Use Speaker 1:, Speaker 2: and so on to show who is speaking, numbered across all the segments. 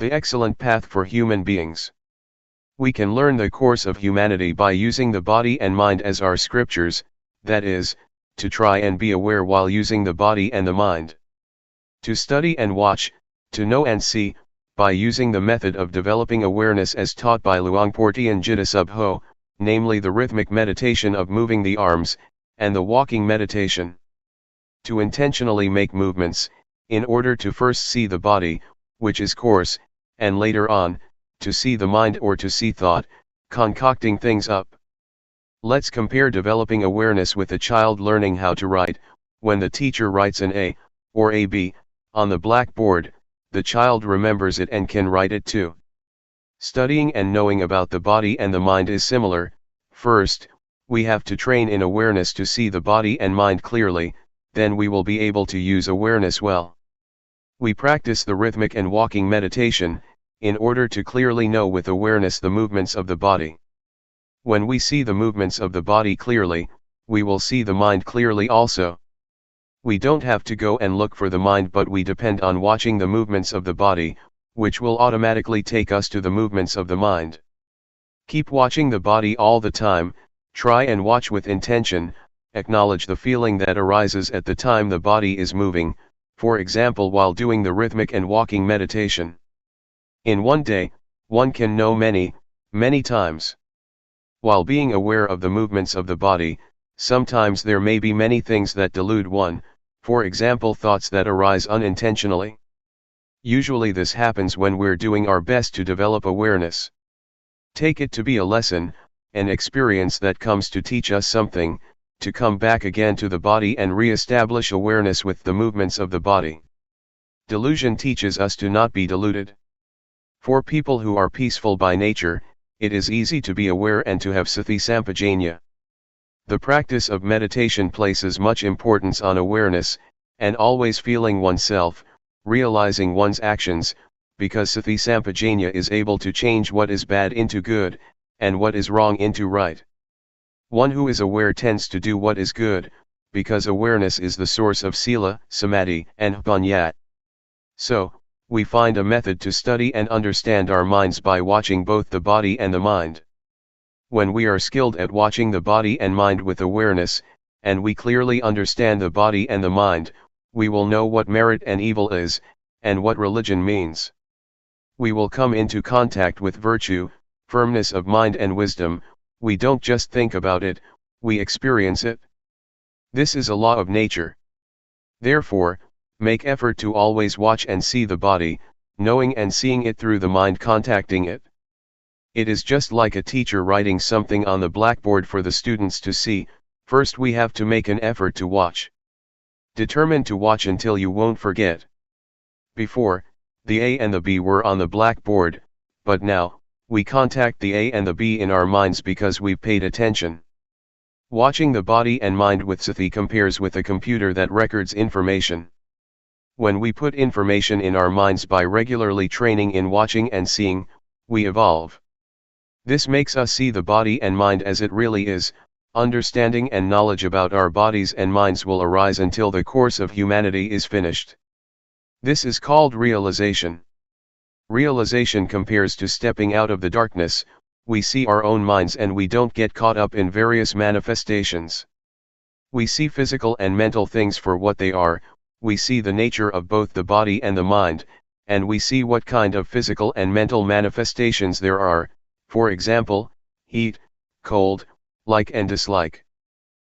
Speaker 1: The excellent path for human beings. We can learn the course of humanity by using the body and mind as our scriptures, that is, to try and be aware while using the body and the mind. To study and watch, to know and see, by using the method of developing awareness as taught by Luangpor Teean Jidasubho, namely the rhythmic meditation of moving the arms, and the walking meditation. To intentionally make movements, in order to first see the body, which is coarse, and later on, to see the mind or to see thought, concocting things up. Let's compare developing awareness with a child learning how to write. When the teacher writes an A, or a B, on the blackboard, the child remembers it and can write it too. Studying and knowing about the body and the mind is similar. First, we have to train in awareness to see the body and mind clearly, then we will be able to use awareness well. We practice the rhythmic and walking meditation, in order to clearly know with awareness the movements of the body. When we see the movements of the body clearly, we will see the mind clearly also. We don't have to go and look for the mind, but we depend on watching the movements of the body, which will automatically take us to the movements of the mind. Keep watching the body all the time, try and watch with intention, acknowledge the feeling that arises at the time the body is moving, for example while doing the rhythmic and walking meditation. In one day, one can know many, many times. While being aware of the movements of the body, sometimes there may be many things that delude one, for example thoughts that arise unintentionally. Usually this happens when we're doing our best to develop awareness. Take it to be a lesson, an experience that comes to teach us something, to come back again to the body and re-establish awareness with the movements of the body. Delusion teaches us to not be deluded. For people who are peaceful by nature, it is easy to be aware and to have sati sampajanya. The practice of meditation places much importance on awareness, and always feeling oneself, realizing one's actions, because sati sampajanya is able to change what is bad into good, and what is wrong into right. One who is aware tends to do what is good, because awareness is the source of sila, samadhi, and panya. So, we find a method to study and understand our minds by watching both the body and the mind. When we are skilled at watching the body and mind with awareness, and we clearly understand the body and the mind, we will know what merit and evil is, and what religion means. We will come into contact with virtue, firmness of mind and wisdom. We don't just think about it, we experience it. This is a law of nature. Therefore, make effort to always watch and see the body, knowing and seeing it through the mind contacting it. It is just like a teacher writing something on the blackboard for the students to see. First we have to make an effort to watch. Determine to watch until you won't forget. Before, the A and the B were on the blackboard, but now, we contact the A and the B in our minds because we've paid attention. Watching the body and mind with sati compares with a computer that records information. When we put information in our minds by regularly training in watching and seeing, we evolve. This makes us see the body and mind as it really is. Understanding and knowledge about our bodies and minds will arise until the course of humanity is finished. This is called realization. Realization compares to stepping out of the darkness. We see our own minds and we don't get caught up in various manifestations. We see physical and mental things for what they are. We see the nature of both the body and the mind, and we see what kind of physical and mental manifestations there are, for example, heat, cold, like and dislike.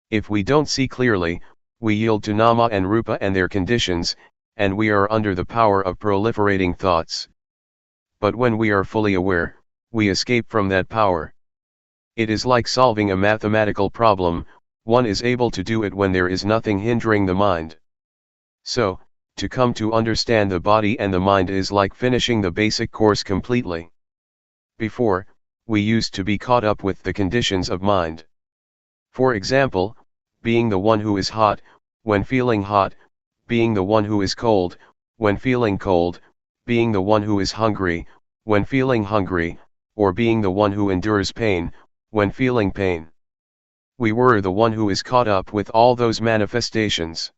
Speaker 1: If we don't see clearly, we yield to nama and rupa and their conditions, and we are under the power of proliferating thoughts. But when we are fully aware, we escape from that power. It is like solving a mathematical problem. One is able to do it when there is nothing hindering the mind. So, to come to understand the body and the mind is like finishing the basic course completely. Before, we used to be caught up with the conditions of mind. For example, being the one who is hot, when feeling hot, being the one who is cold, when feeling cold, being the one who is hungry, when feeling hungry, or being the one who endures pain, when feeling pain. We were the one who is caught up with all those manifestations.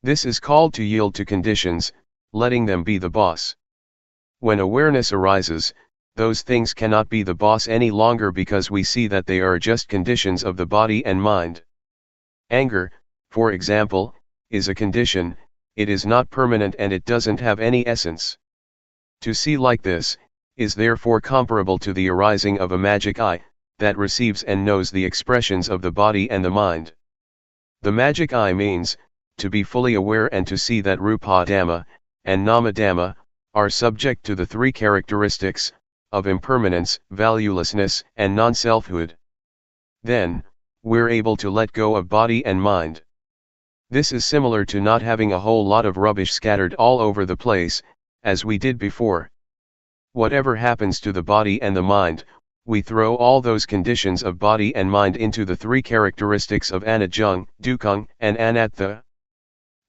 Speaker 1: This is called to yield to conditions, letting them be the boss. When awareness arises, those things cannot be the boss any longer because we see that they are just conditions of the body and mind. Anger, for example, is a condition, it is not permanent and it doesn't have any essence. To see like this, is therefore comparable to the arising of a magic eye, that receives and knows the expressions of the body and the mind. The magic eye means, to be fully aware and to see that Rupa Dhamma, and Nama Dhamma, are subject to the three characteristics, of impermanence, valuelessness, and non-selfhood. Then, we're able to let go of body and mind. This is similar to not having a whole lot of rubbish scattered all over the place, as we did before. Whatever happens to the body and the mind, we throw all those conditions of body and mind into the three characteristics of anajjung, dukkang, and anatta.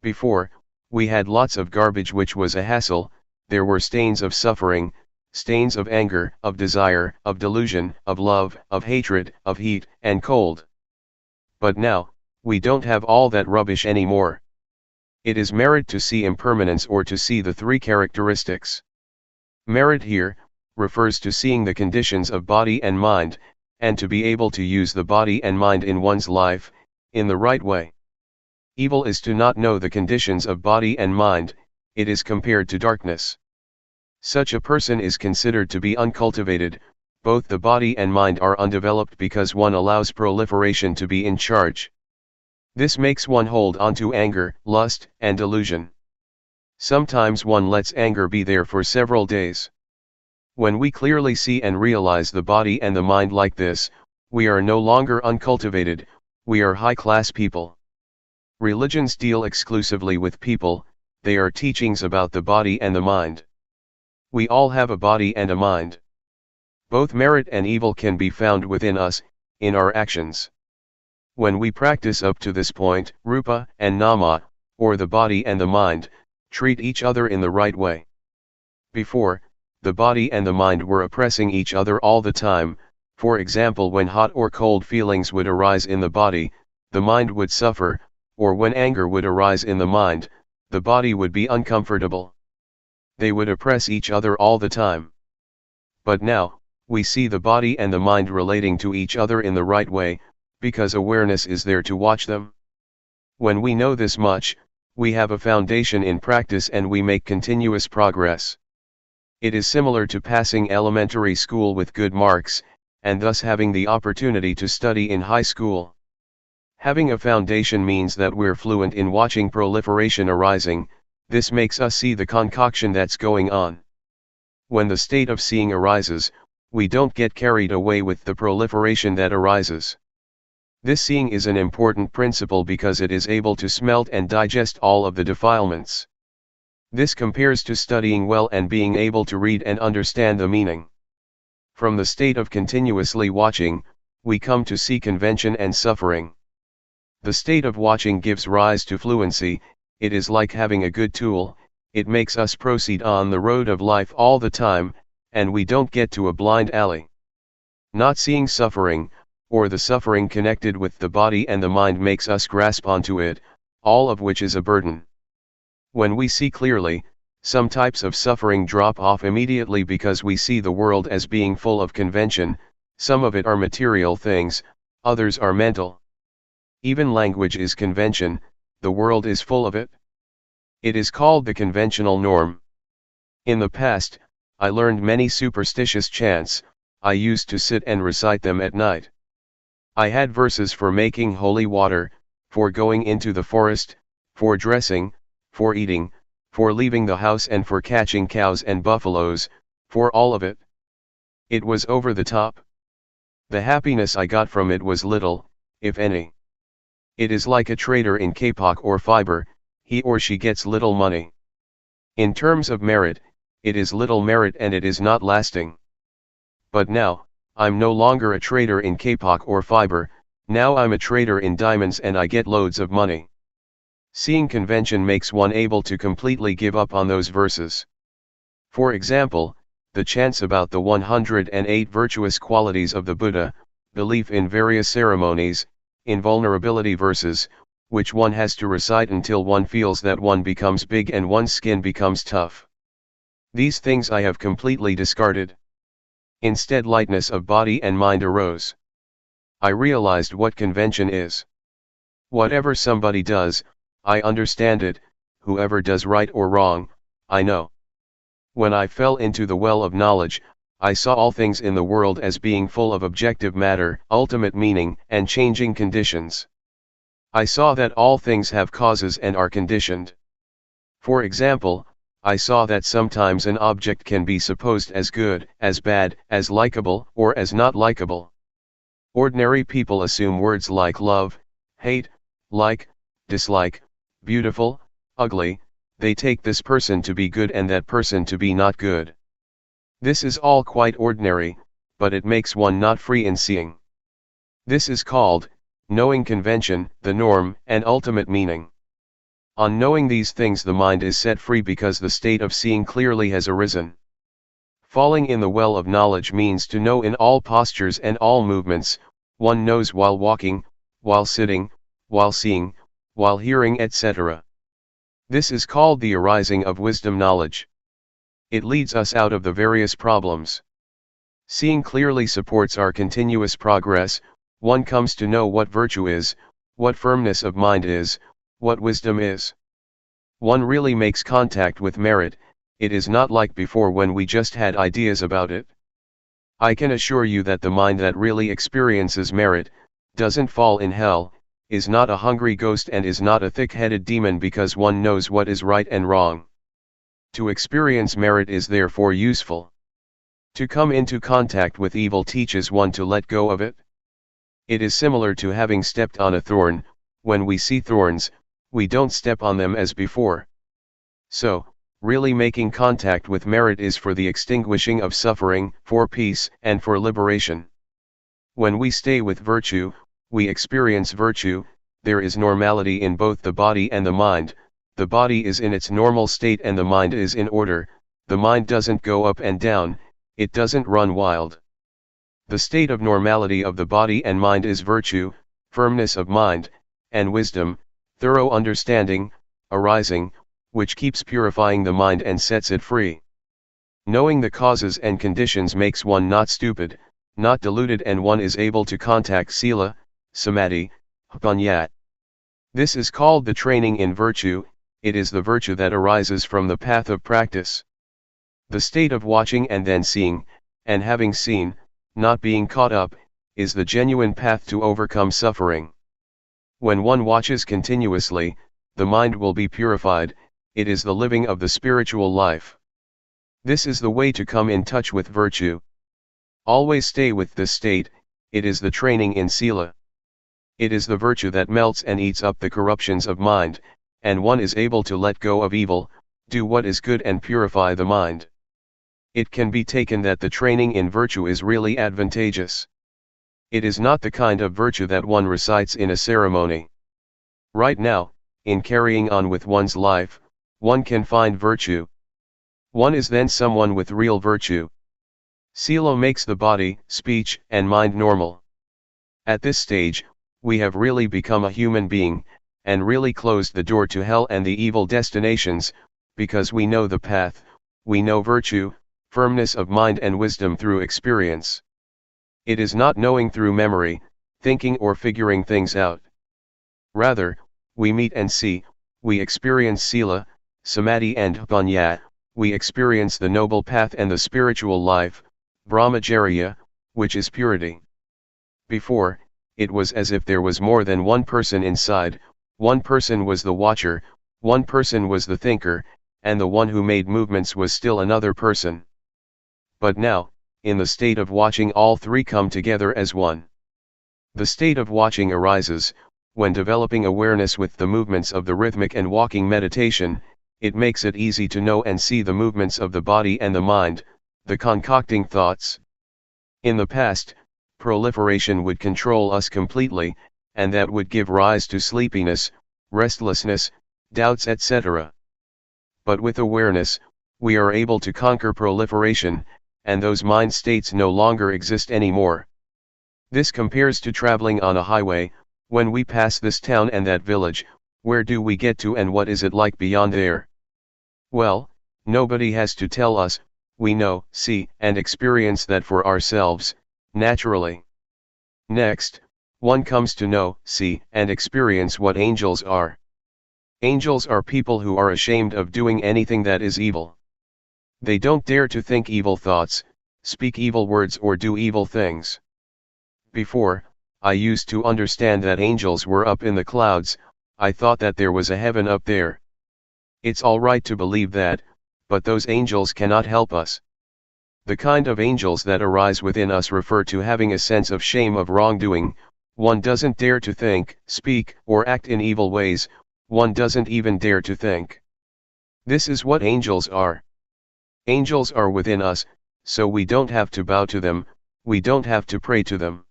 Speaker 1: Before, we had lots of garbage which was a hassle, there were stains of suffering, stains of anger, of desire, of delusion, of love, of hatred, of heat, and cold. But now, we don't have all that rubbish anymore. It is merit to see impermanence or to see the three characteristics. Merit here, refers to seeing the conditions of body and mind, and to be able to use the body and mind in one's life, in the right way. Evil is to not know the conditions of body and mind, it is compared to darkness. Such a person is considered to be uncultivated, both the body and mind are undeveloped because one allows proliferation to be in charge. This makes one hold on to anger, lust, and delusion. Sometimes one lets anger be there for several days. When we clearly see and realize the body and the mind like this, we are no longer uncultivated, we are high-class people. Religions deal exclusively with people, they are teachings about the body and the mind. We all have a body and a mind. Both merit and evil can be found within us, in our actions. When we practice up to this point, Rupa and Nama, or the body and the mind, treat each other in the right way. Before, the body and the mind were oppressing each other all the time, for example when hot or cold feelings would arise in the body, the mind would suffer, or when anger would arise in the mind, the body would be uncomfortable. They would oppress each other all the time. But now, we see the body and the mind relating to each other in the right way, because awareness is there to watch them. When we know this much, we have a foundation in practice and we make continuous progress. It is similar to passing elementary school with good marks, and thus having the opportunity to study in high school. Having a foundation means that we're fluent in watching proliferation arising, this makes us see the concoction that's going on. When the state of seeing arises, we don't get carried away with the proliferation that arises. This seeing is an important principle because it is able to smelt and digest all of the defilements. This compares to studying well and being able to read and understand the meaning. From the state of continuously watching, we come to see convention and suffering. The state of watching gives rise to fluency, it is like having a good tool, it makes us proceed on the road of life all the time, and we don't get to a blind alley. Not seeing suffering, or the suffering connected with the body and the mind makes us grasp onto it, all of which is a burden. When we see clearly, some types of suffering drop off immediately because we see the world as being full of convention, some of it are material things, others are mental. Even language is convention, the world is full of it. It is called the conventional norm. In the past, I learned many superstitious chants, I used to sit and recite them at night. I had verses for making holy water, for going into the forest, for dressing, for eating, for leaving the house and for catching cows and buffaloes, for all of it. It was over the top. The happiness I got from it was little, if any. It is like a trader in kapok or fiber, he or she gets little money. In terms of merit, it is little merit and it is not lasting. But now, I'm no longer a trader in kapok or fiber, now I'm a trader in diamonds and I get loads of money. Seeing convention makes one able to completely give up on those verses. For example, the chants about the 108 virtuous qualities of the Buddha, belief in various ceremonies, invulnerability verses, which one has to recite until one feels that one becomes big and one's skin becomes tough. These things I have completely discarded. Instead, lightness of body and mind arose. I realized what convention is. Whatever somebody does, I understand it. Whoever does right or wrong, I know. When I fell into the well of knowledge, I saw all things in the world as being full of objective matter, ultimate meaning, and changing conditions. I saw that all things have causes and are conditioned. For example, I saw that sometimes an object can be supposed as good, as bad, as likable, or as not likable. Ordinary people assume words like love, hate, like, dislike, beautiful, ugly. They take this person to be good and that person to be not good. This is all quite ordinary, but it makes one not free in seeing. This is called knowing convention, the norm, and ultimate meaning. On knowing these things, the mind is set free because the state of seeing clearly has arisen. Falling in the well of knowledge means to know in all postures and all movements. One knows while walking, while sitting, while seeing, while hearing, etc. This is called the arising of wisdom knowledge. It leads us out of the various problems. Seeing clearly supports our continuous progress. One comes to know what virtue is, what firmness of mind is, what wisdom is. One really makes contact with merit. It is not like before when we just had ideas about it. I can assure you that the mind that really experiences merit, doesn't fall in hell, is not a hungry ghost and is not a thick-headed demon because one knows what is right and wrong. To experience merit is therefore useful. To come into contact with evil teaches one to let go of it. It is similar to having stepped on a thorn. When we see thorns, we don't step on them as before. So, really making contact with merit is for the extinguishing of suffering, for peace, and for liberation. When we stay with virtue, we experience virtue. There is normality in both the body and the mind. The body is in its normal state and the mind is in order. The mind doesn't go up and down, it doesn't run wild. The state of normality of the body and mind is virtue, firmness of mind, and wisdom, thorough understanding, arising, which keeps purifying the mind and sets it free. Knowing the causes and conditions makes one not stupid, not deluded, and one is able to contact sila, samadhi, panya. This is called the training in virtue. It is the virtue that arises from the path of practice. The state of watching and then seeing, and having seen, not being caught up, is the genuine path to overcome suffering. When one watches continuously, the mind will be purified. It is the living of the spiritual life. This is the way to come in touch with virtue. Always stay with this state. It is the training in sila. It is the virtue that melts and eats up the corruptions of mind, and one is able to let go of evil, do what is good and purify the mind. It can be taken that the training in virtue is really advantageous. It is not the kind of virtue that one recites in a ceremony. Right now, in carrying on with one's life, one can find virtue. One is then someone with real virtue. Sila makes the body, speech, and mind normal. At this stage, we have really become a human being, and really closed the door to hell and the evil destinations, because we know the path, we know virtue, firmness of mind and wisdom through experience. It is not knowing through memory, thinking or figuring things out. Rather, we meet and see, we experience sila, samadhi and panya, we experience the noble path and the spiritual life, brahmacharya, which is purity. Before, it was as if there was more than one person inside. One person was the watcher, one person was the thinker, and the one who made movements was still another person. But now, in the state of watching, all three come together as one. The state of watching arises when developing awareness with the movements of the rhythmic and walking meditation. It makes it easy to know and see the movements of the body and the mind, the concocting thoughts. In the past, proliferation would control us completely, and that would give rise to sleepiness, restlessness, doubts, etc. But with awareness, we are able to conquer proliferation, and those mind states no longer exist anymore. This compares to traveling on a highway. When we pass this town and that village, where do we get to and what is it like beyond there? Well, Nobody has to tell us, we know, see, and experience that for ourselves, naturally. Next, one comes to know, see, and experience what angels are. Angels are people who are ashamed of doing anything that is evil. They don't dare to think evil thoughts, speak evil words or do evil things. Before, I used to understand that angels were up in the clouds. I thought that there was a heaven up there. It's all right to believe that, but those angels cannot help us. The kind of angels that arise within us refer to having a sense of shame of wrongdoing. One doesn't dare to think, speak, or act in evil ways. One doesn't even dare to think. This is what angels are. Angels are within us, so we don't have to bow to them, we don't have to pray to them.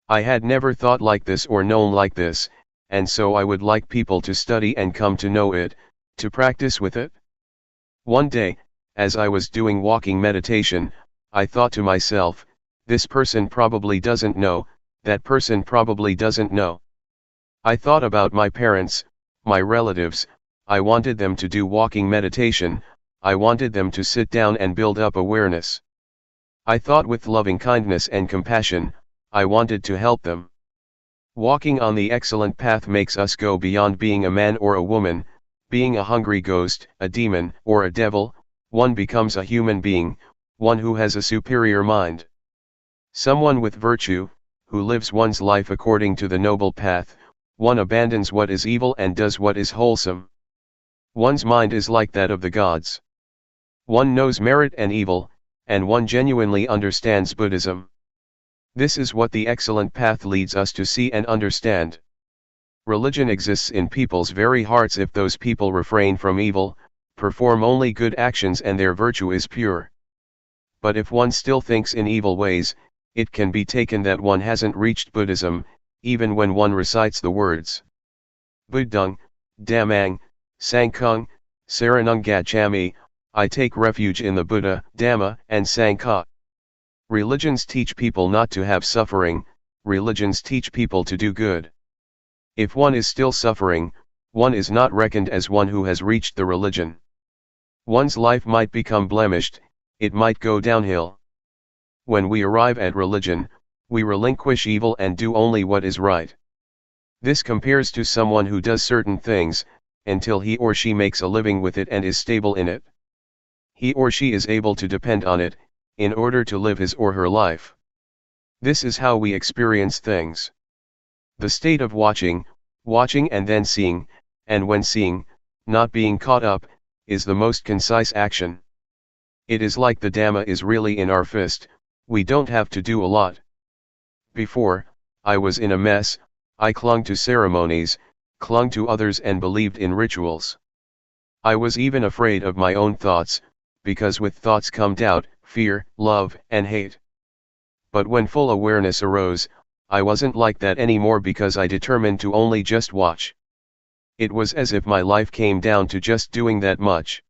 Speaker 1: I had never thought like this or known like this, and so I would like people to study and come to know it, to practice with it. One day, as I was doing walking meditation, I thought to myself, this person probably doesn't know, that person probably doesn't know. I thought about my parents, my relatives. I wanted them to do walking meditation, I wanted them to sit down and build up awareness. I thought with loving kindness and compassion, I wanted to help them. Walking on the excellent path makes us go beyond being a man or a woman, being a hungry ghost, a demon, or a devil. One becomes a human being, one who has a superior mind. Someone with virtue, who lives one's life according to the noble path. One abandons what is evil and does what is wholesome. One's mind is like that of the gods. One knows merit and evil, and one genuinely understands Buddhism. This is what the excellent path leads us to see and understand. Religion exists in people's very hearts if those people refrain from evil, perform only good actions and their virtue is pure. But if one still thinks in evil ways, it can be taken that one hasn't reached Buddhism, even when one recites the words Buddhang, Dhammang, Sanghang, Saranang Gacchami, I take refuge in the Buddha, Dhamma, and Sangha. Religions teach people not to have suffering, religions teach people to do good. If one is still suffering, one is not reckoned as one who has reached the religion. One's life might become blemished, it might go downhill. When we arrive at religion, we relinquish evil and do only what is right. This compares to someone who does certain things, until he or she makes a living with it and is stable in it. He or she is able to depend on it, in order to live his or her life. This is how we experience things. The state of watching and then seeing, and when seeing, not being caught up, is the most concise action. It is like the Dhamma is really in our fist, we don't have to do a lot. Before, I was in a mess, I clung to ceremonies, clung to others and believed in rituals. I was even afraid of my own thoughts, because with thoughts come doubt, fear, love, and hate. But when full awareness arose, I wasn't like that anymore because I determined to only just watch. It was as if my life came down to just doing that much.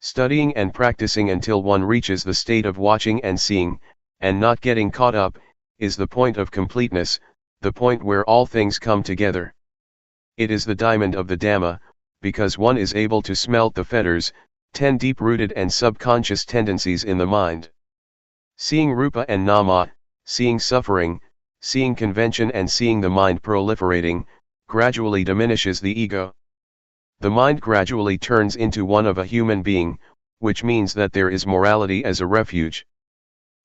Speaker 1: Studying and practicing until one reaches the state of watching and seeing, and not getting caught up, is the point of completeness, the point where all things come together. It is the diamond of the Dhamma, because one is able to smelt the fetters, 10 deep-rooted and subconscious tendencies in the mind. Seeing Rupa and Nama, seeing suffering, seeing convention and seeing the mind proliferating, gradually diminishes the ego. The mind gradually turns into one of a human being, which means that there is morality as a refuge.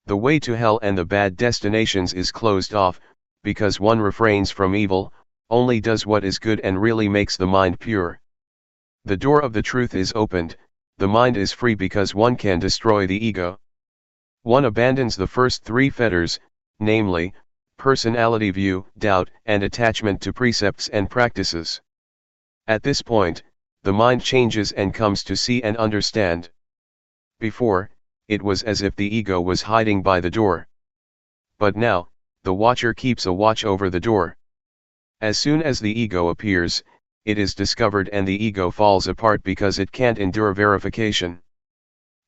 Speaker 1: The way to hell and the bad destinations is closed off, because one refrains from evil, only does what is good and really makes the mind pure. The door of the truth is opened, the mind is free because one can destroy the ego. One abandons the first 3 fetters, namely, personality view, doubt, and attachment to precepts and practices. At this point, the mind changes and comes to see and understand. Before, it was as if the ego was hiding by the door. But now, the watcher keeps a watch over the door. As soon as the ego appears, it is discovered and the ego falls apart because it can't endure verification.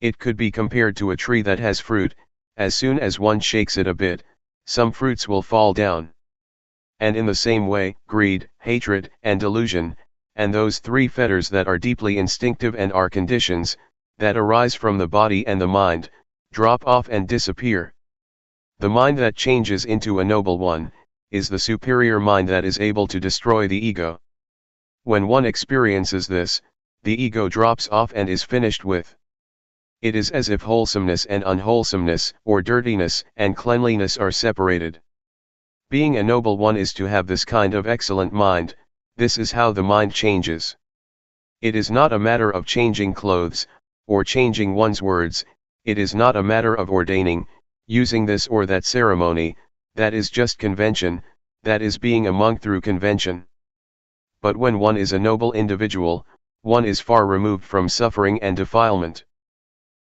Speaker 1: It could be compared to a tree that has fruit. As soon as one shakes it a bit, some fruits will fall down. And in the same way, greed, hatred, and delusion, and those 3 fetters that are deeply instinctive and are conditions, that arise from the body and the mind, drop off and disappear. The mind that changes into a noble one, is the superior mind that is able to destroy the ego. When one experiences this, the ego drops off and is finished with. It is as if wholesomeness and unwholesomeness, or dirtiness and cleanliness are separated. Being a noble one is to have this kind of excellent mind. This is how the mind changes. It is not a matter of changing clothes, or changing one's words. It is not a matter of ordaining, using this or that ceremony. That is just convention, that is being a monk through convention. But when one is a noble individual, one is far removed from suffering and defilement.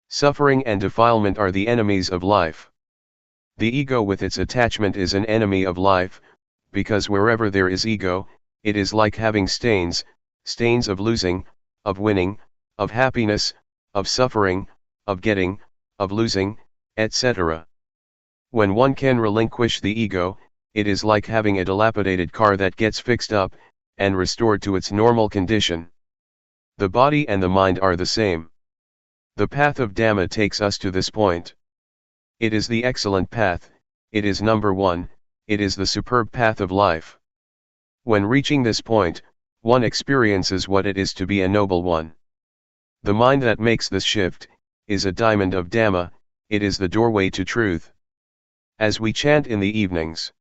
Speaker 1: Suffering and defilement are the enemies of life. The ego with its attachment is an enemy of life, because wherever there is ego, it is like having stains of losing, of winning, of happiness, of suffering, of getting, of losing, etc. When one can relinquish the ego, it is like having a dilapidated car that gets fixed up, and restored to its normal condition. The body and the mind are the same. The path of Dhamma takes us to this point. It is the excellent path, it is number one, it is the superb path of life. When reaching this point, one experiences what it is to be a noble one. The mind that makes this shift, is a diamond of Dhamma, it is the doorway to truth. As we chant in the evenings,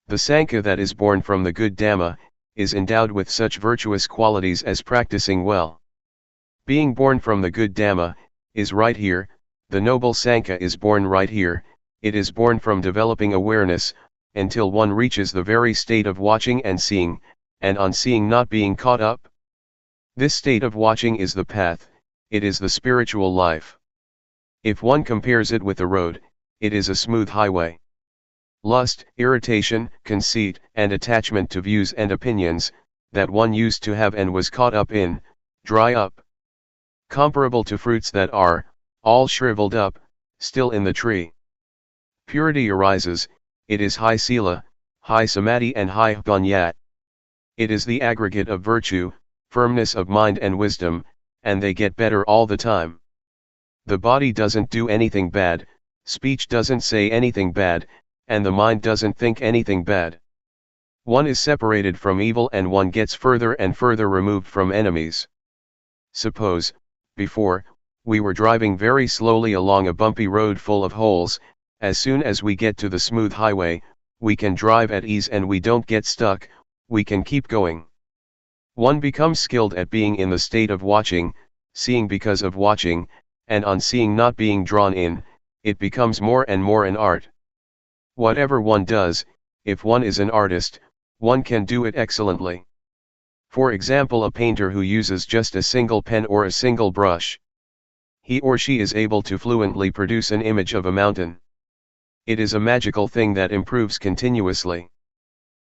Speaker 1: the Sangha that is born from the good Dhamma, is endowed with such virtuous qualities as practicing well. Being born from the good Dhamma, is right here, the noble Sangha is born right here, it is born from developing awareness, until one reaches the very state of watching and seeing, and on seeing not being caught up. This state of watching is the path, it is the spiritual life. If one compares it with a road, it is a smooth highway. Lust, irritation, conceit, and attachment to views and opinions, that one used to have and was caught up in, dry up. Comparable to fruits that are, all shriveled up, still in the tree. Purity arises, it is high sila, high samadhi and high panyat. It is the aggregate of virtue, firmness of mind and wisdom, and they get better all the time. The body doesn't do anything bad, speech doesn't say anything bad, and the mind doesn't think anything bad. One is separated from evil and one gets further and further removed from enemies. Suppose, before, we were driving very slowly along a bumpy road full of holes. As soon as we get to the smooth highway, we can drive at ease and we don't get stuck, we can keep going. One becomes skilled at being in the state of watching, seeing because of watching, and on seeing not being drawn in, it becomes more and more an art. Whatever one does, if one is an artist, one can do it excellently. For example, a painter who uses just a single pen or a single brush. He or she is able to fluently produce an image of a mountain. It is a magical thing that improves continuously.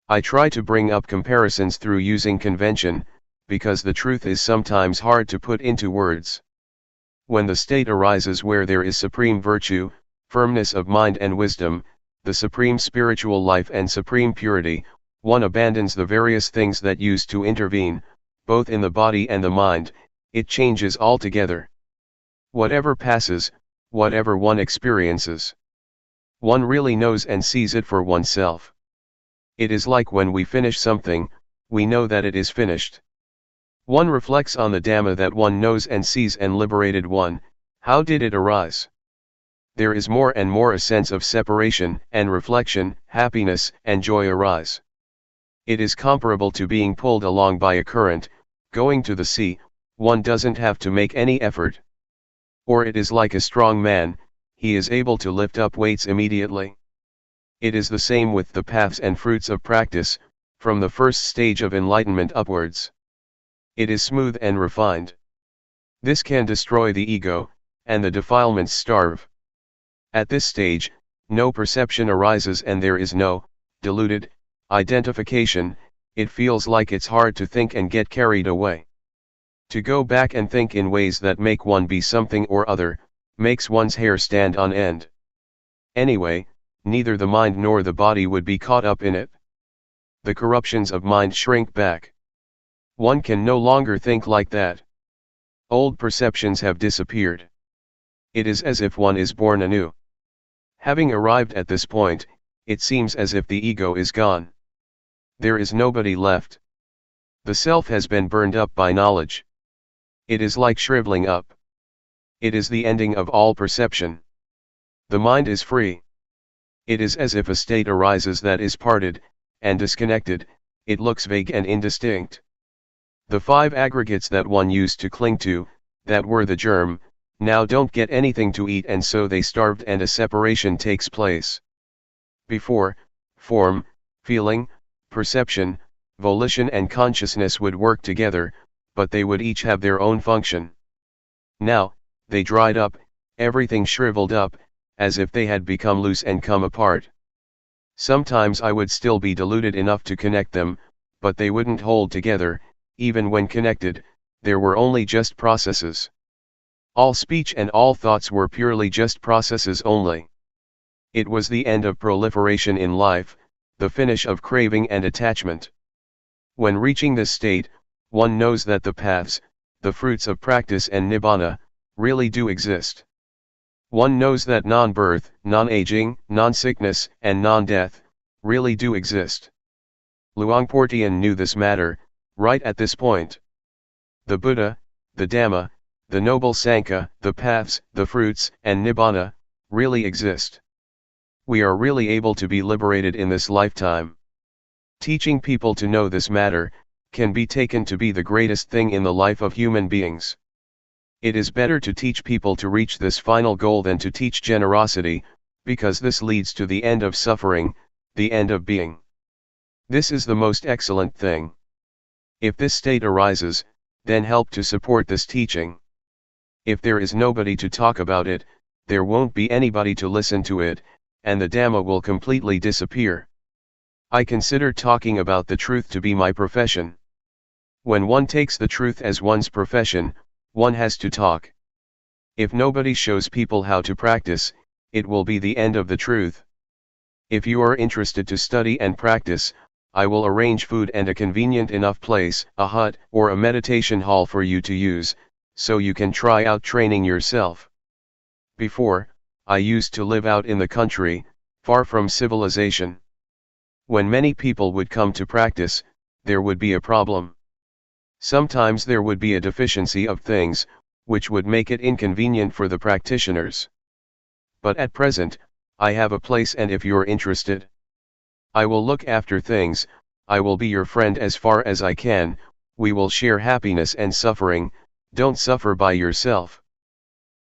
Speaker 1: I try to bring up comparisons through using convention, because the truth is sometimes hard to put into words. When the state arises where there is supreme virtue, firmness of mind and wisdom, the supreme spiritual life and supreme purity, one abandons the various things that used to intervene, both in the body and the mind, it changes altogether. Whatever passes, whatever one experiences, one really knows and sees it for oneself. It is like when we finish something, we know that it is finished. One reflects on the Dhamma that one knows and sees and liberated one, how did it arise? There is more and more a sense of separation and reflection, happiness and joy arise. It is comparable to being pulled along by a current, going to the sea, one doesn't have to make any effort. Or it is like a strong man, he is able to lift up weights immediately. It is the same with the paths and fruits of practice, from the first stage of enlightenment upwards. It is smooth and refined. This can destroy the ego, and the defilements starve. At this stage, no perception arises and there is no, deluded, identification, it feels like it's hard to think and get carried away. To go back and think in ways that make one be something or other, makes one's hair stand on end. Anyway, neither the mind nor the body would be caught up in it. The corruptions of mind shrink back. One can no longer think like that. Old perceptions have disappeared. It is as if one is born anew. Having arrived at this point, it seems as if the ego is gone. There is nobody left. The self has been burned up by knowledge. It is like shriveling up. It is the ending of all perception. The mind is free. It is as if a state arises that is parted, and disconnected. It looks vague and indistinct. The 5 aggregates that one used to cling to, that were the germ, now don't get anything to eat, and so they starved, and a separation takes place. Before, form, feeling, perception, volition and consciousness would work together, but they would each have their own function. Now, they dried up, everything shriveled up, as if they had become loose and come apart. Sometimes I would still be deluded enough to connect them, but they wouldn't hold together. Even when connected, there were only just processes. All speech and all thoughts were purely just processes only. It was the end of proliferation in life, the finish of craving and attachment. When reaching this state, one knows that the paths, the fruits of practice and nibbana, really do exist. One knows that non-birth, non-aging, non-sickness, and non-death, really do exist. Luangpor Teean knew this matter, right at this point. The Buddha, the Dhamma, the Noble Sangha, the paths, the fruits, and nibbana, really exist. We are really able to be liberated in this lifetime. Teaching people to know this matter, can be taken to be the greatest thing in the life of human beings. It is better to teach people to reach this final goal than to teach generosity, because this leads to the end of suffering, the end of being. This is the most excellent thing. If this state arises, then help to support this teaching. If there is nobody to talk about it, there won't be anybody to listen to it, and the Dhamma will completely disappear. I consider talking about the truth to be my profession. When one takes the truth as one's profession, one has to talk. If nobody shows people how to practice, it will be the end of the truth. If you are interested to study and practice, I will arrange food and a convenient enough place, a hut or a meditation hall for you to use, so you can try out training yourself. Before, I used to live out in the country, far from civilization. When many people would come to practice, there would be a problem. Sometimes there would be a deficiency of things, which would make it inconvenient for the practitioners. But at present, I have a place, and if you're interested, I will look after things. I will be your friend as far as I can. We will share happiness and suffering. Don't suffer by yourself.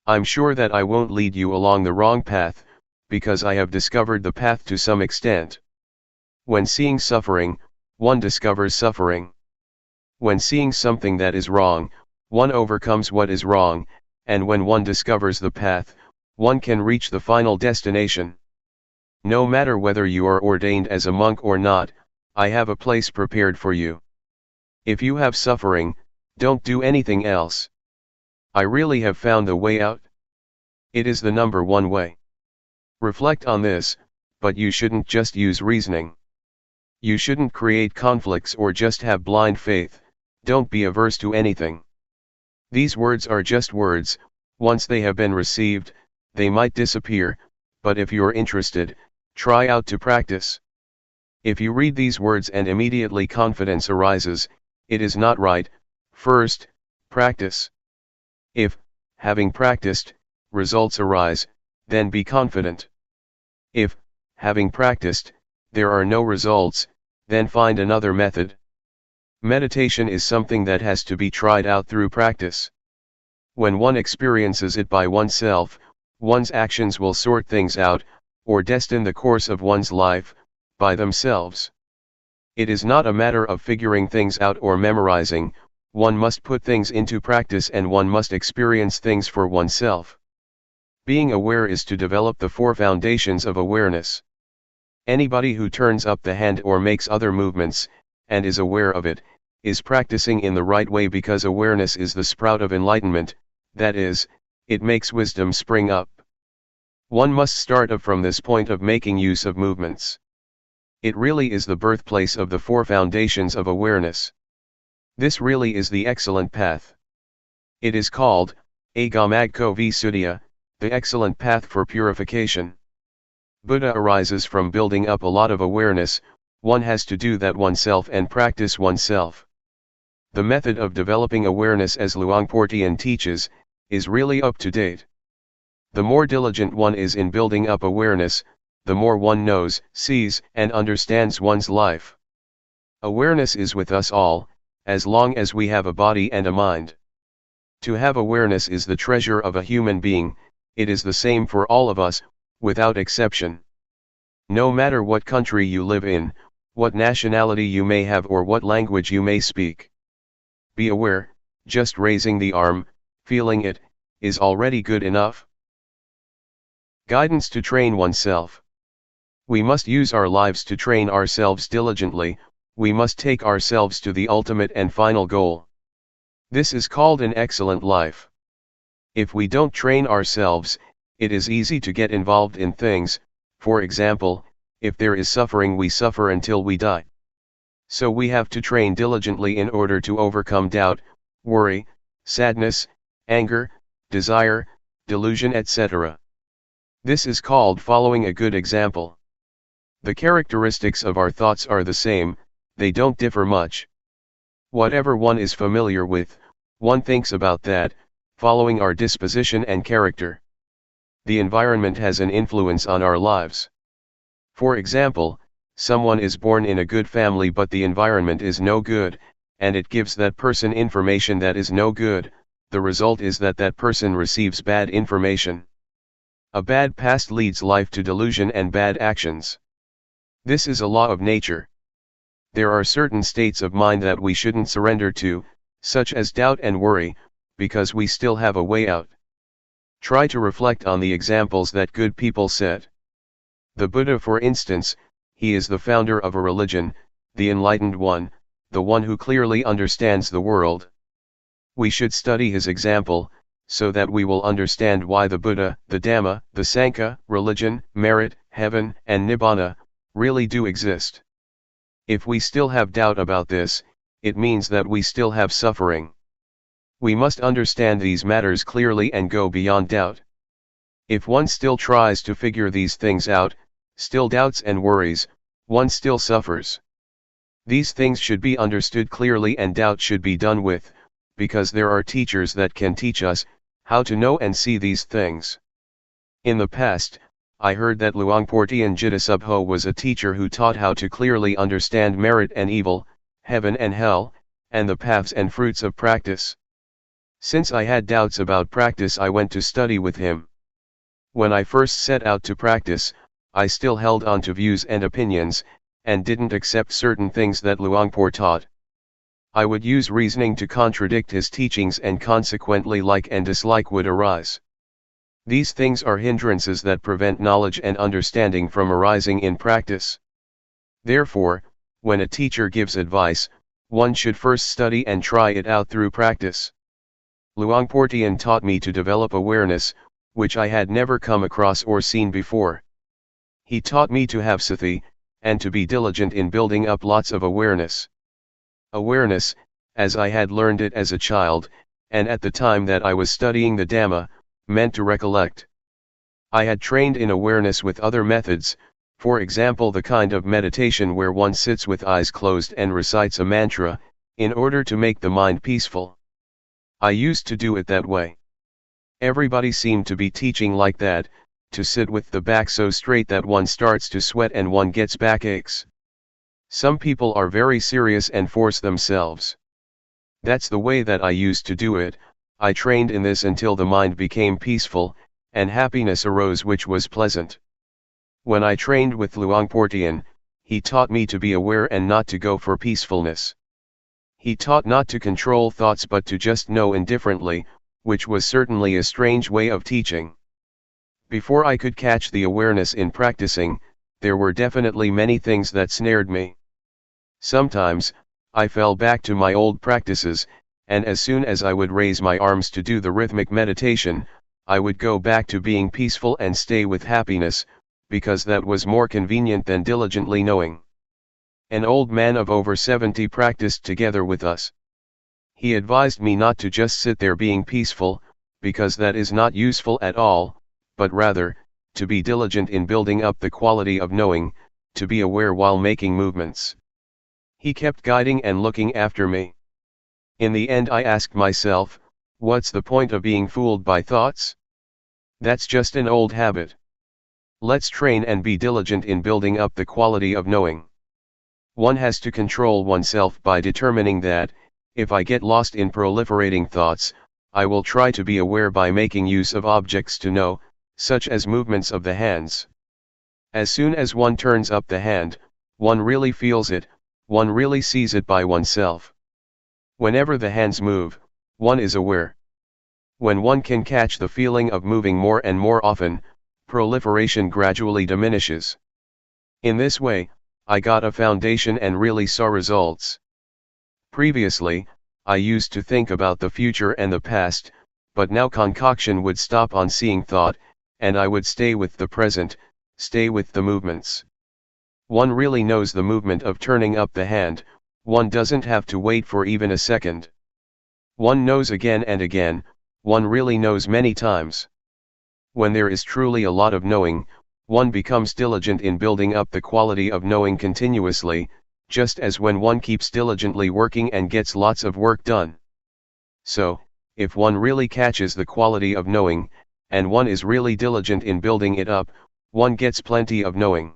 Speaker 1: I'm sure that I won't lead you along the wrong path, because I have discovered the path to some extent. When seeing suffering, one discovers suffering. When seeing something that is wrong, one overcomes what is wrong, and when one discovers the path, one can reach the final destination. No matter whether you are ordained as a monk or not, I have a place prepared for you. If you have suffering, don't do anything else. I really have found the way out. It is the number one way. Reflect on this, but you shouldn't just use reasoning. You shouldn't create conflicts or just have blind faith. Don't be averse to anything. These words are just words. Once they have been received, they might disappear, but if you're interested, try out to practice. If you read these words and immediately confidence arises, it is not right. First, practice. If, having practiced, results arise, then be confident. If, having practiced, there are no results, then find another method. Meditation is something that has to be tried out through practice. When one experiences it by oneself, one's actions will sort things out, or destine the course of one's life, by themselves. It is not a matter of figuring things out or memorizing. One must put things into practice and one must experience things for oneself. Being aware is to develop the 4 foundations of awareness. Anybody who turns up the hand or makes other movements, and is aware of it, is practicing in the right way, because awareness is the sprout of enlightenment, that is, it makes wisdom spring up. One must start up from this point of making use of movements. It really is the birthplace of the 4 foundations of awareness. This really is the excellent path. It is called, Agamagko Visuddhya, the excellent path for purification. Buddha arises from building up a lot of awareness. One has to do that oneself and practice oneself. The method of developing awareness, as Luangpor Teean teaches, is really up to date. The more diligent one is in building up awareness, the more one knows, sees, and understands one's life. Awareness is with us all, as long as we have a body and a mind. To have awareness is the treasure of a human being. It is the same for all of us, without exception. No matter what country you live in, what nationality you may have, or what language you may speak. Be aware, just raising the arm, feeling it, is already good enough. Guidance to train oneself. We must use our lives to train ourselves diligently. We must take ourselves to the ultimate and final goal. This is called an excellent life. If we don't train ourselves, it is easy to get involved in things. For example, if there is suffering, we suffer until we die. So we have to train diligently in order to overcome doubt, worry, sadness, anger, desire, delusion, etc. This is called following a good example. The characteristics of our thoughts are the same, they don't differ much. Whatever one is familiar with, one thinks about that, following our disposition and character. The environment has an influence on our lives. For example, someone is born in a good family but the environment is no good, and it gives that person information that is no good. The result is that that person receives bad information. A bad past leads life to delusion and bad actions. This is a law of nature. There are certain states of mind that we shouldn't surrender to, such as doubt and worry, because we still have a way out. Try to reflect on the examples that good people set. The Buddha, for instance, he is the founder of a religion, the enlightened one, the one who clearly understands the world. We should study his example, so that we will understand why the Buddha, the Dhamma, the Sangha, religion, merit, heaven, and Nibbana, really do exist. If we still have doubt about this, it means that we still have suffering. We must understand these matters clearly and go beyond doubt. If one still tries to figure these things out, still doubts and worries, one still suffers. These things should be understood clearly and doubt should be done with, because there are teachers that can teach us how to know and see these things. In the past, I heard that Luangpor Teean Jidasubho was a teacher who taught how to clearly understand merit and evil, heaven and hell, and the paths and fruits of practice. Since I had doubts about practice, I went to study with him. When I first set out to practice, I still held on to views and opinions, and didn't accept certain things that Luangpor taught. I would use reasoning to contradict his teachings, and consequently like and dislike would arise. These things are hindrances that prevent knowledge and understanding from arising in practice. Therefore, when a teacher gives advice, one should first study and try it out through practice. Luangpor Teean taught me to develop awareness, which I had never come across or seen before. He taught me to have sati, and to be diligent in building up lots of awareness. Awareness, as I had learned it as a child, and at the time that I was studying the Dhamma, meant to recollect. I had trained in awareness with other methods, for example the kind of meditation where one sits with eyes closed and recites a mantra, in order to make the mind peaceful. I used to do it that way. Everybody seemed to be teaching like that, to sit with the back so straight that one starts to sweat and one gets backaches. Some people are very serious and force themselves. That's the way that I used to do it. I trained in this until the mind became peaceful, and happiness arose which was pleasant. When I trained with Luangpor Teean, he taught me to be aware and not to go for peacefulness. He taught not to control thoughts but to just know indifferently, which was certainly a strange way of teaching. Before I could catch the awareness in practicing, there were definitely many things that snared me. Sometimes, I fell back to my old practices, and as soon as I would raise my arms to do the rhythmic meditation, I would go back to being peaceful and stay with happiness, because that was more convenient than diligently knowing. An old man of over 70 practiced together with us. He advised me not to just sit there being peaceful, because that is not useful at all, but rather, to be diligent in building up the quality of knowing, to be aware while making movements. He kept guiding and looking after me. In the end I asked myself, what's the point of being fooled by thoughts? That's just an old habit. Let's train and be diligent in building up the quality of knowing. One has to control oneself by determining that, if I get lost in proliferating thoughts, I will try to be aware by making use of objects to know, such as movements of the hands. As soon as one turns up the hand, one really feels it, one really sees it by oneself. Whenever the hands move, one is aware. When one can catch the feeling of moving more and more often, proliferation gradually diminishes. In this way, I got a foundation and really saw results. Previously, I used to think about the future and the past, but now concoction would stop on seeing thought, and I would stay with the present, stay with the movements. One really knows the movement of turning up the hand, one doesn't have to wait for even a second. One knows again and again, one really knows many times. When there is truly a lot of knowing, one becomes diligent in building up the quality of knowing continuously, just as when one keeps diligently working and gets lots of work done. So, if one really catches the quality of knowing, and one is really diligent in building it up, one gets plenty of knowing.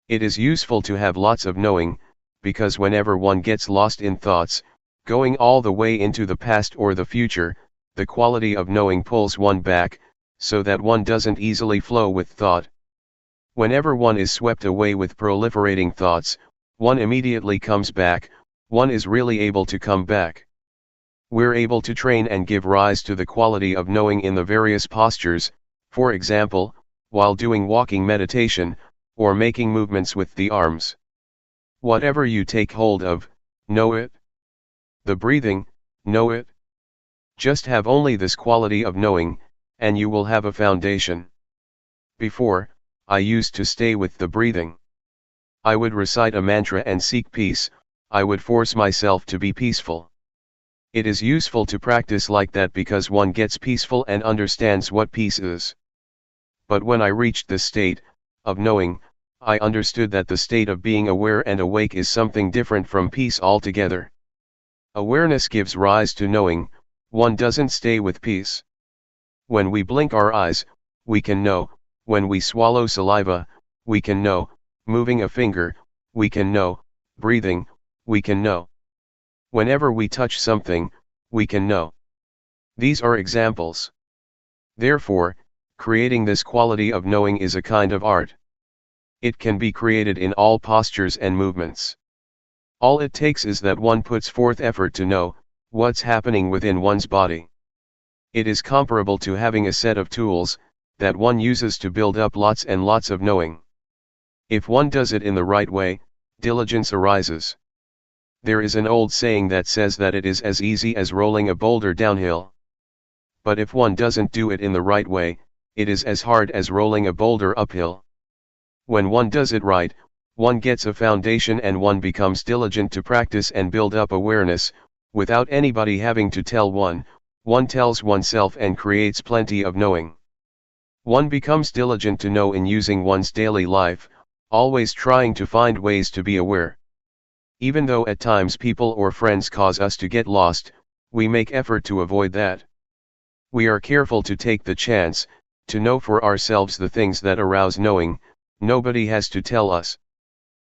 Speaker 1: It is useful to have lots of knowing, because whenever one gets lost in thoughts, going all the way into the past or the future, the quality of knowing pulls one back, so that one doesn't easily flow with thought. Whenever one is swept away with proliferating thoughts, one immediately comes back, one is really able to come back. We're able to train and give rise to the quality of knowing in the various postures, for example, while doing walking meditation, or making movements with the arms. Whatever you take hold of, know it. The breathing, know it. Just have only this quality of knowing, and you will have a foundation. Before, I used to stay with the breathing. I would recite a mantra and seek peace, I would force myself to be peaceful. It is useful to practice like that because one gets peaceful and understands what peace is. But when I reached the state of knowing, I understood that the state of being aware and awake is something different from peace altogether. Awareness gives rise to knowing, one doesn't stay with peace. When we blink our eyes, we can know, when we swallow saliva, we can know, moving a finger, we can know, breathing, we can know. Whenever we touch something, we can know. These are examples. Therefore, creating this quality of knowing is a kind of art. It can be created in all postures and movements. All it takes is that one puts forth effort to know what's happening within one's body. It is comparable to having a set of tools that one uses to build up lots and lots of knowing. If one does it in the right way, diligence arises. There is an old saying that says that it is as easy as rolling a boulder downhill. But if one doesn't do it in the right way, it is as hard as rolling a boulder uphill. When one does it right, one gets a foundation and one becomes diligent to practice and build up awareness, without anybody having to tell one tells oneself and creates plenty of knowing. One becomes diligent to know in using one's daily life, always trying to find ways to be aware. Even though at times people or friends cause us to get lost, we make effort to avoid that. We are careful to take the chance, to know for ourselves the things that arouse knowing, nobody has to tell us.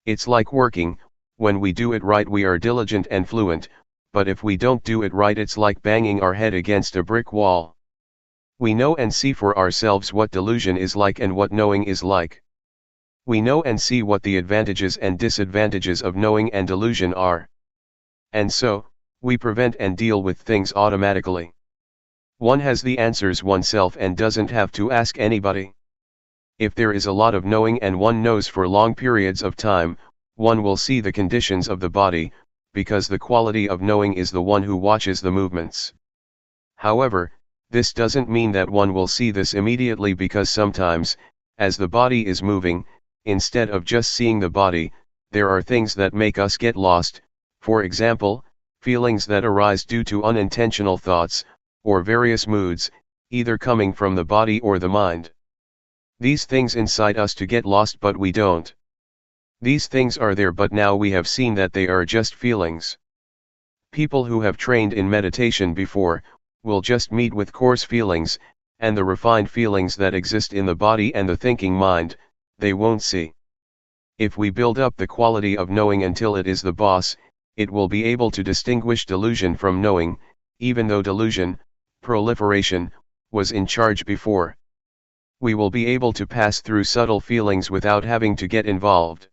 Speaker 1: It's like working, when we do it right we are diligent and fluent, but if we don't do it right it's like banging our head against a brick wall. We know and see for ourselves what delusion is like and what knowing is like. We know and see what the advantages and disadvantages of knowing and delusion are. And so, we prevent and deal with things automatically. One has the answers oneself and doesn't have to ask anybody. If there is a lot of knowing and one knows for long periods of time, one will see the conditions of the body, because the quality of knowing is the one who watches the movements. However, this doesn't mean that one will see this immediately because sometimes, as the body is moving, instead of just seeing the body, there are things that make us get lost, for example, feelings that arise due to unintentional thoughts, or various moods, either coming from the body or the mind. These things incite us to get lost, but we don't. These things are there, but now we have seen that they are just feelings. People who have trained in meditation before, will just meet with coarse feelings, and the refined feelings that exist in the body and the thinking mind, they won't see. If we build up the quality of knowing until it is the boss, it will be able to distinguish delusion from knowing, even though delusion, proliferation, was in charge before. We will be able to pass through subtle feelings without having to get involved.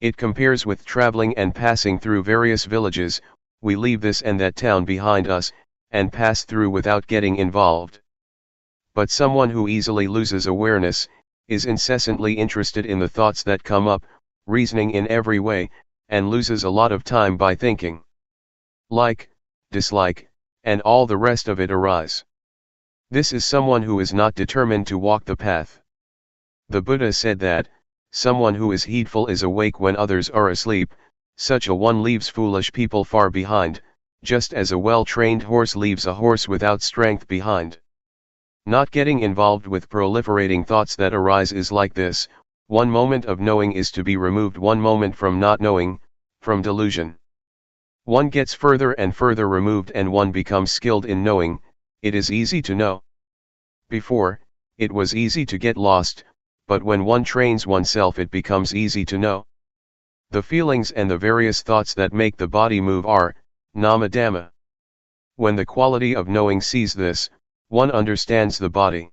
Speaker 1: It compares with traveling and passing through various villages. We leave this and that town behind us, and pass through without getting involved. But someone who easily loses awareness, is incessantly interested in the thoughts that come up, reasoning in every way, and loses a lot of time by thinking. Like, dislike, and all the rest of it arise. This is someone who is not determined to walk the path. The Buddha said that, someone who is heedful is awake when others are asleep. Such a one leaves foolish people far behind, just as a well-trained horse leaves a horse without strength behind. Not getting involved with proliferating thoughts that arise is like this: one moment of knowing is to be removed one moment from not knowing, from delusion. One gets further and further removed and one becomes skilled in knowing. It is easy to know. Before, it was easy to get lost, but when one trains oneself it becomes easy to know. The feelings and the various thoughts that make the body move are nama dhamma. When the quality of knowing sees this, one understands the body.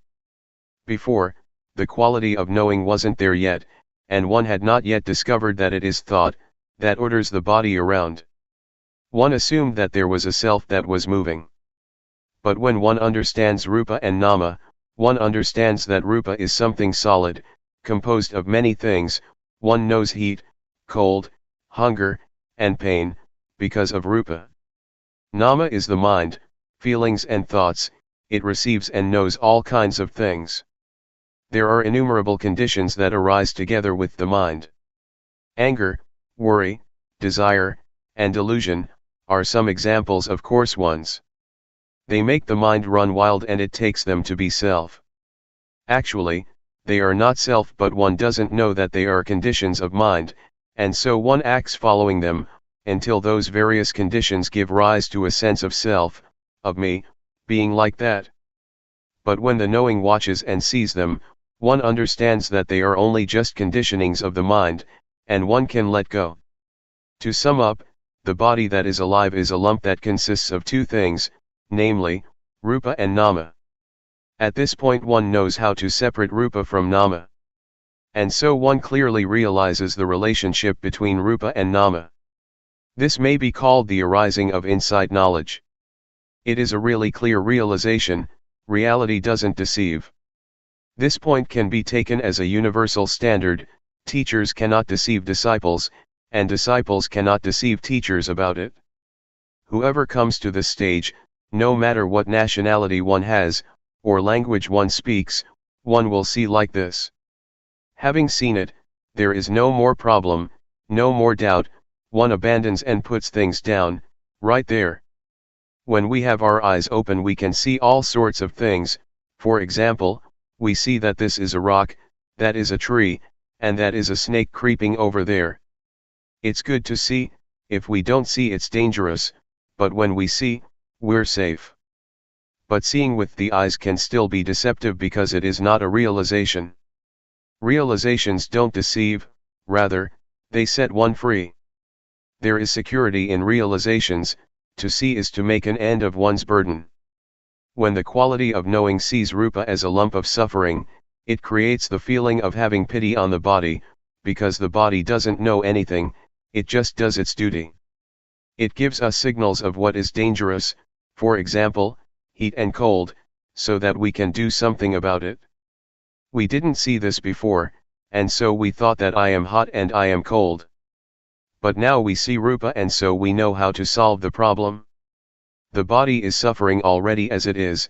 Speaker 1: Before, the quality of knowing wasn't there yet, and one had not yet discovered that it is thought that orders the body around. One assumed that there was a self that was moving. But when one understands rupa and nama, one understands that rupa is something solid, composed of many things. One knows heat, cold, hunger, and pain, because of rupa. Nama is the mind, feelings and thoughts. It receives and knows all kinds of things. There are innumerable conditions that arise together with the mind. Anger, worry, desire, and delusion, are some examples of coarse ones. They make the mind run wild and it takes them to be self. Actually, they are not self, but one doesn't know that they are conditions of mind, and so one acts following them, until those various conditions give rise to a sense of self, of me, being like that. But when the knowing watches and sees them, one understands that they are only just conditionings of the mind, and one can let go. To sum up, the body that is alive is a lump that consists of two things, namely, rupa and nama. At this point one knows how to separate rupa from nama. And so one clearly realizes the relationship between rupa and nama. This may be called the arising of insight knowledge. It is a really clear realization. Reality doesn't deceive. This point can be taken as a universal standard. Teachers cannot deceive disciples, and disciples cannot deceive teachers about it. Whoever comes to this stage, no matter what nationality one has, or language one speaks, one will see like this. Having seen it, there is no more problem, no more doubt. One abandons and puts things down, right there. When we have our eyes open we can see all sorts of things. For example, we see that this is a rock, that is a tree, and that is a snake creeping over there. It's good to see. If we don't see it's dangerous, but when we see, we're safe. But seeing with the eyes can still be deceptive because it is not a realization. Realizations don't deceive, rather, they set one free. There is security in realizations. To see is to make an end of one's burden. When the quality of knowing sees rupa as a lump of suffering, it creates the feeling of having pity on the body, because the body doesn't know anything, it just does its duty. It gives us signals of what is dangerous, for example, heat and cold, so that we can do something about it. We didn't see this before, and so we thought that I am hot and I am cold. But now we see rupa and so we know how to solve the problem. The body is suffering already as it is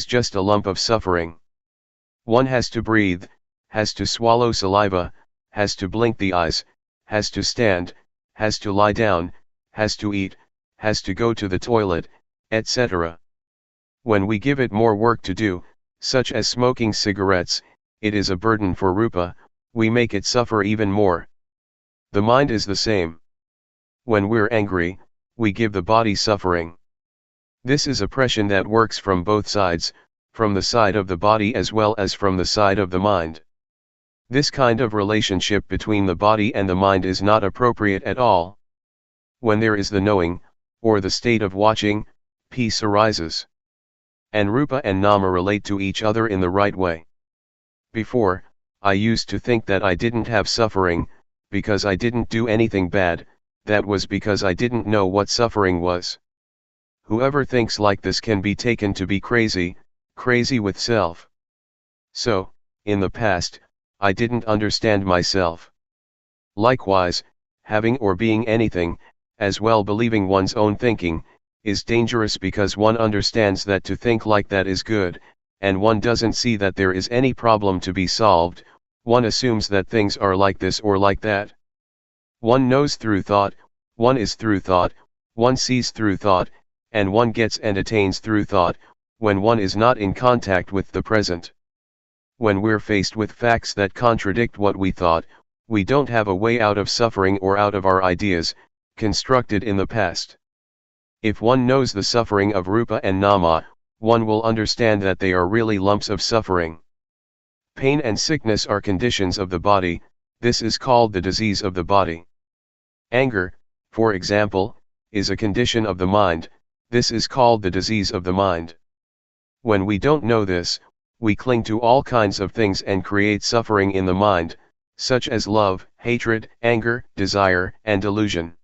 Speaker 1: just a lump of suffering. One has to breathe, has to swallow saliva, has to blink the eyes, has to stand, has to lie down, has to eat, has to go to the toilet, etc. When we give it more work to do, such as smoking cigarettes, it is a burden for rupa, we make it suffer even more. The mind is the same. When we're angry, we give the body suffering. This is oppression that works from both sides, from the side of the body as well as from the side of the mind. This kind of relationship between the body and the mind is not appropriate at all. When there is the knowing, or the state of watching, peace arises. And rupa and nama relate to each other in the right way. Before, I used to think that I didn't have suffering, because I didn't do anything bad, that was because I didn't know what suffering was. Whoever thinks like this can be taken to be crazy, crazy with self. So, in the past, I didn't understand myself. Likewise, having or being anything, as well believing one's own thinking, is dangerous because one understands that to think like that is good, and one doesn't see that there is any problem to be solved, one assumes that things are like this or like that. One knows through thought, one is through thought, one sees through thought, and one gets and attains through thought, when one is not in contact with the present. When we're faced with facts that contradict what we thought, we don't have a way out of suffering or out of our ideas, constructed in the past. If one knows the suffering of rupa and nama, one will understand that they are really lumps of suffering. Pain and sickness are conditions of the body, this is called the disease of the body. Anger, for example, is a condition of the mind, this is called the disease of the mind. When we don't know this, we cling to all kinds of things and create suffering in the mind, such as love, hatred, anger, desire, and delusion.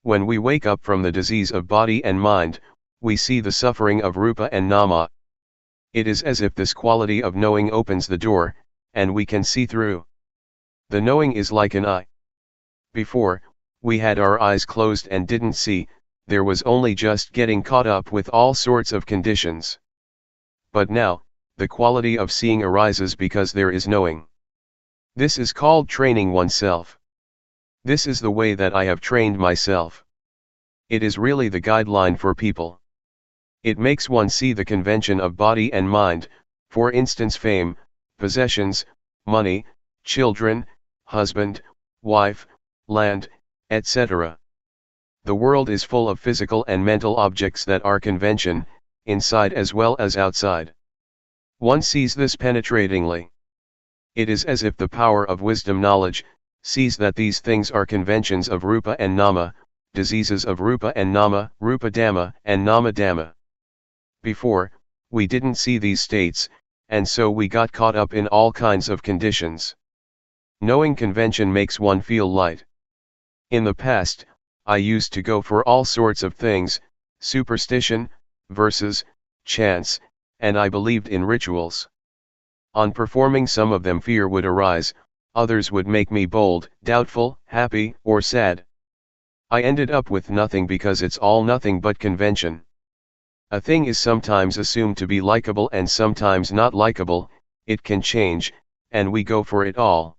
Speaker 1: When we wake up from the disease of body and mind, we see the suffering of rupa and nama. It is as if this quality of knowing opens the door, and we can see through. The knowing is like an eye. Before, we had our eyes closed and didn't see, there was only just getting caught up with all sorts of conditions. But now, the quality of seeing arises because there is knowing. This is called training oneself. This is the way that I have trained myself. It is really the guideline for people. It makes one see the convention of body and mind, for instance fame, possessions, money, children, husband, wife, land, etc. The world is full of physical and mental objects that are convention, inside as well as outside. One sees this penetratingly. It is as if the power of wisdom knowledge sees that these things are conventions of rupa and nama, diseases of rupa and nama, rupa dhamma and nama dhamma. Before, we didn't see these states, and so we got caught up in all kinds of conditions. Knowing convention makes one feel light. In the past, I used to go for all sorts of things, superstition, verses, chants, and I believed in rituals. On performing some of them fear would arise, others would make me bold, doubtful, happy, or sad. I ended up with nothing because it's all nothing but convention. A thing is sometimes assumed to be likable and sometimes not likable, it can change, and we go for it all.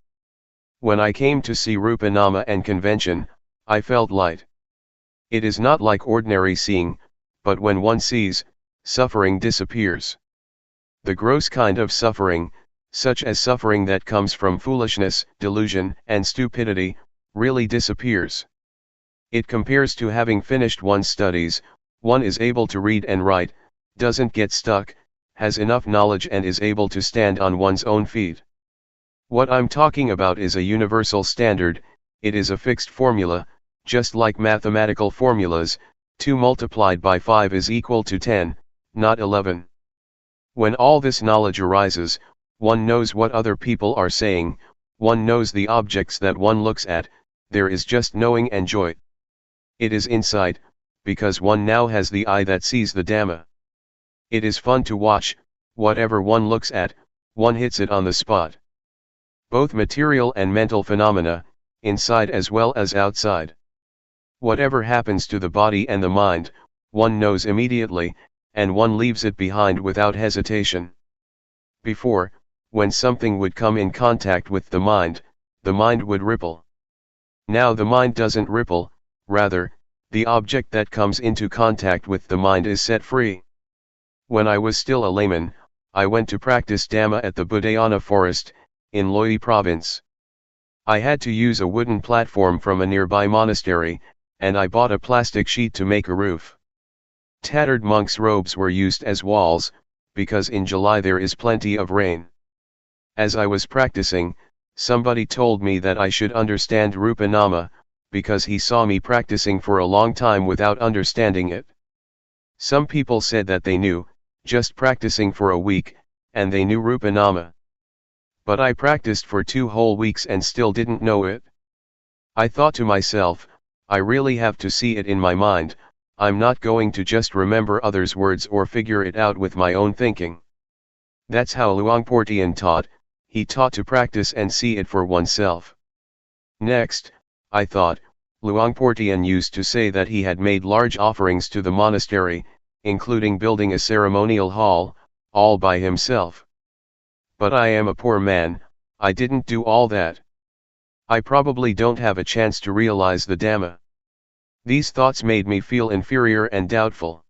Speaker 1: When I came to see rupa nama and convention, I felt light. It is not like ordinary seeing, but when one sees, suffering disappears. The gross kind of suffering, such as suffering that comes from foolishness, delusion, and stupidity, really disappears. It compares to having finished one's studies, one is able to read and write, doesn't get stuck, has enough knowledge and is able to stand on one's own feet. What I'm talking about is a universal standard, it is a fixed formula, just like mathematical formulas, 2 multiplied by 5 is equal to 10, not 11. When all this knowledge arises, one knows what other people are saying, one knows the objects that one looks at, there is just knowing and joy. It is insight, because one now has the eye that sees the Dhamma. It is fun to watch, whatever one looks at, one hits it on the spot. Both material and mental phenomena, inside as well as outside. Whatever happens to the body and the mind, one knows immediately, and one leaves it behind without hesitation. Before, when something would come in contact with the mind would ripple. Now the mind doesn't ripple, rather, the mind the object that comes into contact with the mind is set free. When I was still a layman, I went to practice Dhamma at the Budayana forest, in Loi province. I had to use a wooden platform from a nearby monastery, and I bought a plastic sheet to make a roof. Tattered monks' robes were used as walls, because in July there is plenty of rain. As I was practicing, somebody told me that I should understand Rupa Nama, because he saw me practicing for a long time without understanding it. Some people said that they knew, just practicing for a week, and they knew Rupa Nama. But I practiced for 2 whole weeks and still didn't know it. I thought to myself, I really have to see it in my mind, I'm not going to just remember others' words or figure it out with my own thinking. That's how Luangpor Teean taught, he taught to practice and see it for oneself. Next, I thought, Luangpor Teean used to say that he had made large offerings to the monastery, including building a ceremonial hall, all by himself. But I am a poor man, I didn't do all that. I probably don't have a chance to realize the Dhamma. These thoughts made me feel inferior and doubtful.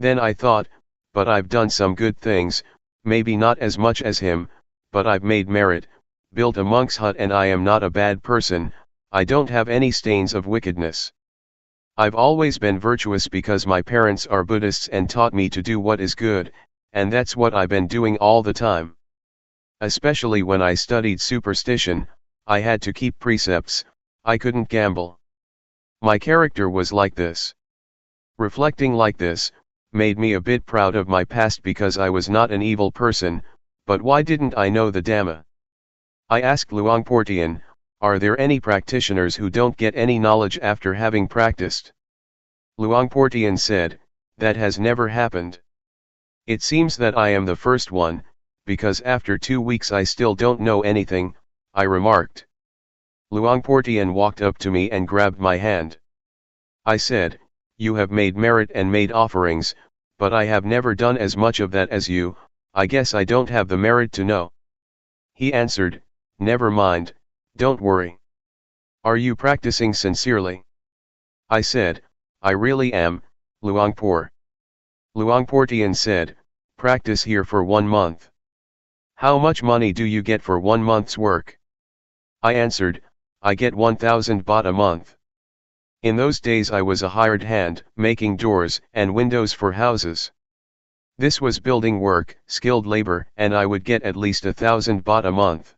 Speaker 1: Then I thought, but I've done some good things, maybe not as much as him, but I've made merit, built a monk's hut, and I am not a bad person, I don't have any stains of wickedness. I've always been virtuous because my parents are Buddhists and taught me to do what is good, and that's what I've been doing all the time. Especially when I studied superstition, I had to keep precepts, I couldn't gamble. My character was like this. Reflecting like this, made me a bit proud of my past because I was not an evil person, but why didn't I know the Dhamma? I asked Luangpor Teean, are there any practitioners who don't get any knowledge after having practiced? Luangpor Teean said, that has never happened. It seems that I am the first one, because after 2 weeks I still don't know anything, I remarked. Luangpor Teean walked up to me and grabbed my hand. I said, you have made merit and made offerings, but I have never done as much of that as you, I guess I don't have the merit to know. He answered, never mind, don't worry. Are you practicing sincerely? I said, I really am, Luangpor. Luangpor Teean said, practice here for 1 month. How much money do you get for 1 month's work? I answered, I get 1,000 baht a month. In those days I was a hired hand, making doors and windows for houses. This was building work, skilled labor, and I would get at least 1,000 baht a month.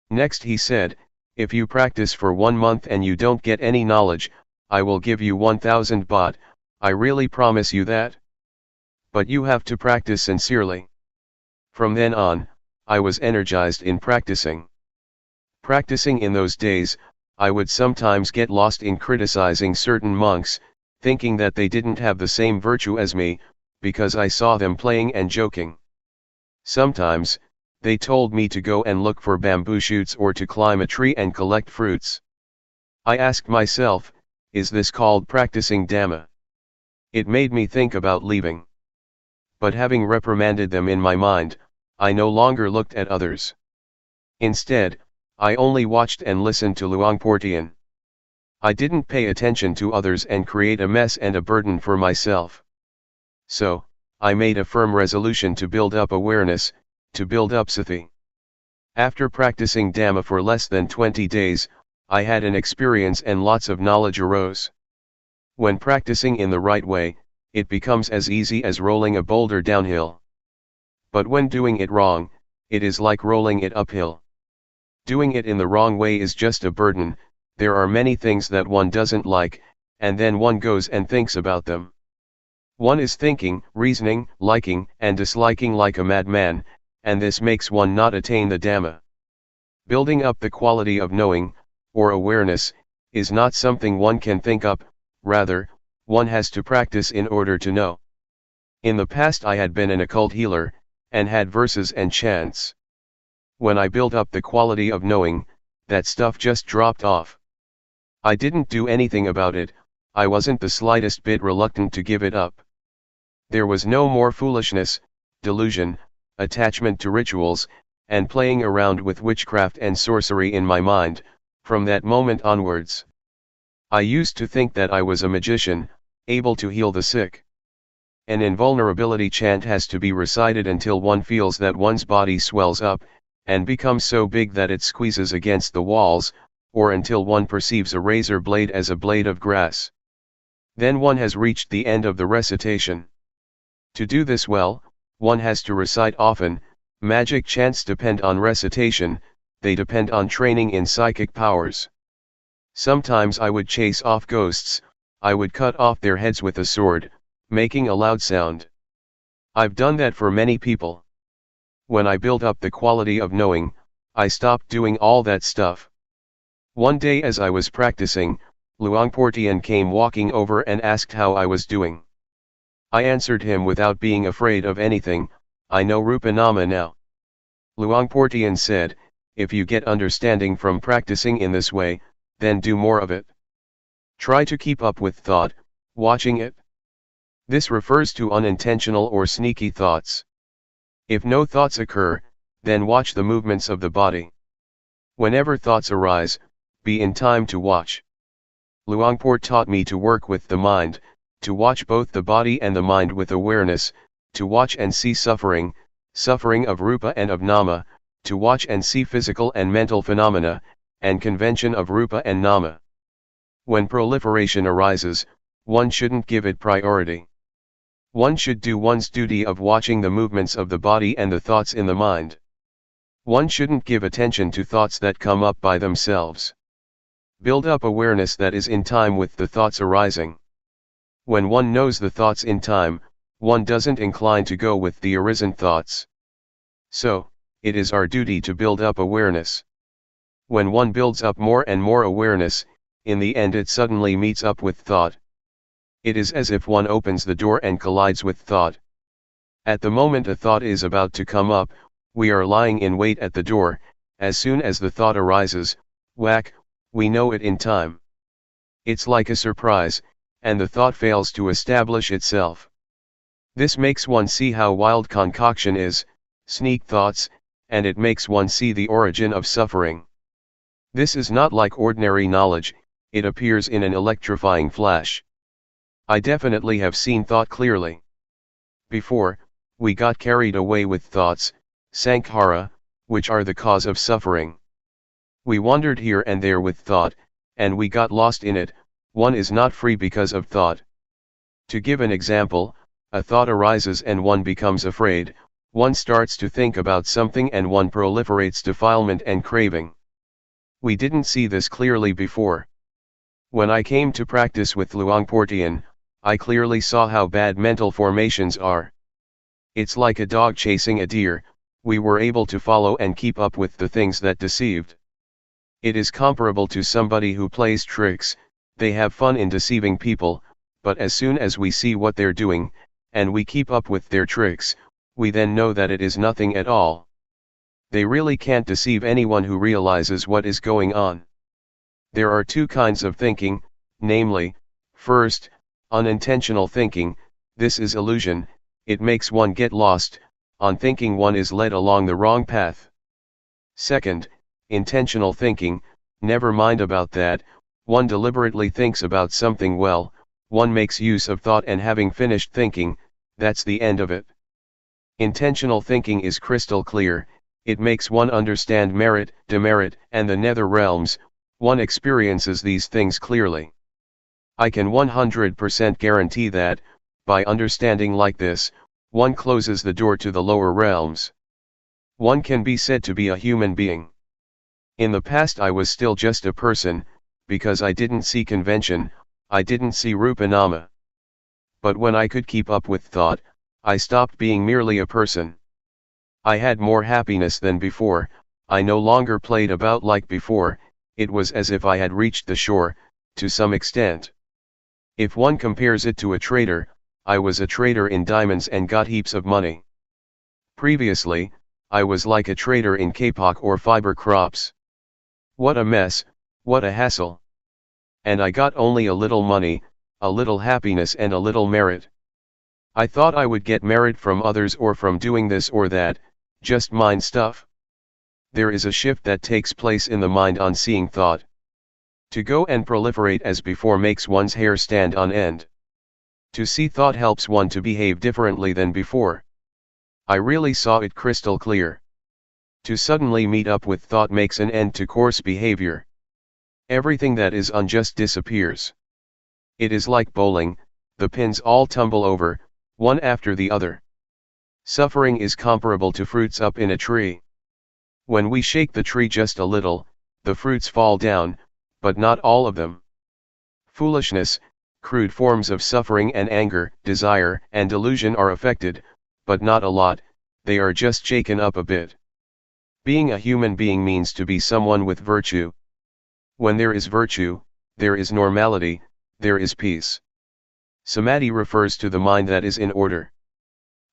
Speaker 1: Next he said, if you practice for 1 month and you don't get any knowledge, I will give you 1,000 baht, I really promise you that. But you have to practice sincerely. From then on, I was energized in practicing. Practicing in those days, I would sometimes get lost in criticizing certain monks, thinking that they didn't have the same virtue as me, because I saw them playing and joking. Sometimes, they told me to go and look for bamboo shoots or to climb a tree and collect fruits. I asked myself, is this called practicing Dhamma? It made me think about leaving. But having reprimanded them in my mind, I no longer looked at others. Instead, I only watched and listened to Luangpor Teean. I didn't pay attention to others and create a mess and a burden for myself. So, I made a firm resolution to build up awareness, to build up sati. After practicing Dhamma for less than 20 days, I had an experience and lots of knowledge arose. When practicing in the right way, it becomes as easy as rolling a boulder downhill. But when doing it wrong, it is like rolling it uphill. Doing it in the wrong way is just a burden, there are many things that one doesn't like, and then one goes and thinks about them. One is thinking, reasoning, liking, and disliking like a madman, and this makes one not attain the Dhamma. Building up the quality of knowing, or awareness, is not something one can think up, rather, one has to practice in order to know. In the past I had been an occult healer, and had verses and chants. When I built up the quality of knowing, that stuff just dropped off. I didn't do anything about it, I wasn't the slightest bit reluctant to give it up. There was no more foolishness, delusion, attachment to rituals, and playing around with witchcraft and sorcery in my mind, from that moment onwards. I used to think that I was a magician, able to heal the sick. An invulnerability chant has to be recited until one feels that one's body swells up, and becomes so big that it squeezes against the walls, or until one perceives a razor blade as a blade of grass. Then one has reached the end of the recitation. To do this well, one has to recite often. Magic chants depend on recitation, they depend on training in psychic powers. Sometimes I would chase off ghosts, I would cut off their heads with a sword, making a loud sound. I've done that for many people. When I built up the quality of knowing, I stopped doing all that stuff. One day as I was practicing, Luangpor Teean came walking over and asked how I was doing. I answered him without being afraid of anything, I know Rupa Nama now. Luangpor Teean said, if you get understanding from practicing in this way, then do more of it. Try to keep up with thought, watching it. This refers to unintentional or sneaky thoughts. If no thoughts occur, then watch the movements of the body. Whenever thoughts arise, be in time to watch. Luangpor taught me to work with the mind, to watch both the body and the mind with awareness, to watch and see suffering, suffering of Rupa and of Nama, to watch and see physical and mental phenomena, and convention of Rupa and Nama. When proliferation arises, one shouldn't give it priority. One should do one's duty of watching the movements of the body and the thoughts in the mind. One shouldn't give attention to thoughts that come up by themselves. Build up awareness that is in time with the thoughts arising. When one knows the thoughts in time, one doesn't incline to go with the arisen thoughts. So, it is our duty to build up awareness. When one builds up more and more awareness, in the end it suddenly meets up with thought. It is as if one opens the door and collides with thought. At the moment a thought is about to come up, we are lying in wait at the door. As soon as the thought arises, whack, we know it in time. It's like a surprise, and the thought fails to establish itself. This makes one see how wild concoction is, sneak thoughts, and it makes one see the origin of suffering. This is not like ordinary knowledge, it appears in an electrifying flash. I definitely have seen thought clearly. Before, we got carried away with thoughts, sankhara, which are the cause of suffering. We wandered here and there with thought, and we got lost in it. One is not free because of thought. To give an example, a thought arises and one becomes afraid, one starts to think about something and one proliferates defilement and craving. We didn't see this clearly before. When I came to practice with Luangpor Teean, I clearly saw how bad mental formations are. It's like a dog chasing a deer, we were able to follow and keep up with the things that deceived. It is comparable to somebody who plays tricks, they have fun in deceiving people, but as soon as we see what they're doing, and we keep up with their tricks, we then know that it is nothing at all. They really can't deceive anyone who realizes what is going on. There are two kinds of thinking, namely, first, unintentional thinking. This is illusion, it makes one get lost, on thinking one is led along the wrong path. Second, intentional thinking, never mind about that, one deliberately thinks about something well, one makes use of thought and having finished thinking, that's the end of it. Intentional thinking is crystal clear, it makes one understand merit, demerit, and the nether realms, one experiences these things clearly. I can 100% guarantee that, by understanding like this, one closes the door to the lower realms. One can be said to be a human being. In the past I was still just a person, because I didn't see convention, I didn't see Rupa Nama. But when I could keep up with thought, I stopped being merely a person. I had more happiness than before, I no longer played about like before, it was as if I had reached the shore, to some extent. If one compares it to a trader, I was a trader in diamonds and got heaps of money. Previously, I was like a trader in kapok or fiber crops. What a mess, what a hassle. And I got only a little money, a little happiness and a little merit. I thought I would get merit from others or from doing this or that, just mind stuff. There is a shift that takes place in the mind on seeing thought. To go and proliferate as before makes one's hair stand on end. To see thought helps one to behave differently than before. I really saw it crystal clear. To suddenly meet up with thought makes an end to coarse behavior. Everything that is unjust disappears. It is like bowling, the pins all tumble over, one after the other. Suffering is comparable to fruits up in a tree. When we shake the tree just a little, the fruits fall down, but not all of them. Foolishness, crude forms of suffering and anger, desire and delusion are affected, but not a lot, they are just shaken up a bit. Being a human being means to be someone with virtue. When there is virtue, there is normality, there is peace. Samadhi refers to the mind that is in order.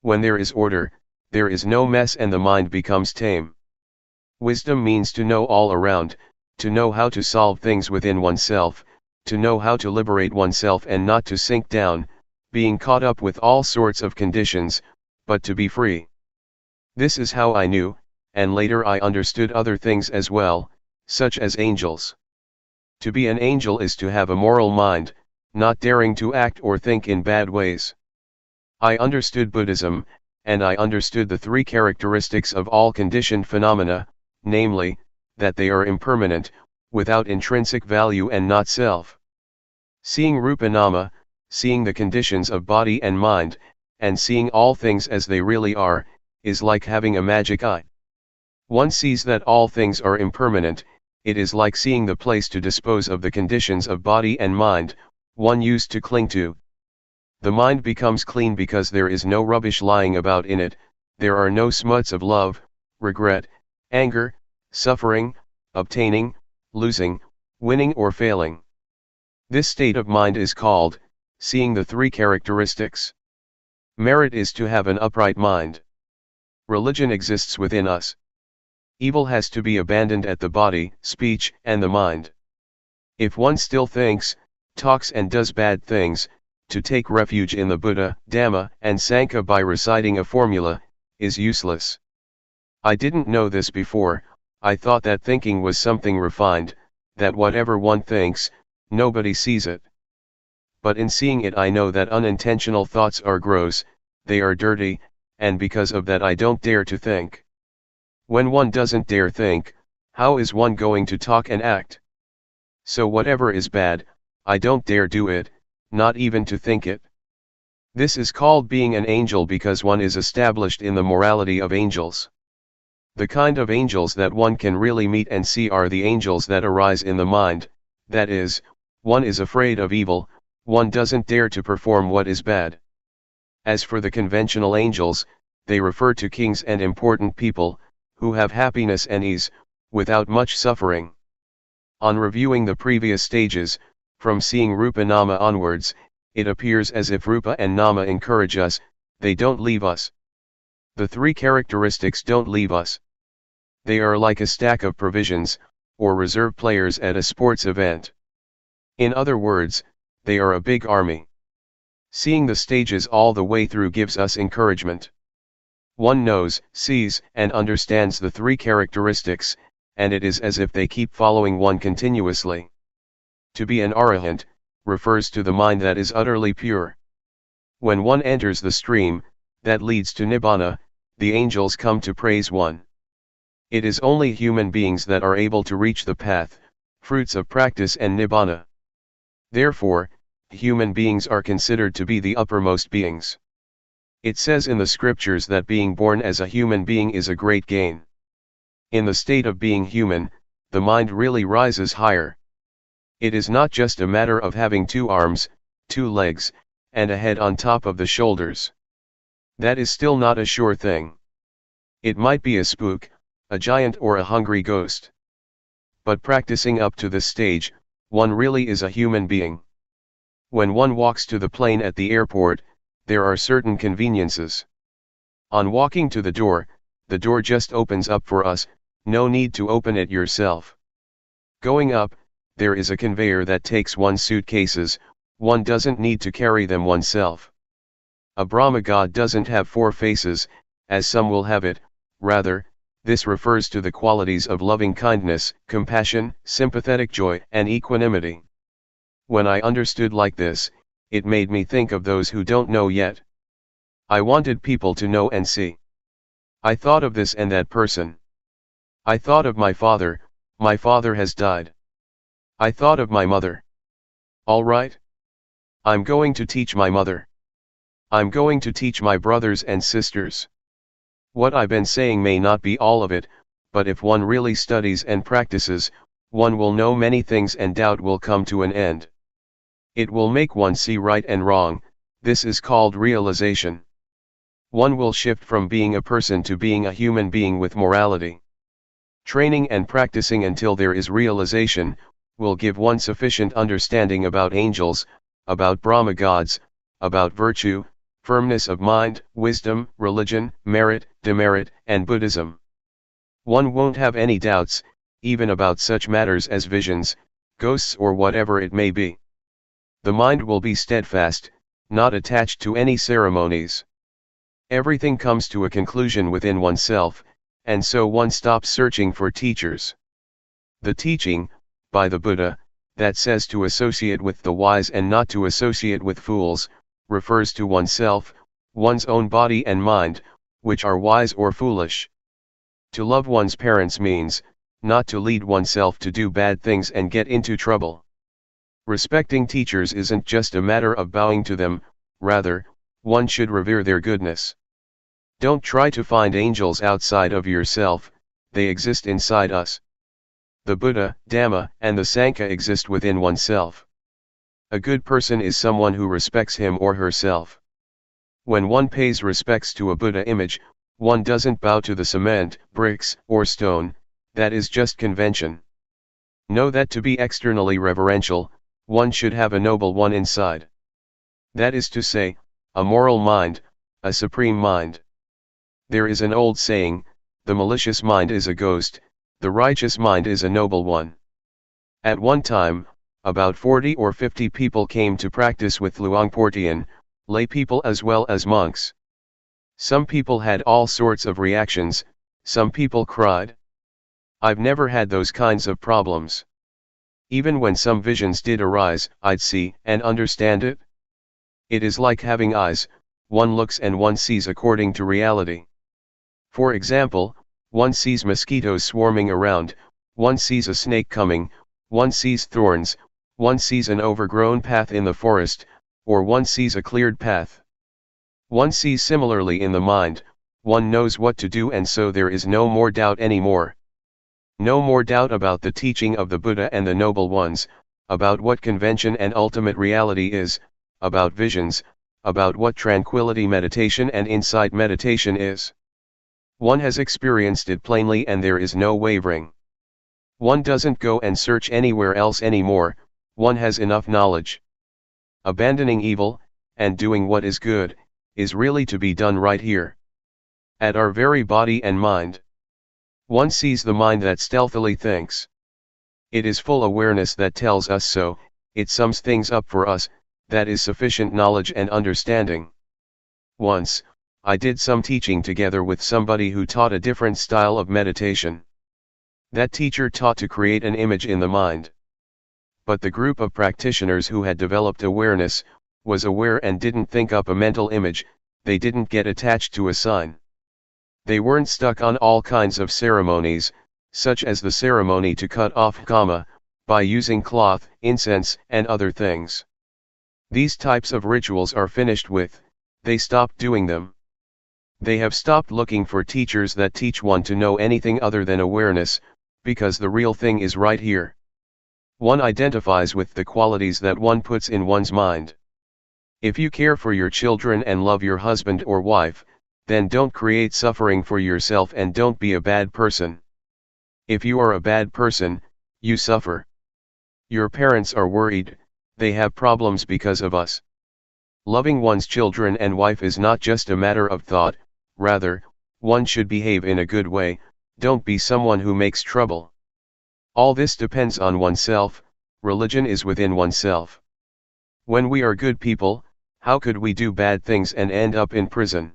Speaker 1: When there is order, there is no mess and the mind becomes tame. Wisdom means to know all around, to know how to solve things within oneself, to know how to liberate oneself and not to sink down, being caught up with all sorts of conditions, but to be free. This is how I knew, and later I understood other things as well, such as angels. To be an angel is to have a moral mind, not daring to act or think in bad ways. I understood Buddhism, and I understood the three characteristics of all conditioned phenomena, namely, that they are impermanent, without intrinsic value and not self. Seeing Rupa-nama, seeing the conditions of body and mind, and seeing all things as they really are, is like having a magic eye. One sees that all things are impermanent, it is like seeing the place to dispose of the conditions of body and mind, one used to cling to. The mind becomes clean because there is no rubbish lying about in it, there are no smuts of love, regret, anger, suffering, obtaining, losing, winning or failing. This state of mind is called, seeing the three characteristics. Merit is to have an upright mind. Religion exists within us. Evil has to be abandoned at the body, speech, and the mind. If one still thinks, talks and does bad things, to take refuge in the Buddha, Dhamma, and Sangha by reciting a formula, is useless. I didn't know this before, I thought that thinking was something refined, that whatever one thinks, nobody sees it. But in seeing it I know that unintentional thoughts are gross, they are dirty, and because of that I don't dare to think. When one doesn't dare think, how is one going to talk and act? So whatever is bad, I don't dare do it, not even to think it. This is called being an angel because one is established in the morality of angels. The kind of angels that one can really meet and see are the angels that arise in the mind, that is, one is afraid of evil, one doesn't dare to perform what is bad. As for the conventional angels, they refer to kings and important people, who have happiness and ease, without much suffering. On reviewing the previous stages, from seeing Rupa-nama onwards, it appears as if Rupa and Nama encourage us, they don't leave us. The three characteristics don't leave us. They are like a stack of provisions, or reserve players at a sports event. In other words, they are a big army. Seeing the stages all the way through gives us encouragement. One knows, sees, and understands the three characteristics, and it is as if they keep following one continuously. To be an arahant, refers to the mind that is utterly pure. When one enters the stream, that leads to nibbana, the angels come to praise one. It is only human beings that are able to reach the path, fruits of practice and nibbana. Therefore, human beings are considered to be the uppermost beings. It says in the scriptures that being born as a human being is a great gain. In the state of being human, the mind really rises higher. It is not just a matter of having 2 arms, 2 legs, and a head on top of the shoulders. That is still not a sure thing. It might be a spook, a giant or a hungry ghost. But practicing up to this stage, one really is a human being. When one walks to the plane at the airport, there are certain conveniences. On walking to the door just opens up for us, no need to open it yourself. Going up, there is a conveyor that takes one's suitcases, one doesn't need to carry them oneself. A Brahma god doesn't have 4 faces, as some will have it, rather, This refers to the qualities of loving kindness, compassion, sympathetic joy, and equanimity. When I understood like this, it made me think of those who don't know yet. I wanted people to know and see. I thought of this and that person. I thought of my father has died. I thought of my mother. All right. I'm going to teach my mother. I'm going to teach my brothers and sisters. What I've been saying may not be all of it, but if one really studies and practices, one will know many things and doubt will come to an end. It will make one see right and wrong. This is called realization. One will shift from being a person to being a human being with morality. Training and practicing until there is realization, will give one sufficient understanding about angels, about Brahma gods, about virtue, firmness of mind, wisdom, religion, merit, demerit, and Buddhism. One won't have any doubts, even about such matters as visions, ghosts or whatever it may be. The mind will be steadfast, not attached to any ceremonies. Everything comes to a conclusion within oneself, and so one stops searching for teachers. The teaching, by the Buddha, that says to associate with the wise and not to associate with fools, refers to oneself, one's own body and mind, which are wise or foolish. To love one's parents means, not to lead oneself to do bad things and get into trouble. Respecting teachers isn't just a matter of bowing to them, rather, one should revere their goodness. Don't try to find angels outside of yourself, they exist inside us. The Buddha, Dhamma, and the Sangha exist within oneself. A good person is someone who respects him or herself. When one pays respects to a Buddha image, one doesn't bow to the cement, bricks, or stone, that is just convention. Know that to be externally reverential, one should have a noble one inside. That is to say, a moral mind, a supreme mind. There is an old saying, the malicious mind is a ghost, the righteous mind is a noble one. At one time, about 40 or 50 people came to practice with Luangpor Teean, lay people as well as monks. Some people had all sorts of reactions, some people cried. I've never had those kinds of problems. Even when some visions did arise, I'd see and understand it. It is like having eyes, one looks and one sees according to reality. For example, one sees mosquitoes swarming around, one sees a snake coming, one sees thorns, one sees an overgrown path in the forest, or one sees a cleared path. One sees similarly in the mind, one knows what to do, and so there is no more doubt anymore. No more doubt about the teaching of the Buddha and the Noble Ones, about what convention and ultimate reality is, about visions, about what tranquility meditation and insight meditation is. One has experienced it plainly and there is no wavering. One doesn't go and search anywhere else anymore, one has enough knowledge. Abandoning evil, and doing what is good, is really to be done right here. At our very body and mind. One sees the mind that stealthily thinks. It is full awareness that tells us so, it sums things up for us, that is sufficient knowledge and understanding. Once, I did some teaching together with somebody who taught a different style of meditation. That teacher taught to create an image in the mind. But the group of practitioners who had developed awareness, was aware and didn't think up a mental image, they didn't get attached to a sign. They weren't stuck on all kinds of ceremonies, such as the ceremony to cut off kama, by using cloth, incense, and other things. These types of rituals are finished with, they stopped doing them. They have stopped looking for teachers that teach one to know anything other than awareness, because the real thing is right here. One identifies with the qualities that one puts in one's mind. If you care for your children and love your husband or wife, then don't create suffering for yourself and don't be a bad person. If you are a bad person, you suffer. Your parents are worried, they have problems because of us. Loving one's children and wife is not just a matter of thought, rather, one should behave in a good way, don't be someone who makes trouble. All this depends on oneself, religion is within oneself. When we are good people, how could we do bad things and end up in prison?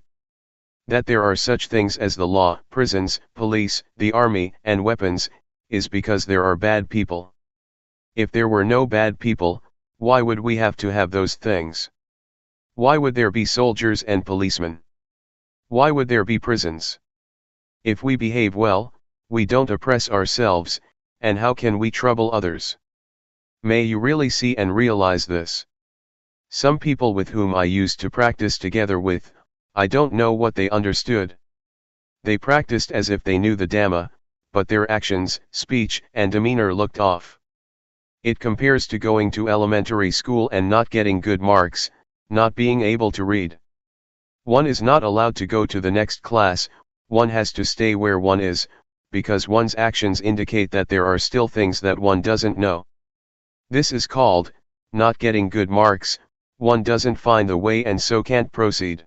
Speaker 1: That there are such things as the law, prisons, police, the army, and weapons, is because there are bad people. If there were no bad people, why would we have to have those things? Why would there be soldiers and policemen? Why would there be prisons? If we behave well, we don't oppress ourselves, and how can we trouble others? May you really see and realize this. Some people with whom I used to practice together with, I don't know what they understood. They practiced as if they knew the Dhamma, but their actions, speech, and demeanor looked off. It compares to going to elementary school and not getting good marks, not being able to read. One is not allowed to go to the next class, one has to stay where one is, because one's actions indicate that there are still things that one doesn't know. This is called, not getting good marks, one doesn't find the way and so can't proceed.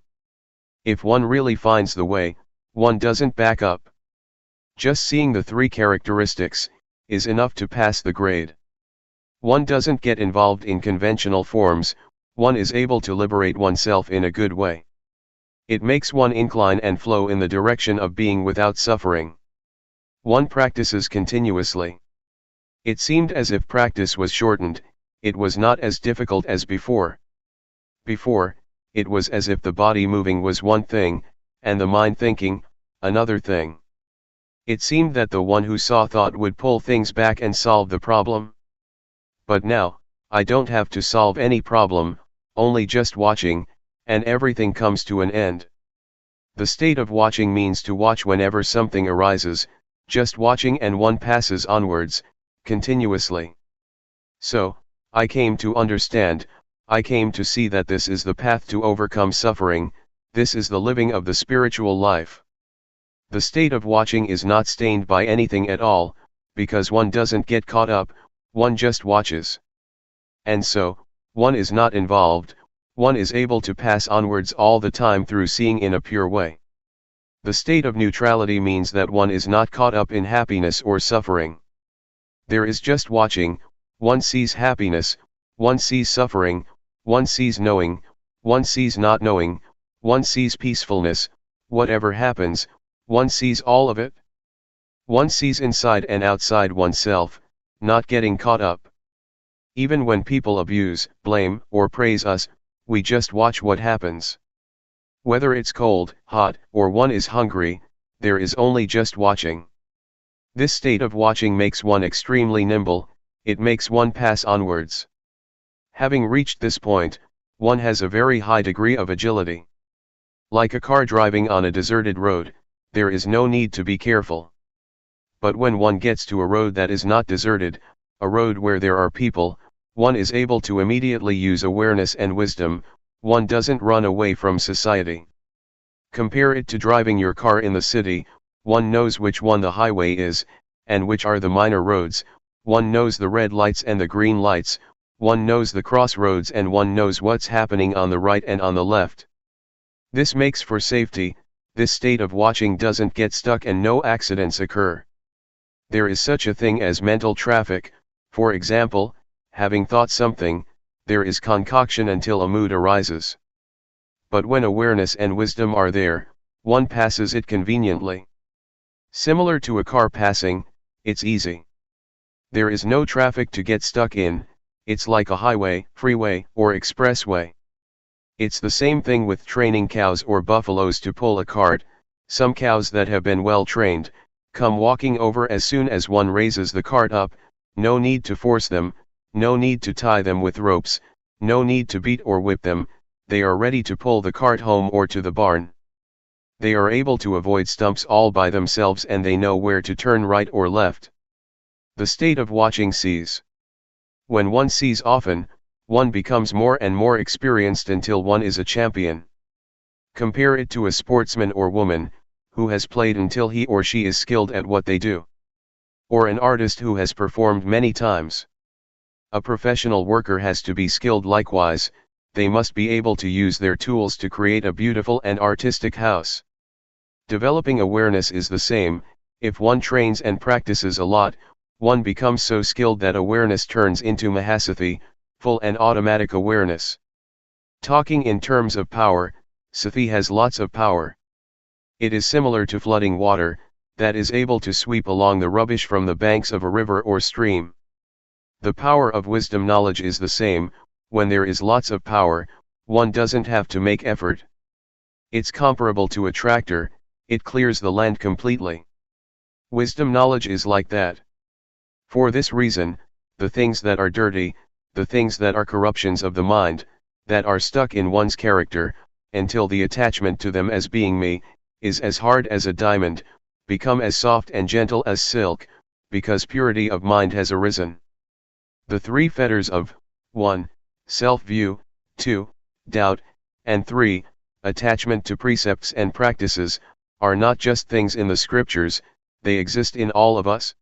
Speaker 1: If one really finds the way, one doesn't back up. Just seeing the three characteristics, is enough to pass the grade. One doesn't get involved in conventional forms, one is able to liberate oneself in a good way. It makes one incline and flow in the direction of being without suffering. One practices continuously. It seemed as if practice was shortened, it was not as difficult as before. Before, it was as if the body moving was one thing, and the mind thinking, another thing. It seemed that the one who saw thought would pull things back and solve the problem. But now, I don't have to solve any problem, only just watching, and everything comes to an end. The state of watching means to watch whenever something arises, just watching and one passes onwards, continuously. So, I came to understand, I came to see that this is the path to overcome suffering, this is the living of the spiritual life. The state of watching is not stained by anything at all, because one doesn't get caught up, one just watches. And so, one is not involved, one is able to pass onwards all the time through seeing in a pure way. The state of neutrality means that one is not caught up in happiness or suffering. There is just watching, one sees happiness, one sees suffering, one sees knowing, one sees not knowing, one sees peacefulness, whatever happens, one sees all of it. One sees inside and outside oneself, not getting caught up. Even when people abuse, blame, or praise us, we just watch what happens. Whether it's cold, hot, or one is hungry, there is only just watching. This state of watching makes one extremely nimble, it makes one pass onwards. Having reached this point, one has a very high degree of agility. Like a car driving on a deserted road, there is no need to be careful. But when one gets to a road that is not deserted, a road where there are people, one is able to immediately use awareness and wisdom, one doesn't run away from society. Compare it to driving your car in the city, one knows which one the highway is, and which are the minor roads, one knows the red lights and the green lights, one knows the crossroads and one knows what's happening on the right and on the left. This makes for safety, this state of watching doesn't get stuck and no accidents occur. There is such a thing as mental traffic, for example, having thought something, there is concoction until a mood arises. But when awareness and wisdom are there, one passes it conveniently. Similar to a car passing, it's easy. There is no traffic to get stuck in, it's like a highway, freeway, or expressway. It's the same thing with training cows or buffaloes to pull a cart. Some cows that have been well trained, come walking over as soon as one raises the cart up, no need to force them, no need to tie them with ropes, no need to beat or whip them, they are ready to pull the cart home or to the barn. They are able to avoid stumps all by themselves and they know where to turn right or left. The state of watching sees. When one sees often, one becomes more and more experienced until one is a champion. Compare it to a sportsman or woman, who has played until he or she is skilled at what they do. Or an artist who has performed many times. A professional worker has to be skilled likewise, they must be able to use their tools to create a beautiful and artistic house. Developing awareness is the same, if one trains and practices a lot, one becomes so skilled that awareness turns into Mahasathi, full and automatic awareness. Talking in terms of power, Sathi has lots of power. It is similar to flooding water, that is able to sweep along the rubbish from the banks of a river or stream. The power of wisdom knowledge is the same. When there is lots of power, one doesn't have to make effort. It's comparable to a tractor, it clears the land completely. Wisdom knowledge is like that. For this reason, the things that are dirty, the things that are corruptions of the mind, that are stuck in one's character, until the attachment to them as being me, is as hard as a diamond, become as soft and gentle as silk, because purity of mind has arisen. The three fetters of 1. Self-view, 2. Doubt, and 3. Attachment to precepts and practices, are not just things in the scriptures, they exist in all of us.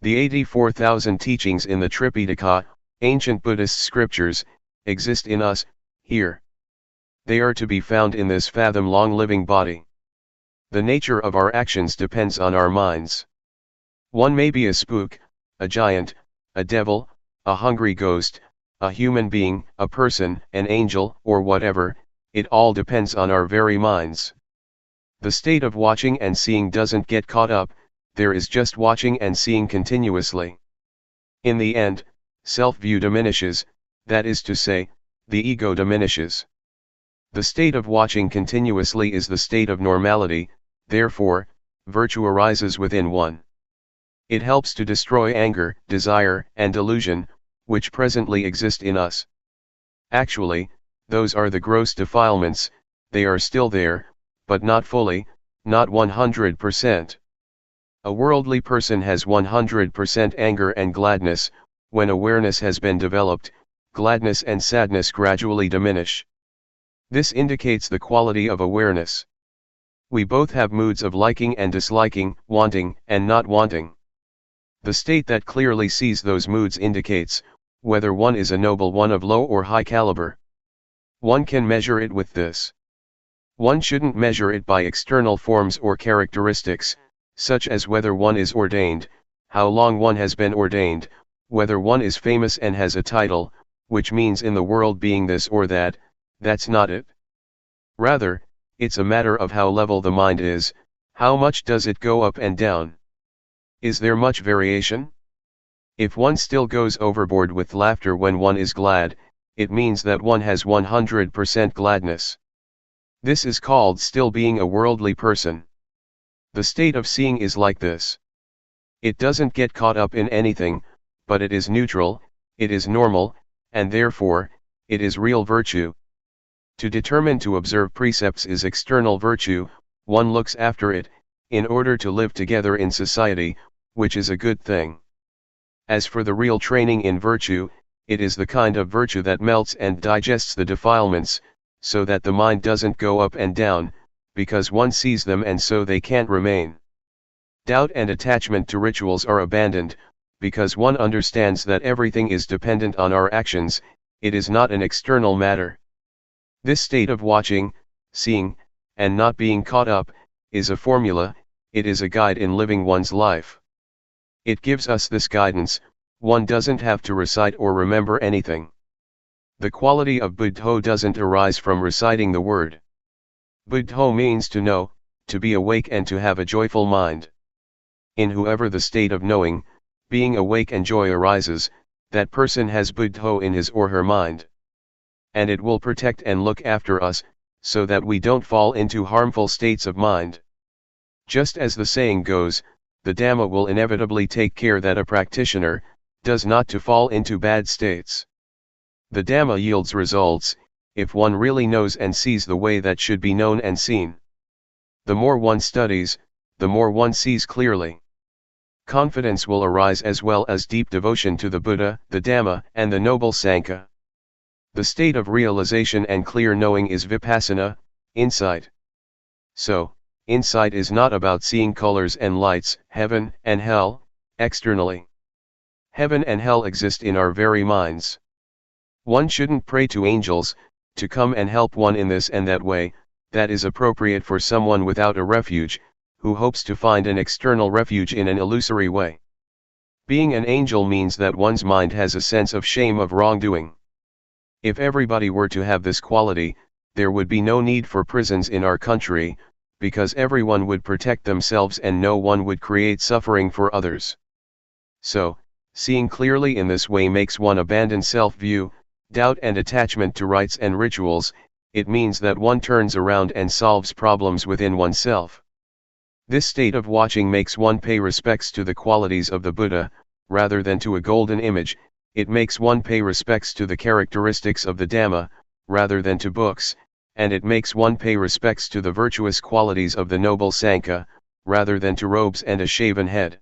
Speaker 1: The 84,000 teachings in the Tripitaka, ancient Buddhist scriptures, exist in us, here. They are to be found in this fathom-long living body. The nature of our actions depends on our minds. One may be a spook, a giant, a devil, a hungry ghost, a human being, a person, an angel, or whatever, it all depends on our very minds. The state of watching and seeing doesn't get caught up, there is just watching and seeing continuously. In the end, self-view diminishes, that is to say, the ego diminishes. The state of watching continuously is the state of normality, therefore, virtue arises within one. It helps to destroy anger, desire, and delusion, which presently exist in us. Actually, those are the gross defilements, they are still there, but not fully, not 100%. A worldly person has 100% anger and gladness. When awareness has been developed, gladness and sadness gradually diminish. This indicates the quality of awareness. We both have moods of liking and disliking, wanting and not wanting. The state that clearly sees those moods indicates whether one is a noble one of low or high caliber. One can measure it with this. One shouldn't measure it by external forms or characteristics, such as whether one is ordained, how long one has been ordained, whether one is famous and has a title, which means in the world being this or that. That's not it. Rather, it's a matter of how level the mind is, how much does it go up and down. Is there much variation? If one still goes overboard with laughter when one is glad, it means that one has 100% gladness. This is called still being a worldly person. The state of seeing is like this. It doesn't get caught up in anything, but it is neutral, it is normal, and therefore, it is real virtue. To determine to observe precepts is external virtue, one looks after it, in order to live together in society, which is a good thing. As for the real training in virtue, it is the kind of virtue that melts and digests the defilements, so that the mind doesn't go up and down, because one sees them and so they can't remain. Doubt and attachment to rituals are abandoned, because one understands that everything is dependent on our actions, it is not an external matter. This state of watching, seeing, and not being caught up, is a formula, it is a guide in living one's life. It gives us this guidance, one doesn't have to recite or remember anything. The quality of buddho doesn't arise from reciting the word. Buddho means to know, to be awake and to have a joyful mind. In whoever the state of knowing, being awake and joy arises, that person has buddho in his or her mind. And it will protect and look after us, so that we don't fall into harmful states of mind. Just as the saying goes, the Dhamma will inevitably take care that a practitioner does not to fall into bad states. The Dhamma yields results, if one really knows and sees the way that should be known and seen. The more one studies, the more one sees clearly. Confidence will arise as well as deep devotion to the Buddha, the Dhamma, and the Noble Sangha. The state of realization and clear knowing is Vipassana, insight. So, insight is not about seeing colors and lights, heaven and hell, externally. Heaven and hell exist in our very minds. One shouldn't pray to angels, to come and help one in this and that way, that is appropriate for someone without a refuge, who hopes to find an external refuge in an illusory way. Being an angel means that one's mind has a sense of shame of wrongdoing. If everybody were to have this quality, there would be no need for prisons in our country, because everyone would protect themselves and no one would create suffering for others. So, seeing clearly in this way makes one abandon self-view, doubt and attachment to rites and rituals. It means that one turns around and solves problems within oneself. This state of watching makes one pay respects to the qualities of the Buddha, rather than to a golden image. It makes one pay respects to the characteristics of the Dhamma, rather than to books, and it makes one pay respects to the virtuous qualities of the noble Sangha, rather than to robes and a shaven head.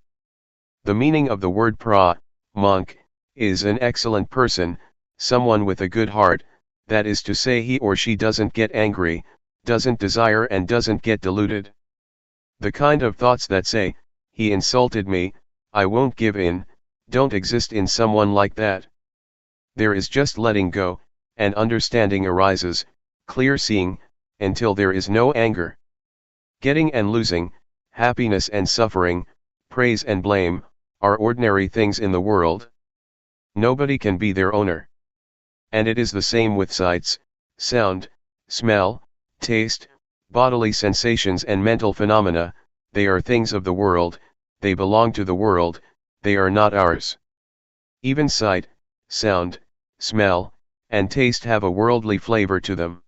Speaker 1: The meaning of the word pra, monk, is an excellent person, someone with a good heart, that is to say he or she doesn't get angry, doesn't desire and doesn't get deluded. The kind of thoughts that say, he insulted me, I won't give in, don't exist in someone like that. There is just letting go, and understanding arises, clear seeing, until there is no anger. Getting and losing, happiness and suffering, praise and blame, are ordinary things in the world. Nobody can be their owner. And it is the same with sights, sound, smell, taste, bodily sensations and mental phenomena. They are things of the world, they belong to the world, they are not ours. Even sight, sound, smell, and taste have a worldly flavor to them.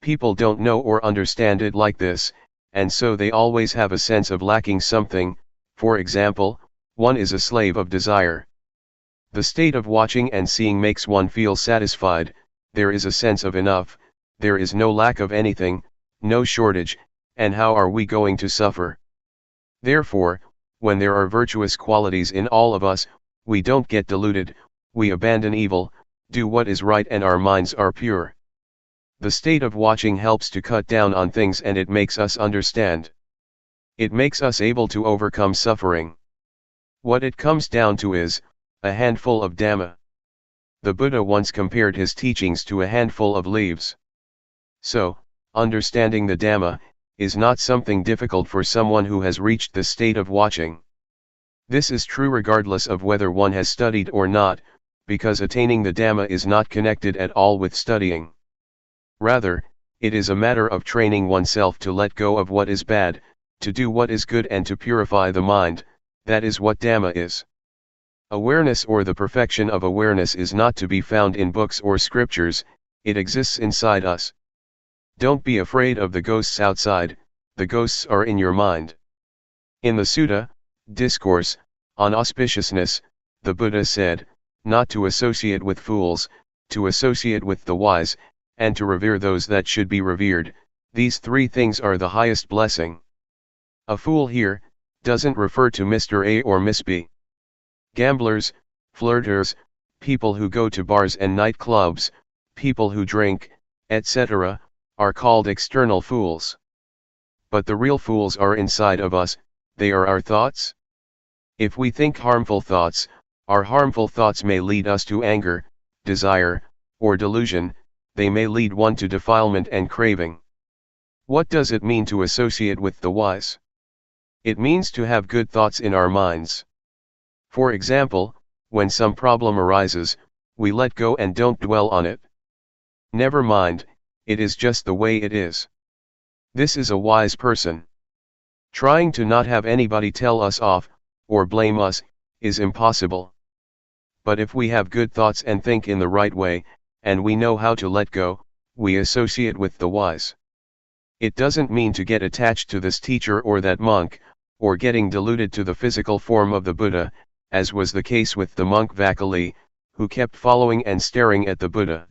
Speaker 1: People don't know or understand it like this, and so they always have a sense of lacking something. For example, one is a slave of desire. The state of watching and seeing makes one feel satisfied, there is a sense of enough, there is no lack of anything, no shortage, and how are we going to suffer? Therefore, when there are virtuous qualities in all of us, we don't get deluded, we abandon evil, do what is right and our minds are pure. The state of watching helps to cut down on things and it makes us understand. It makes us able to overcome suffering. What it comes down to is, a handful of Dhamma. The Buddha once compared his teachings to a handful of leaves. So, understanding the Dhamma, is not something difficult for someone who has reached the state of watching. This is true regardless of whether one has studied or not, because attaining the Dhamma is not connected at all with studying. Rather, it is a matter of training oneself to let go of what is bad, to do what is good and to purify the mind. That is what Dhamma is. Awareness or the perfection of awareness is not to be found in books or scriptures, it exists inside us. Don't be afraid of the ghosts outside, the ghosts are in your mind. In the Sutta, Discourse, on Auspiciousness, the Buddha said, not to associate with fools, to associate with the wise, and to revere those that should be revered. These three things are the highest blessing. A fool here, doesn't refer to Mr. A or Miss B. Gamblers, flirters, people who go to bars and nightclubs, people who drink, etc., are called external fools. But the real fools are inside of us, they are our thoughts. If we think harmful thoughts, our harmful thoughts may lead us to anger, desire, or delusion, they may lead one to defilement and craving. What does it mean to associate with the wise? It means to have good thoughts in our minds. For example, when some problem arises, we let go and don't dwell on it. Never mind, it is just the way it is. This is a wise person. Trying to not have anybody tell us off, or blame us, is impossible. But if we have good thoughts and think in the right way, and we know how to let go, we associate with the wise. It doesn't mean to get attached to this teacher or that monk, or getting deluded to the physical form of the Buddha, as was the case with the monk Vakali, who kept following and staring at the Buddha.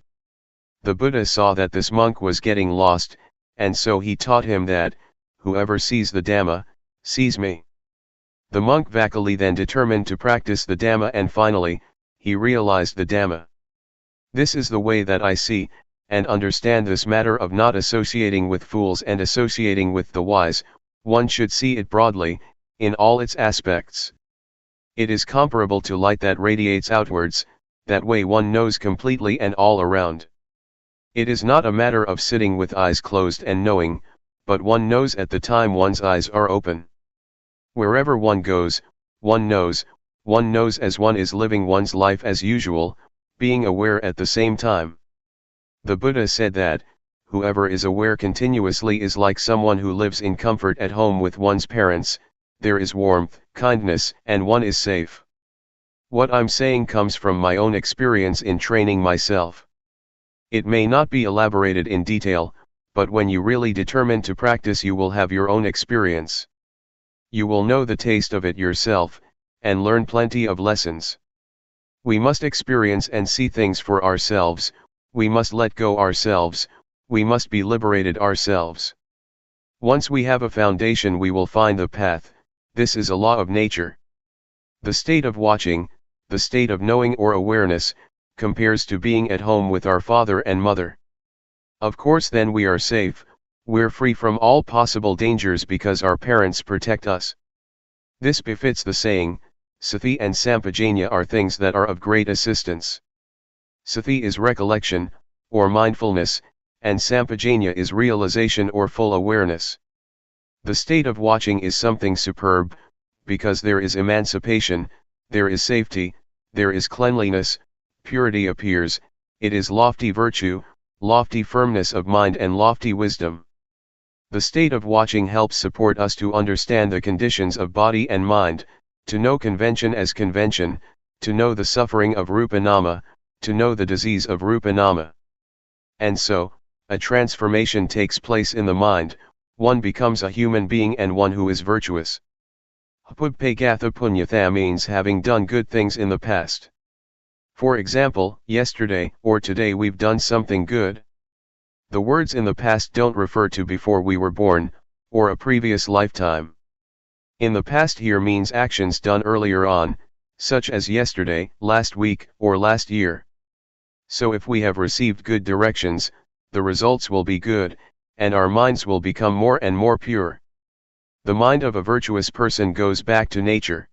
Speaker 1: The Buddha saw that this monk was getting lost, and so he taught him that, whoever sees the Dhamma, sees me. The monk Vakali then determined to practice the Dhamma and finally, he realized the Dhamma. This is the way that I see, and understand this matter of not associating with fools and associating with the wise. One should see it broadly, in all its aspects. It is comparable to light that radiates outwards, that way one knows completely and all around. It is not a matter of sitting with eyes closed and knowing, but one knows at the time one's eyes are open. Wherever one goes, one knows as one is living one's life as usual, being aware at the same time. The Buddha said that, whoever is aware continuously is like someone who lives in comfort at home with one's parents, there is warmth, kindness, and one is safe. What I'm saying comes from my own experience in training myself. It may not be elaborated in detail, but when you really determine to practice you will have your own experience. You will know the taste of it yourself, and learn plenty of lessons. We must experience and see things for ourselves, we must let go ourselves, we must be liberated ourselves. Once we have a foundation we will find the path, this is a law of nature. The state of watching, the state of knowing or awareness, compares to being at home with our father and mother. Of course then we are safe, we're free from all possible dangers because our parents protect us. This befits the saying, Sati and Sampajanya are things that are of great assistance. Sati is recollection, or mindfulness, and Sampajanya is realization or full awareness. The state of watching is something superb, because there is emancipation, there is safety, there is cleanliness, purity appears, it is lofty virtue, lofty firmness of mind and lofty wisdom. The state of watching helps support us to understand the conditions of body and mind, to know convention as convention, to know the suffering of Rupanama, to know the disease of Rupanama. And so, a transformation takes place in the mind, one becomes a human being and one who is virtuous. Pubpegatha punyatha means having done good things in the past. For example, yesterday or today we've done something good. The words in the past don't refer to before we were born, or a previous lifetime. In the past here means actions done earlier on, such as yesterday, last week, or last year. So if we have received good directions, the results will be good, and our minds will become more and more pure. The mind of a virtuous person goes back to nature.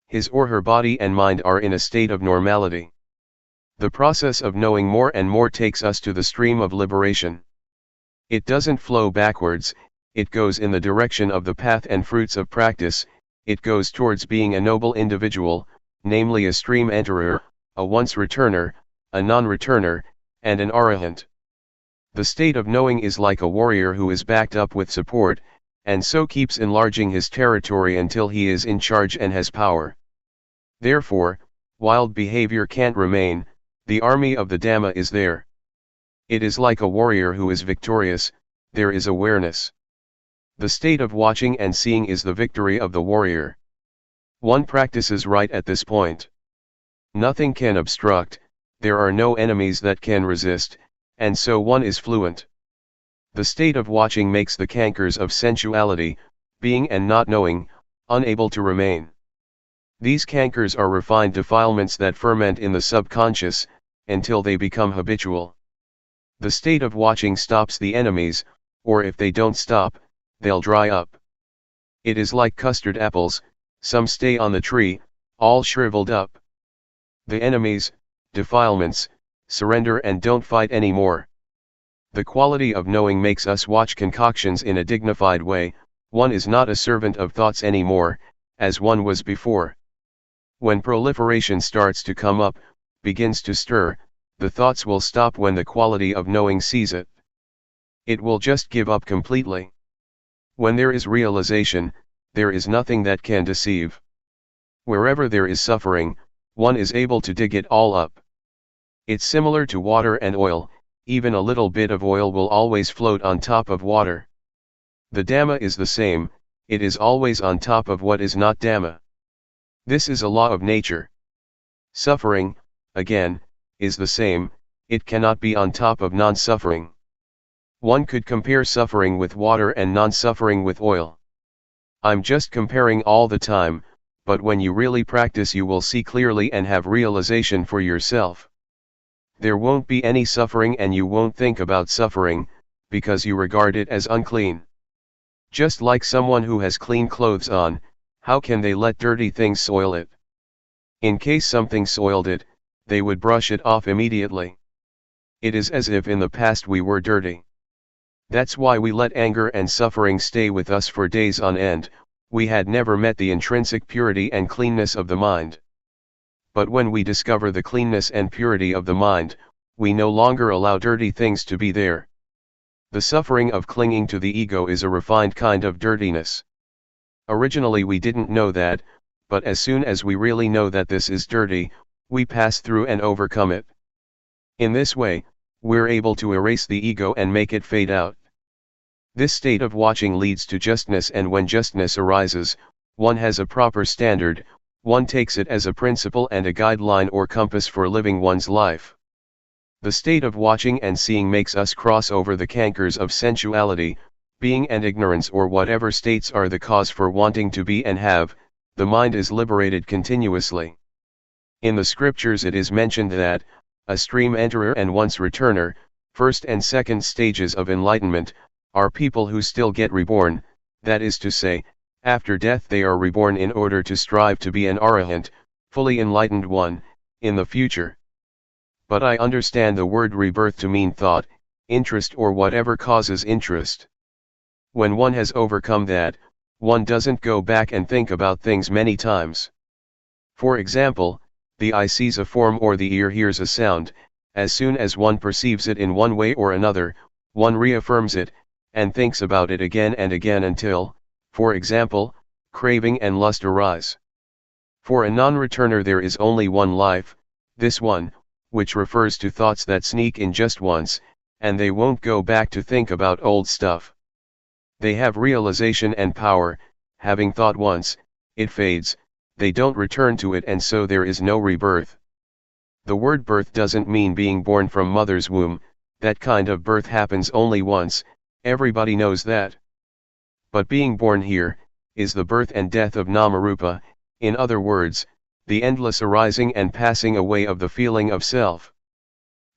Speaker 1: His or her body and mind are in a state of normality. The process of knowing more and more takes us to the stream of liberation. It doesn't flow backwards, it goes in the direction of the path and fruits of practice, it goes towards being a noble individual, namely a stream enterer, a once returner, a non-returner, and an arahant. The state of knowing is like a warrior who is backed up with support, and so keeps enlarging his territory until he is in charge and has power. Therefore, wild behavior can't remain, the army of the Dhamma is there. It is like a warrior who is victorious, there is awareness. The state of watching and seeing is the victory of the warrior. One practices right at this point. Nothing can obstruct, there are no enemies that can resist, and so one is fluent. The state of watching makes the cankers of sensuality, being and not knowing, unable to remain. These cankers are refined defilements that ferment in the subconscious, until they become habitual. The state of watching stops the enemies, or if they don't stop, they'll dry up. It is like custard apples, some stay on the tree, all shriveled up. The enemies, defilements, surrender and don't fight anymore. The quality of knowing makes us watch concoctions in a dignified way, one is not a servant of thoughts anymore, as one was before. When proliferation starts to come up, begins to stir, the thoughts will stop when the quality of knowing sees it. It will just give up completely. When there is realization, there is nothing that can deceive. Wherever there is suffering, one is able to dig it all up. It's similar to water and oil, even a little bit of oil will always float on top of water. The Dhamma is the same, it is always on top of what is not Dhamma. This is a law of nature. Suffering, again, is the same, it cannot be on top of non-suffering. One could compare suffering with water and non-suffering with oil. I'm just comparing all the time, but when you really practice you will see clearly and have realization for yourself. There won't be any suffering and you won't think about suffering, because you regard it as unclean. Just like someone who has clean clothes on, how can they let dirty things soil it? In case something soiled it, they would brush it off immediately. It is as if in the past we were dirty. That's why we let anger and suffering stay with us for days on end, we had never met the intrinsic purity and cleanness of the mind. But when we discover the cleanness and purity of the mind, we no longer allow dirty things to be there. The suffering of clinging to the ego is a refined kind of dirtiness. Originally we didn't know that, but as soon as we really know that this is dirty, we pass through and overcome it. In this way, we're able to erase the ego and make it fade out. This state of watching leads to justness, and when justness arises, one has a proper standard, one takes it as a principle and a guideline or compass for living one's life. The state of watching and seeing makes us cross over the cankers of sensuality, being and ignorance, or whatever states are the cause for wanting to be and have. The mind is liberated continuously. In the scriptures it is mentioned that a stream enterer and once returner, first and second stages of enlightenment, are people who still get reborn, that is to say, after death they are reborn in order to strive to be an arahant, fully enlightened one, in the future. But I understand the word rebirth to mean thought, interest, or whatever causes interest. When one has overcome that, one doesn't go back and think about things many times. For example, the eye sees a form or the ear hears a sound. As soon as one perceives it in one way or another, one reaffirms it, and thinks about it again and again until, for example, craving and lust arise. For a non-returner there is only one life, this one, which refers to thoughts that sneak in just once, and they won't go back to think about old stuff. They have realization and power. Having thought once, it fades, they don't return to it, and so there is no rebirth. The word birth doesn't mean being born from mother's womb, that kind of birth happens only once, everybody knows that. But being born here, is the birth and death of Namarupa, in other words, the endless arising and passing away of the feeling of self.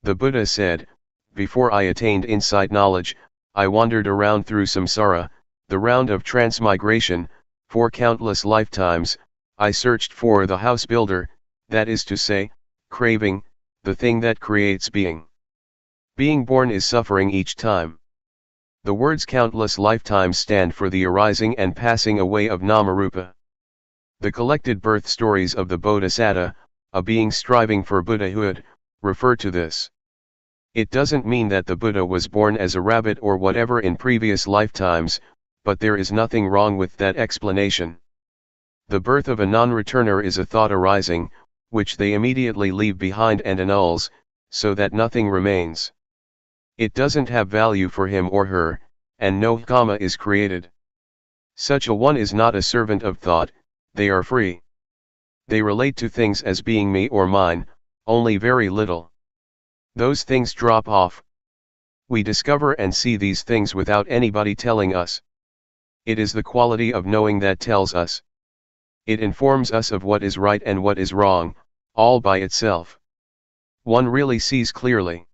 Speaker 1: The Buddha said, "Before I attained insight knowledge, I wandered around through samsara, the round of transmigration, for countless lifetimes. I searched for the house builder, that is to say, craving, the thing that creates being. Being born is suffering each time." The words countless lifetimes stand for the arising and passing away of Namarupa. The collected birth stories of the Bodhisattva, a being striving for Buddhahood, refer to this. It doesn't mean that the Buddha was born as a rabbit or whatever in previous lifetimes, but there is nothing wrong with that explanation. The birth of a non-returner is a thought arising, which they immediately leave behind and annuls, so that nothing remains. It doesn't have value for him or her, and no karma is created. Such a one is not a servant of thought, they are free. They relate to things as being me or mine, only very little. Those things drop off. We discover and see these things without anybody telling us. It is the quality of knowing that tells us. It informs us of what is right and what is wrong, all by itself. One really sees clearly.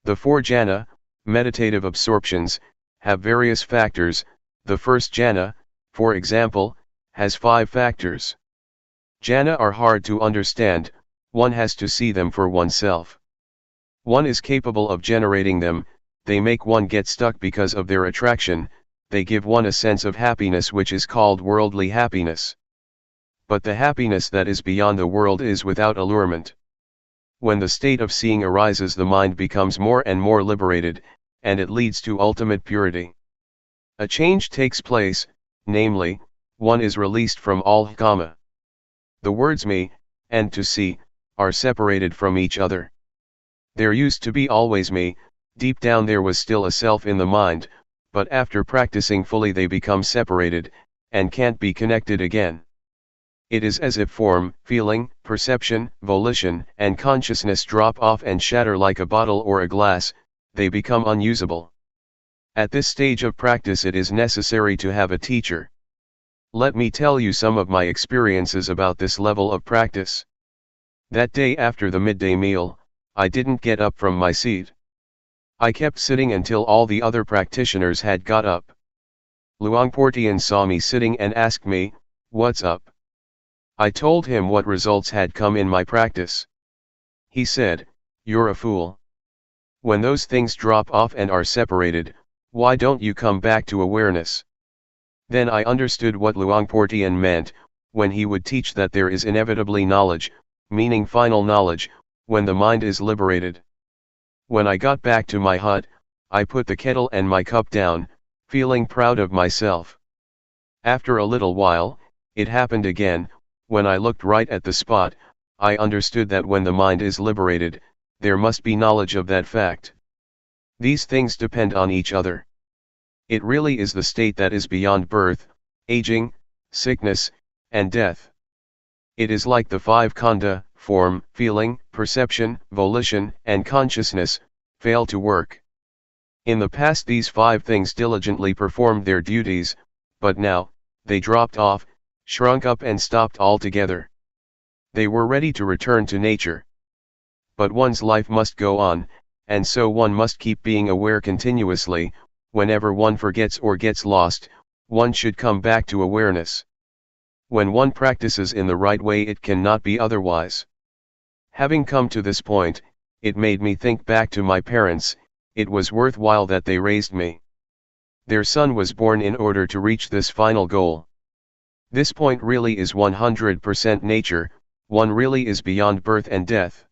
Speaker 1: The four jhana, meditative absorptions, have various factors. The first jhana, for example, has 5 factors. Jhana are hard to understand, one has to see them for oneself. One is capable of generating them, they make one get stuck because of their attraction, they give one a sense of happiness which is called worldly happiness. But the happiness that is beyond the world is without allurement. When the state of seeing arises, the mind becomes more and more liberated, and it leads to ultimate purity. A change takes place, namely, one is released from all kama. The words me, and to see, are separated from each other. There used to be always me, deep down there was still a self in the mind, but after practicing fully they become separated, and can't be connected again. It is as if form, feeling, perception, volition, and consciousness drop off and shatter like a bottle or a glass, they become unusable. At this stage of practice it is necessary to have a teacher. Let me tell you some of my experiences about this level of practice. That day after the midday meal, I didn't get up from my seat. I kept sitting until all the other practitioners had got up. Luangpor Teean saw me sitting and asked me, "What's up?" I told him what results had come in my practice. He said, "You're a fool. When those things drop off and are separated, why don't you come back to awareness?" Then I understood what Luangpor Teean meant, when he would teach that there is inevitably knowledge, meaning final knowledge, when the mind is liberated. When I got back to my hut, I put the kettle and my cup down, feeling proud of myself. After a little while, it happened again. When I looked right at the spot, I understood that when the mind is liberated, there must be knowledge of that fact. These things depend on each other. It really is the state that is beyond birth, aging, sickness, and death. It is like the five khandha, form, feeling, perception, volition, and consciousness, fail to work. In the past these five things diligently performed their duties, but now, they dropped off, shrunk up and stopped altogether. They were ready to return to nature. But one's life must go on, and so one must keep being aware continuously. Whenever one forgets or gets lost, one should come back to awareness. When one practices in the right way, it cannot be otherwise. Having come to this point, it made me think back to my parents. It was worthwhile that they raised me. Their son was born in order to reach this final goal. This point really is 100% nature, one really is beyond birth and death.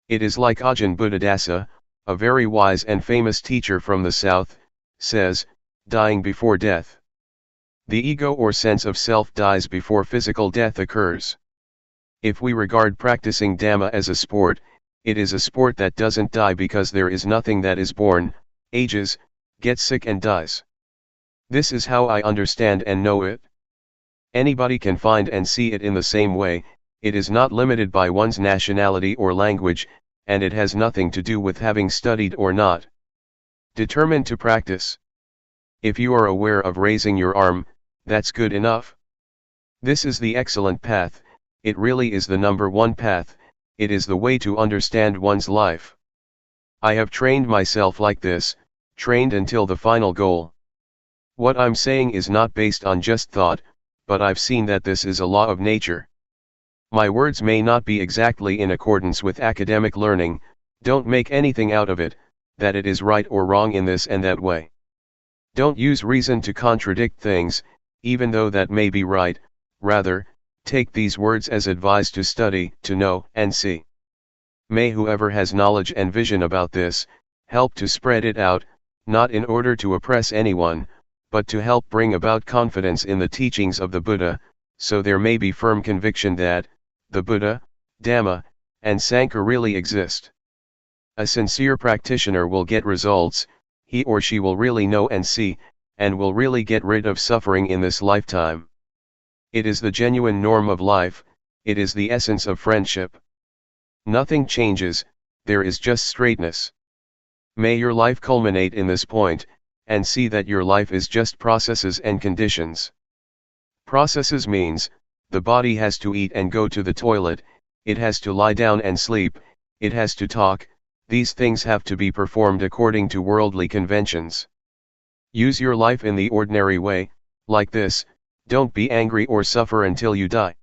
Speaker 1: It is like Ajahn Buddhadasa, a very wise and famous teacher from the south, says, dying before death. The ego or sense of self dies before physical death occurs. If we regard practicing Dhamma as a sport, it is a sport that doesn't die because there is nothing that is born, ages, gets sick and dies. This is how I understand and know it. Anybody can find and see it in the same way. It is not limited by one's nationality or language, and it has nothing to do with having studied or not. Determined to practice. If you are aware of raising your arm, that's good enough. This is the excellent path, it really is the number one path, it is the way to understand one's life. I have trained myself like this, trained until the final goal. What I'm saying is not based on just thought, but I've seen that this is a law of nature. My words may not be exactly in accordance with academic learning, don't make anything out of it, that it is right or wrong in this and that way. Don't use reason to contradict things, even though that may be right, rather, take these words as advice to study, to know, and see. May whoever has knowledge and vision about this, help to spread it out, not in order to oppress anyone, but to help bring about confidence in the teachings of the Buddha, so there may be firm conviction that, the Buddha, Dhamma, and Sangha really exist. A sincere practitioner will get results, he or she will really know and see, and will really get rid of suffering in this lifetime. It is the genuine norm of life, it is the essence of friendship. Nothing changes, there is just straightness. May your life culminate in this point, and see that your life is just processes and conditions. Processes means, the body has to eat and go to the toilet, it has to lie down and sleep, it has to talk, these things have to be performed according to worldly conventions. Use your life in the ordinary way, like this, don't be angry or suffer until you die.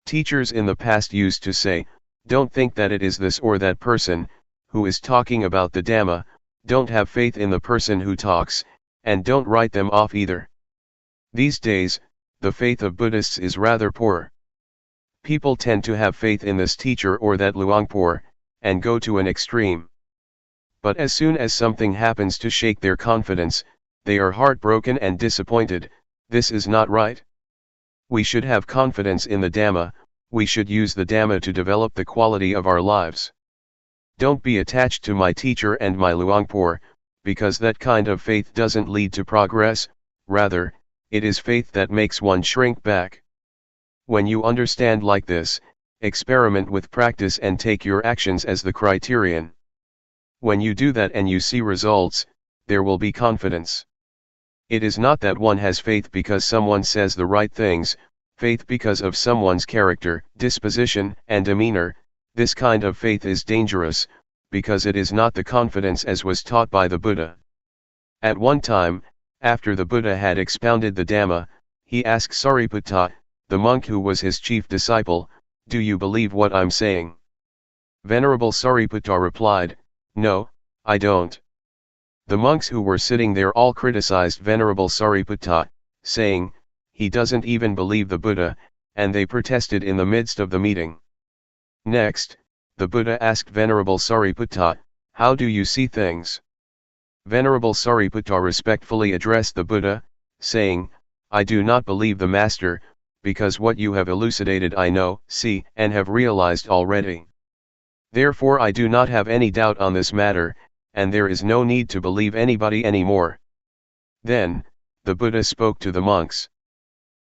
Speaker 1: Teachers in the past used to say, don't think that it is this or that person, who is talking about the Dhamma, don't have faith in the person who talks, and don't write them off either. These days, the faith of Buddhists is rather poor. People tend to have faith in this teacher or that Luangpor, and go to an extreme. But as soon as something happens to shake their confidence, they are heartbroken and disappointed. This is not right. We should have confidence in the Dhamma, we should use the Dhamma to develop the quality of our lives. Don't be attached to my teacher and my Luangpor, because that kind of faith doesn't lead to progress, rather, it is faith that makes one shrink back. When you understand like this, experiment with practice and take your actions as the criterion. When you do that and you see results, there will be confidence. It is not that one has faith because someone says the right things, faith because of someone's character, disposition, and demeanor. This kind of faith is dangerous, because it is not the confidence as was taught by the Buddha. At one time, after the Buddha had expounded the Dhamma, he asked Sariputta, the monk who was his chief disciple, "Do you believe what I'm saying?" Venerable Sariputta replied, "No, I don't." The monks who were sitting there all criticized Venerable Sariputta, saying, "He doesn't even believe the Buddha," and they protested in the midst of the meeting. Next, the Buddha asked Venerable Sariputta, "How do you see things?" Venerable Sariputta respectfully addressed the Buddha, saying, I do not believe the Master, because what you have elucidated I know, see, and have realized already. Therefore I do not have any doubt on this matter, and there is no need to believe anybody anymore. Then, the Buddha spoke to the monks.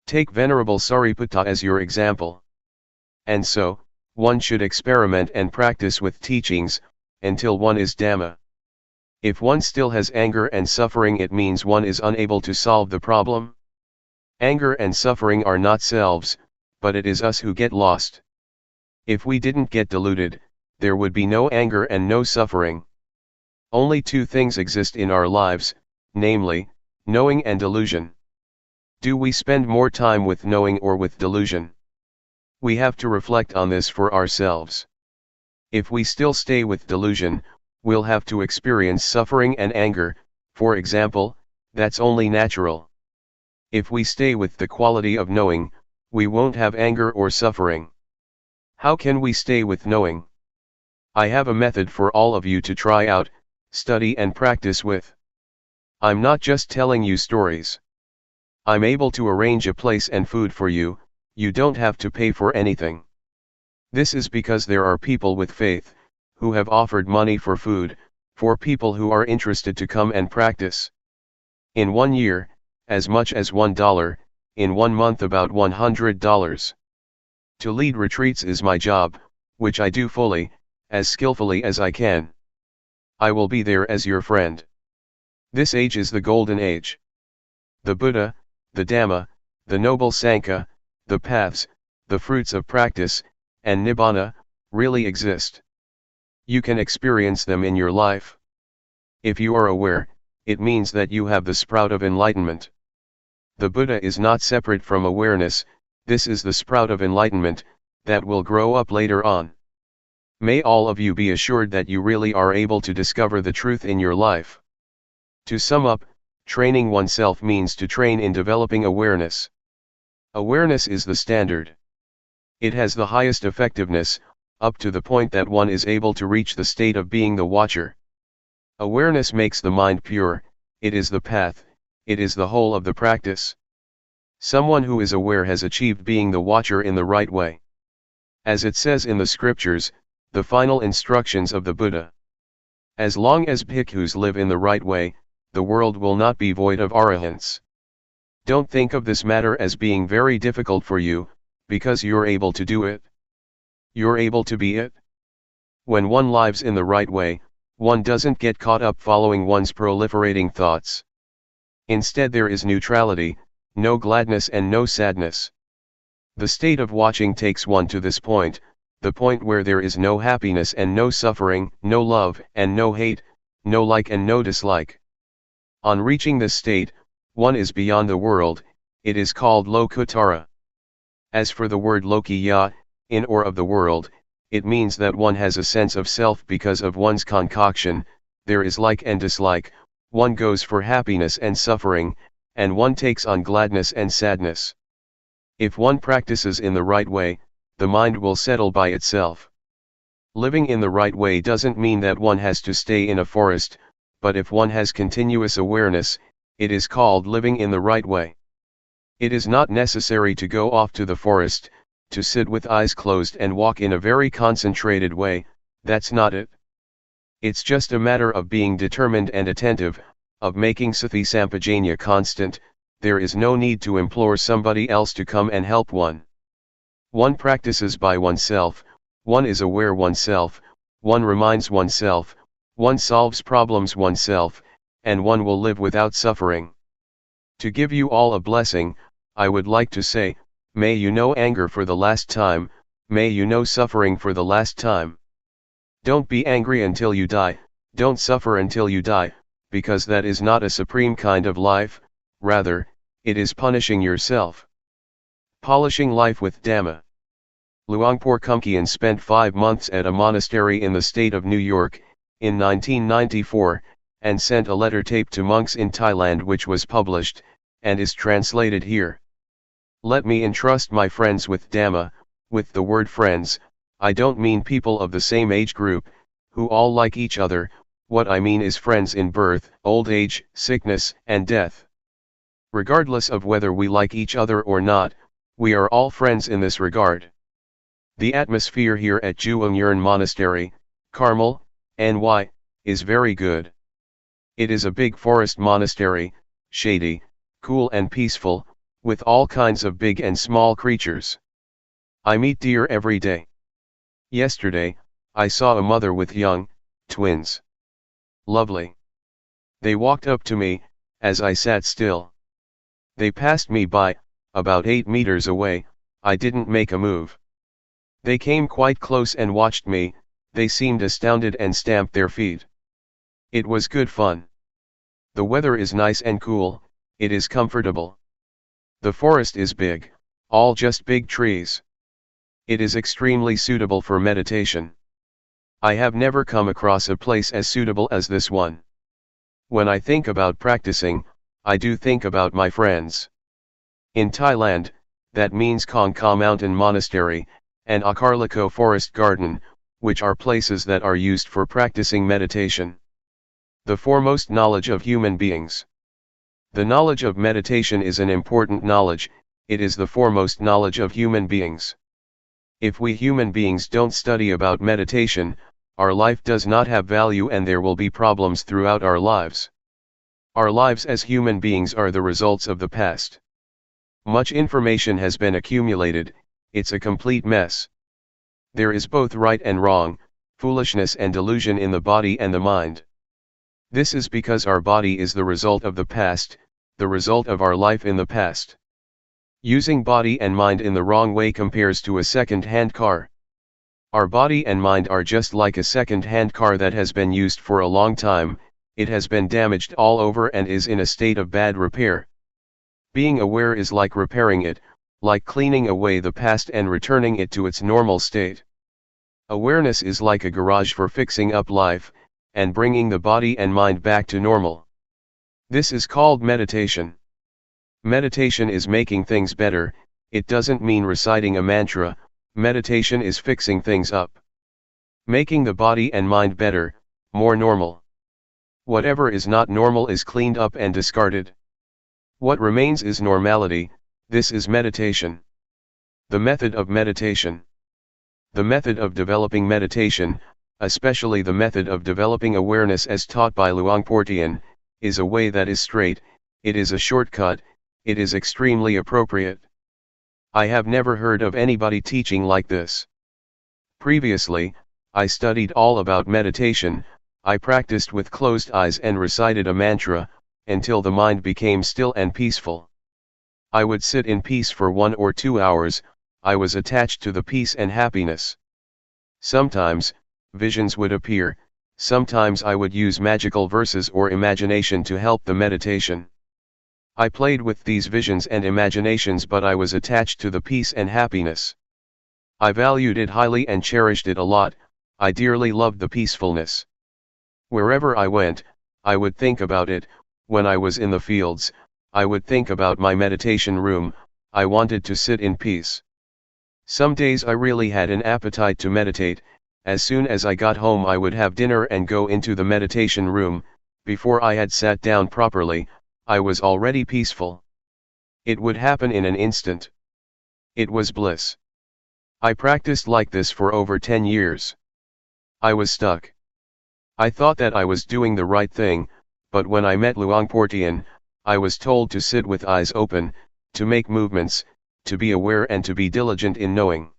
Speaker 1: Take Venerable Sariputta as your example. And so, one should experiment and practice with teachings, until one is Dhamma. If one still has anger and suffering, it means one is unable to solve the problem. Anger and suffering are not selves, but it is us who get lost. If we didn't get deluded, there would be no anger and no suffering. Only two things exist in our lives, namely, knowing and delusion. Do we spend more time with knowing or with delusion? We have to reflect on this for ourselves. If we still stay with delusion, we'll have to experience suffering and anger, for example, that's only natural. If we stay with the quality of knowing, we won't have anger or suffering. How can we stay with knowing? I have a method for all of you to try out, study and practice with. I'm not just telling you stories. I'm able to arrange a place and food for you, you don't have to pay for anything. This is because there are people with faith, who have offered money for food, for people who are interested to come and practice. In 1 year, as much as $1, in 1 month about $100. To lead retreats is my job, which I do fully, as skillfully as I can. I will be there as your friend. This age is the golden age. The Buddha, the Dhamma, the Noble Sangha, the paths, the fruits of practice, and Nibbana, really exist. You can experience them in your life. If you are aware, it means that you have the sprout of enlightenment. The Buddha is not separate from awareness, this is the sprout of enlightenment, that will grow up later on. May all of you be assured that you really are able to discover the truth in your life. To sum up, training oneself means to train in developing awareness. Awareness is the standard. It has the highest effectiveness, up to the point that one is able to reach the state of being the watcher. Awareness makes the mind pure, it is the path, it is the whole of the practice. Someone who is aware has achieved being the watcher in the right way. As it says in the scriptures, the final instructions of the Buddha. As long as bhikkhus live in the right way, the world will not be void of arahants. Don't think of this matter as being very difficult for you, because you're able to do it. You're able to be it. When one lives in the right way, one doesn't get caught up following one's proliferating thoughts. Instead there is neutrality, no gladness and no sadness. The state of watching takes one to this point, the point where there is no happiness and no suffering, no love and no hate, no like and no dislike. On reaching this state, one is beyond the world, it is called Lokuttara. As for the word Lokiya, in or of the world, it means that one has a sense of self because of one's concoction, there is like and dislike, one goes for happiness and suffering, and one takes on gladness and sadness. If one practices in the right way, the mind will settle by itself. Living in the right way doesn't mean that one has to stay in a forest, but if one has continuous awareness, it is called living in the right way. It is not necessary to go off to the forest, to sit with eyes closed and walk in a very concentrated way, that's not it. It's just a matter of being determined and attentive, of making sati sampajanya constant, there is no need to implore somebody else to come and help one. One practices by oneself, one is aware oneself, one reminds oneself, one solves problems oneself, and one will live without suffering. To give you all a blessing, I would like to say, may you know anger for the last time, may you know suffering for the last time. Don't be angry until you die, don't suffer until you die, because that is not a supreme kind of life, rather, it is punishing yourself. Polishing life with Dhamma. Luangpor Teean spent 5 months at a monastery in the state of New York, in 1994, and sent a letter tape to monks in Thailand which was published, and is translated here. Let me entrust my friends with Dhamma. With the word friends, I don't mean people of the same age group, who all like each other, What I mean is friends in birth, old age, sickness, and death. Regardless of whether we like each other or not, we are all friends in this regard. The atmosphere here at Juangyuan Monastery, Carmel, NY, is very good. It is a big forest monastery, shady, cool and peaceful, with all kinds of big and small creatures. I meet deer every day. Yesterday, I saw a mother with young twins. Lovely. They walked up to me, as I sat still. They passed me by, about 8 meters away. I didn't make a move. They came quite close and watched me. They seemed astounded and stamped their feet. It was good fun. The weather is nice and cool, it is comfortable. The forest is big, all just big trees. It is extremely suitable for meditation. I have never come across a place as suitable as this one. When I think about practicing, I do think about my friends. In Thailand, that means Khong Ka Mountain Monastery, and Akarliko Forest Garden, which are places that are used for practicing meditation. The foremost knowledge of human beings. The knowledge of meditation is an important knowledge, it is the foremost knowledge of human beings. If we human beings don't study about meditation, our life does not have value and there will be problems throughout our lives. Our lives as human beings are the results of the past. Much information has been accumulated, it's a complete mess. There is both right and wrong, foolishness and delusion in the body and the mind. This is because our body is the result of the past, the result of our life in the past. Using body and mind in the wrong way compares to a second-hand car. Our body and mind are just like a second-hand car that has been used for a long time, it has been damaged all over and is in a state of bad repair. Being aware is like repairing it, like cleaning away the past and returning it to its normal state. Awareness is like a garage for fixing up life, and bringing the body and mind back to normal. This is called meditation. Meditation is making things better, it doesn't mean reciting a mantra, meditation is fixing things up. Making the body and mind better, more normal. Whatever is not normal is cleaned up and discarded. What remains is normality, this is meditation. The method of meditation. The method of developing meditation, especially the method of developing awareness as taught by Luangpor Teean, is a way that is straight, it is a shortcut, it is extremely appropriate. I have never heard of anybody teaching like this. Previously, I studied all about meditation, I practiced with closed eyes and recited a mantra, until the mind became still and peaceful. I would sit in peace for 1 or 2 hours, I was attached to the peace and happiness. Sometimes, visions would appear, sometimes I would use magical verses or imagination to help the meditation. I played with these visions and imaginations but I was attached to the peace and happiness. I valued it highly and cherished it a lot, I dearly loved the peacefulness. Wherever I went, I would think about it. When I was in the fields, I would think about my meditation room, I wanted to sit in peace. Some days I really had an appetite to meditate, as soon as I got home I would have dinner and go into the meditation room, before I had sat down properly, I was already peaceful. It would happen in an instant. It was bliss. I practiced like this for over 10 years. I was stuck. I thought that I was doing the right thing, but when I met Luangpor Teean, I was told to sit with eyes open, to make movements, to be aware and to be diligent in knowing.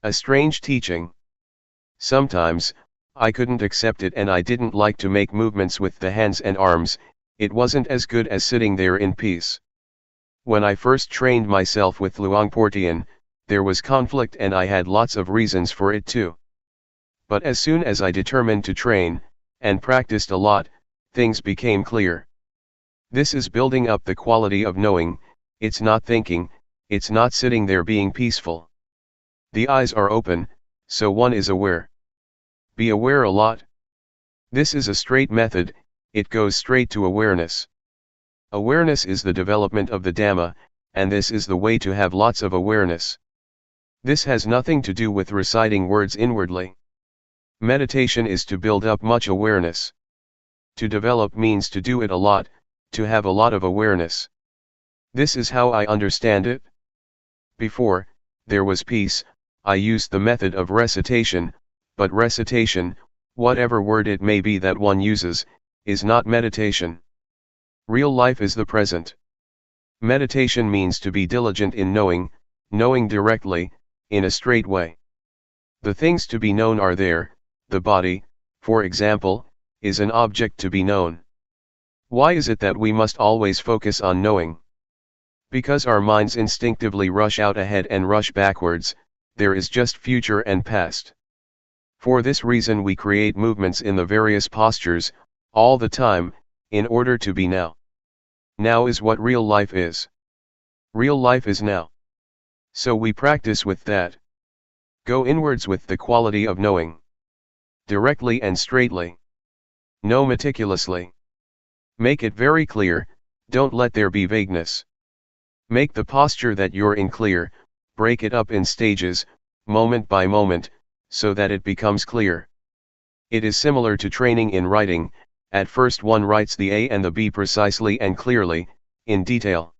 Speaker 1: A strange teaching. Sometimes, I couldn't accept it and I didn't like to make movements with the hands and arms, it wasn't as good as sitting there in peace. When I first trained myself with Luangpor Teean, there was conflict and I had lots of reasons for it too. But as soon as I determined to train, and practiced a lot, things became clear. This is building up the quality of knowing, it's not thinking, it's not sitting there being peaceful. The eyes are open, so one is aware. Be aware a lot. This is a straight method, it goes straight to awareness. Awareness is the development of the Dhamma, and this is the way to have lots of awareness. This has nothing to do with reciting words inwardly. Meditation is to build up much awareness. To develop means to do it a lot, to have a lot of awareness. This is how I understand it. Before there was peace, I used the method of recitation, but recitation, whatever word it may be that one uses, is not meditation. Real life is the present. Meditation means to be diligent in knowing directly, in a straight way. The things to be known are there. The body, for example, is an object to be known. Why is it that we must always focus on knowing? Because our minds instinctively rush out ahead and rush backwards, there is just future and past. For this reason we create movements in the various postures, all the time, in order to be now. Now is what real life is. Real life is now. So we practice with that. Go inwards with the quality of knowing. Directly and straightly. Know meticulously. Make it very clear, don't let there be vagueness. Make the posture that you're in clear, break it up in stages, moment by moment, so that it becomes clear. It is similar to training in writing. At first one writes the A and the B precisely and clearly, in detail.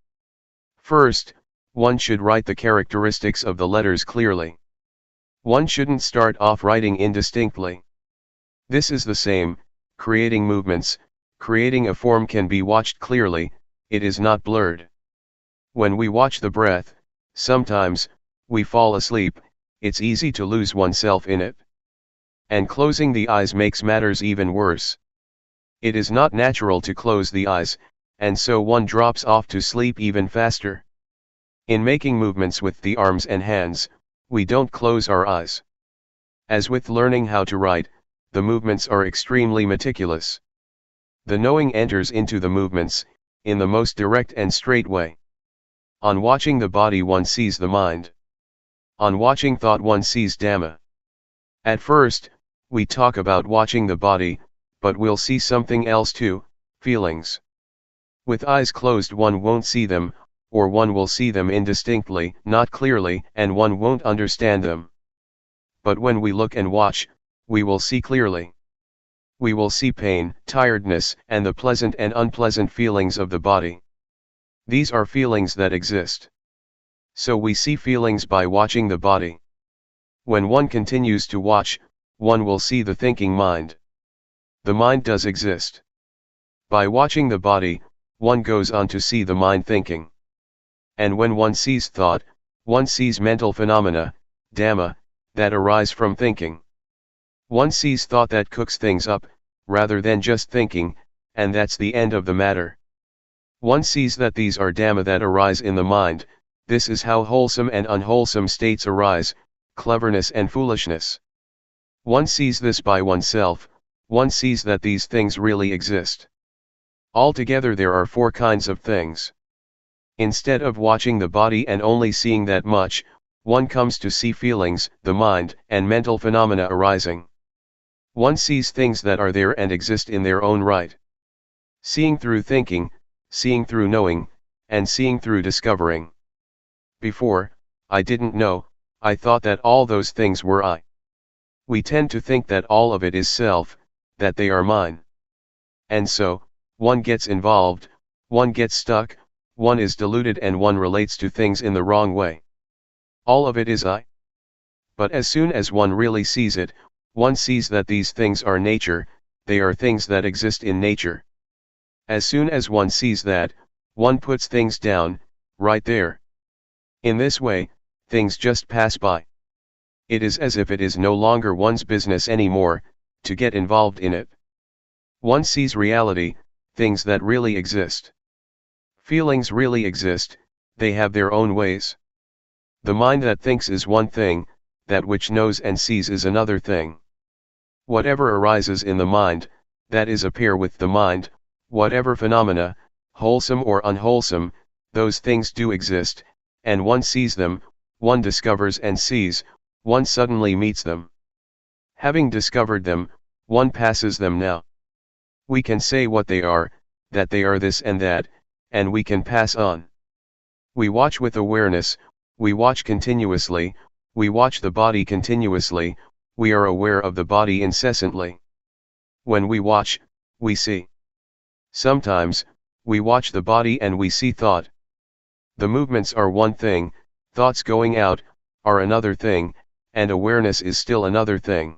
Speaker 1: First, one should write the characteristics of the letters clearly. One shouldn't start off writing indistinctly. This is the same, creating movements, creating a form can be watched clearly, it is not blurred. When we watch the breath, sometimes, we fall asleep, it's easy to lose oneself in it. And closing the eyes makes matters even worse. It is not natural to close the eyes, and so one drops off to sleep even faster. In making movements with the arms and hands, we don't close our eyes. As with learning how to write, the movements are extremely meticulous. The knowing enters into the movements, in the most direct and straight way. On watching the body one sees the mind. On watching thought one sees Dhamma. At first, we talk about watching the body, but we'll see something else too, feelings. With eyes closed one won't see them, or one will see them indistinctly, not clearly, and one won't understand them. But when we look and watch, we will see clearly. We will see pain, tiredness, and the pleasant and unpleasant feelings of the body. These are feelings that exist. So we see feelings by watching the body. When one continues to watch, one will see the thinking mind. The mind does exist. By watching the body, one goes on to see the mind thinking. And when one sees thought, one sees mental phenomena, Dhamma, that arise from thinking. One sees thought that cooks things up, rather than just thinking, and that's the end of the matter. One sees that these are Dhamma that arise in the mind. This is how wholesome and unwholesome states arise, cleverness and foolishness. One sees this by oneself, one sees that these things really exist. Altogether there are 4 kinds of things. Instead of watching the body and only seeing that much, one comes to see feelings, the mind, and mental phenomena arising. One sees things that are there and exist in their own right. Seeing through thinking, seeing through knowing, and seeing through discovering. Before, I didn't know, I thought that all those things were I. We tend to think that all of it is self, that they are mine. And so, one gets involved, one gets stuck, one is deluded and one relates to things in the wrong way. All of it is I. But as soon as one really sees it, one sees that these things are nature, they are things that exist in nature. As soon as one sees that, one puts things down, right there. In this way, things just pass by. It is as if it is no longer one's business anymore, to get involved in it. One sees reality, things that really exist. Feelings really exist, they have their own ways. The mind that thinks is one thing, that which knows and sees is another thing. Whatever arises in the mind, that is a pair with the mind, whatever phenomena, wholesome or unwholesome, those things do exist, and one sees them, one discovers and sees, one suddenly meets them. Having discovered them, one passes them now. We can say what they are, that they are this and that, and we can pass on. We watch with awareness, we watch continuously, we watch the body continuously, we are aware of the body incessantly. When we watch, we see. Sometimes, we watch the body and we see thought. The movements are one thing, thoughts going out are another thing, and awareness is still another thing.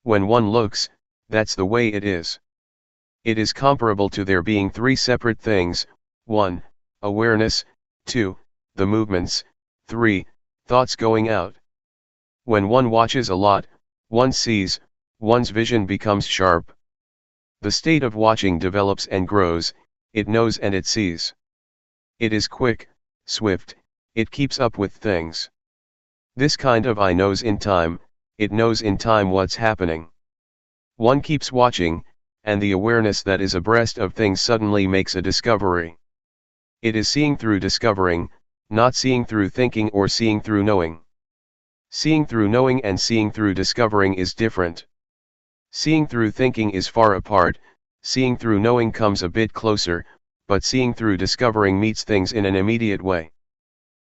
Speaker 1: When one looks, that's the way it is. It is comparable to there being three separate things: 1. Awareness, 2. The movements, 3. Thoughts going out. When one watches a lot, one sees, one's vision becomes sharp. The state of watching develops and grows, it knows and it sees. It is quick, swift, it keeps up with things. This kind of eye knows in time, it knows in time what's happening. One keeps watching, and the awareness that is abreast of things suddenly makes a discovery. It is seeing through discovering, not seeing through thinking or seeing through knowing. Seeing through knowing and seeing through discovering is different. Seeing through thinking is far apart, seeing through knowing comes a bit closer, but seeing through discovering meets things in an immediate way.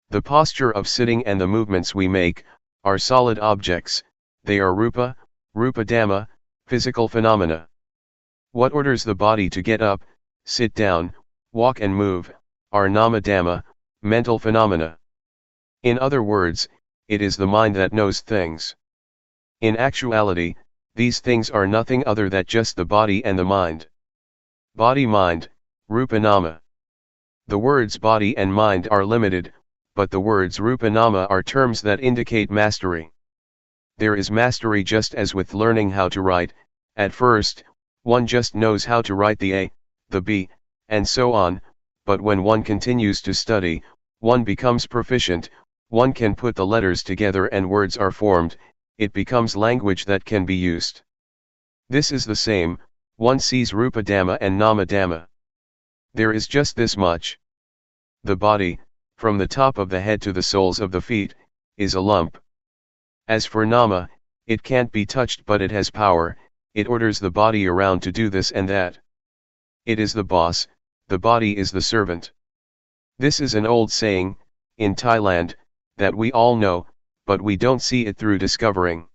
Speaker 1: The posture of sitting and the movements we make are solid objects, they are rupa, rupa dhamma, physical phenomena. What orders the body to get up, sit down, walk and move, are nama dhamma, mental phenomena. In other words, it is the mind that knows things. In actuality, these things are nothing other than just the body and the mind. Body-mind, rupa nama. The words body and mind are limited, but the words rupa nama are terms that indicate mastery. There is mastery just as with learning how to write. At first, one just knows how to write the A, the B, and so on, but when one continues to study, one becomes proficient, one can put the letters together and words are formed, it becomes language that can be used. This is the same, one sees rupa dhamma and nama dhamma. There is just this much. The body, from the top of the head to the soles of the feet, is a lump. As for nama, it can't be touched but it has power, it orders the body around to do this and that. It is the boss, the body is the servant. This is an old saying, in Thailand, that we all know, but we don't see it through discovering.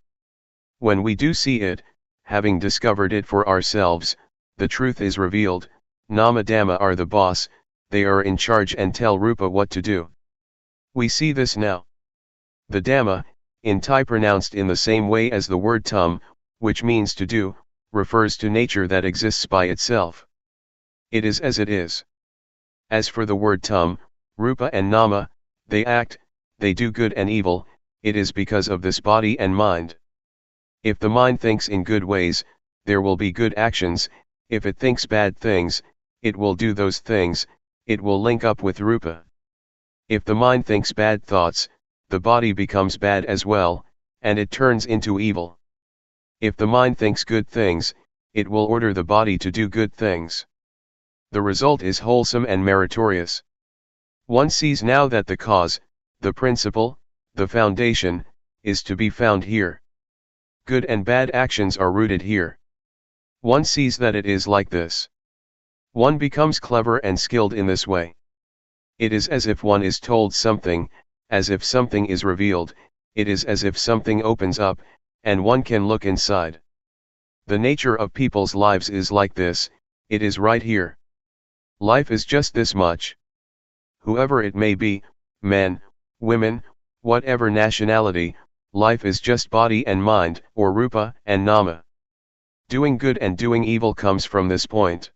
Speaker 1: When we do see it, having discovered it for ourselves, the truth is revealed, nama dhamma are the boss, they are in charge and tell rupa what to do. We see this now. The dhamma, in Thai pronounced in the same way as the word tum, which means to do, refers to nature that exists by itself. It is as it is. As for the word tum, rupa and nama, they act, they do good and evil, it is because of this body and mind. If the mind thinks in good ways, there will be good actions, if it thinks bad things, it will do those things, it will link up with rupa. If the mind thinks bad thoughts, the body becomes bad as well, and it turns into evil. If the mind thinks good things, it will order the body to do good things. The result is wholesome and meritorious. One sees now that the cause, the principle, the foundation, is to be found here. Good and bad actions are rooted here. One sees that it is like this. One becomes clever and skilled in this way. It is as if one is told something, as if something is revealed, it is as if something opens up, and one can look inside. The nature of people's lives is like this, it is right here. Life is just this much. Whoever it may be, men, women, whatever nationality, life is just body and mind, or rupa and nama. Doing good and doing evil comes from this point.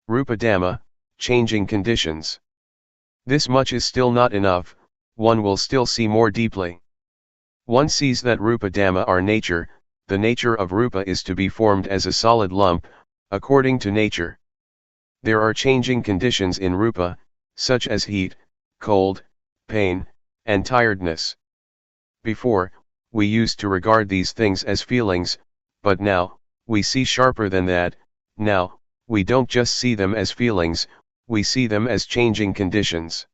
Speaker 1: Rupa dhamma, changing conditions. This much is still not enough, one will still see more deeply. One sees that rupa dhamma are nature, the nature of rupa is to be formed as a solid lump, according to nature. There are changing conditions in rupa, such as heat, cold, pain, and tiredness. Before, we used to regard these things as feelings, but now, we see sharper than that. Now, we don't just see them as feelings, we see them as changing conditions.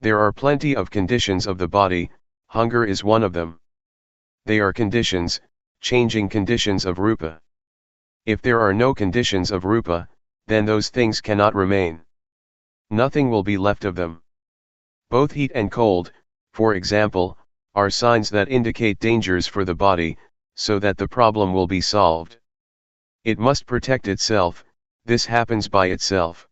Speaker 1: There are plenty of conditions of the body, hunger is one of them. They are conditions, changing conditions of rupa. If there are no conditions of rupa, then those things cannot remain. Nothing will be left of them. Both heat and cold, for example, are signs that indicate dangers for the body, so that the problem will be solved. It must protect itself, this happens by itself.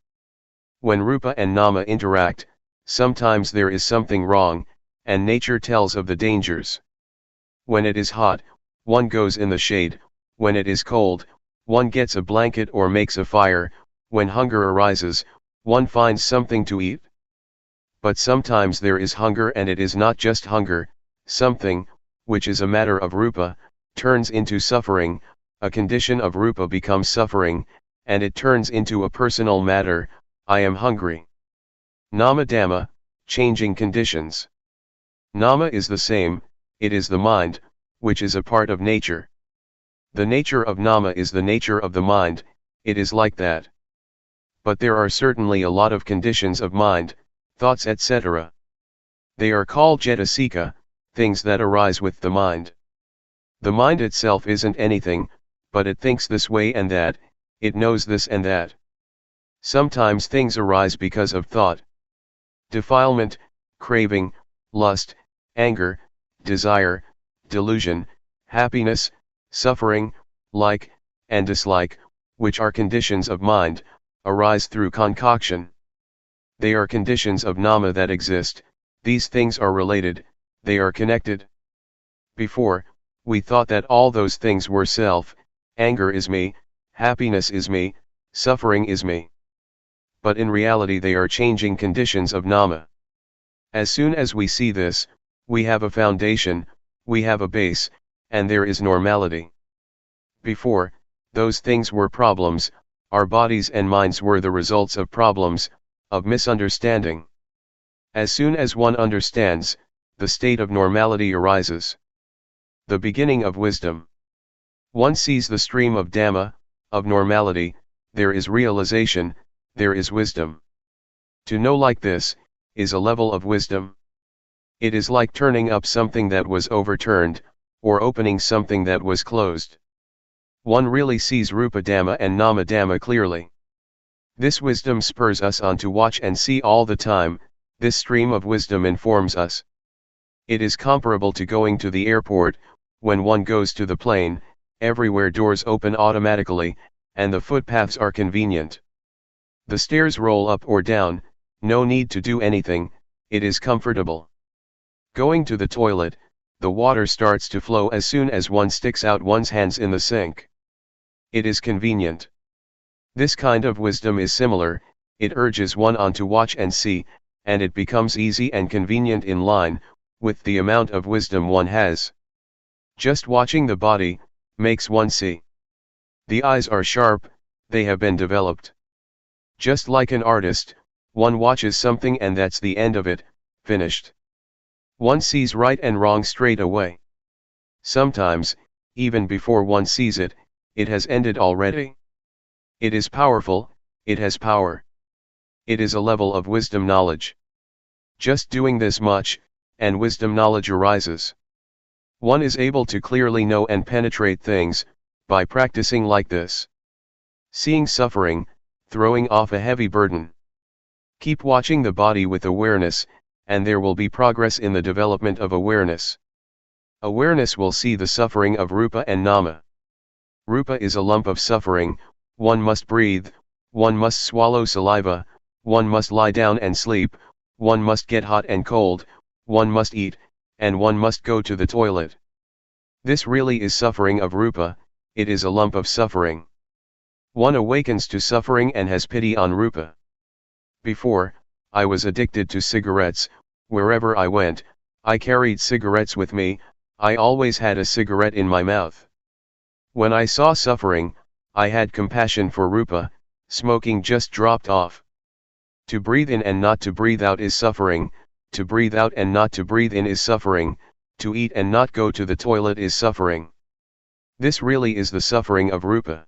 Speaker 1: When Rupa and Nama interact, sometimes there is something wrong, and nature tells of the dangers. When it is hot, one goes in the shade, when it is cold, one gets a blanket or makes a fire, when hunger arises, one finds something to eat. But sometimes there is hunger and it is not just hunger, something, which is a matter of Rupa, turns into suffering, a condition of Rupa becomes suffering, and it turns into a personal matter, I am hungry. Nama Dhamma, changing conditions. Nama is the same, it is the mind, which is a part of nature. The nature of Nama is the nature of the mind, it is like that. But there are certainly a lot of conditions of mind, thoughts etc. They are called cetasika, things that arise with the mind. The mind itself isn't anything, but it thinks this way and that, it knows this and that. Sometimes things arise because of thought. Defilement, craving, lust, anger, desire, delusion, happiness, suffering, like, and dislike, which are conditions of mind, arise through concoction. They are conditions of Nama that exist, these things are related, they are connected. Before, we thought that all those things were self, anger is me, happiness is me, suffering is me. But in reality they are changing conditions of Nama. As soon as we see this, we have a foundation, we have a base, and there is normality. Before, those things were problems, our bodies and minds were the results of problems, of misunderstanding. As soon as one understands, the state of normality arises. The beginning of wisdom. One sees the stream of Dhamma, of normality, there is realization, there is wisdom. To know like this, is a level of wisdom. It is like turning up something that was overturned, or opening something that was closed. One really sees Rupa Dhamma and Nama Dhamma clearly. This wisdom spurs us on to watch and see all the time, this stream of wisdom informs us. It is comparable to going to the airport, when one goes to the plane, everywhere doors open automatically, and the footpaths are convenient. The stairs roll up or down, no need to do anything, it is comfortable. Going to the toilet, the water starts to flow as soon as one sticks out one's hands in the sink. It is convenient. This kind of wisdom is similar, it urges one on to watch and see, and it becomes easy and convenient in line with the amount of wisdom one has. Just watching the body makes one see. The eyes are sharp, they have been developed. Just like an artist, one watches something and that's the end of it, finished. One sees right and wrong straight away. Sometimes, even before one sees it, it has ended already. It is powerful, it has power. It is a level of wisdom knowledge. Just doing this much, and wisdom knowledge arises. One is able to clearly know and penetrate things, by practicing like this. Seeing suffering, throwing off a heavy burden. Keep watching the body with awareness, and there will be progress in the development of awareness. Awareness will see the suffering of Rupa and Nama. Rupa is a lump of suffering, one must breathe, one must swallow saliva, one must lie down and sleep, one must get hot and cold, one must eat, and one must go to the toilet. This really is suffering of Rupa, it is a lump of suffering. One awakens to suffering and has pity on Rupa. Before, I was addicted to cigarettes, wherever I went, I carried cigarettes with me, I always had a cigarette in my mouth. When I saw suffering, I had compassion for Rupa, smoking just dropped off. To breathe in and not to breathe out is suffering, to breathe out and not to breathe in is suffering, to eat and not go to the toilet is suffering. This really is the suffering of Rupa.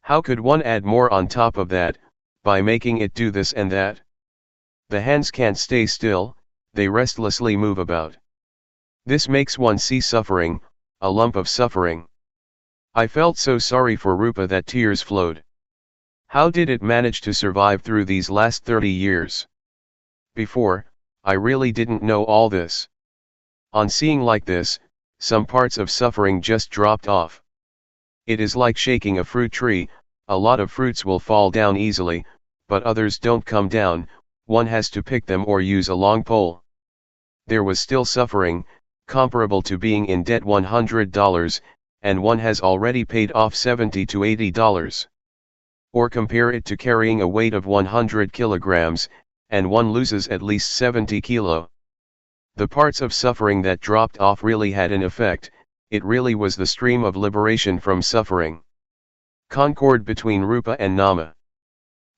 Speaker 1: How could one add more on top of that, by making it do this and that? The hands can't stay still, they restlessly move about. This makes one see suffering, a lump of suffering. I felt so sorry for Rupa that tears flowed. How did it manage to survive through these last 30 years? Before, I really didn't know all this. On seeing like this, some parts of suffering just dropped off. It is like shaking a fruit tree, a lot of fruits will fall down easily, but others don't come down, one has to pick them or use a long pole. There was still suffering, comparable to being in debt $100, and one has already paid off $70 to $80. Or compare it to carrying a weight of 100 kilograms, and one loses at least 70 kilo. The parts of suffering that dropped off really had an effect, it really was the stream of liberation from suffering. Concord between Rupa and Nama.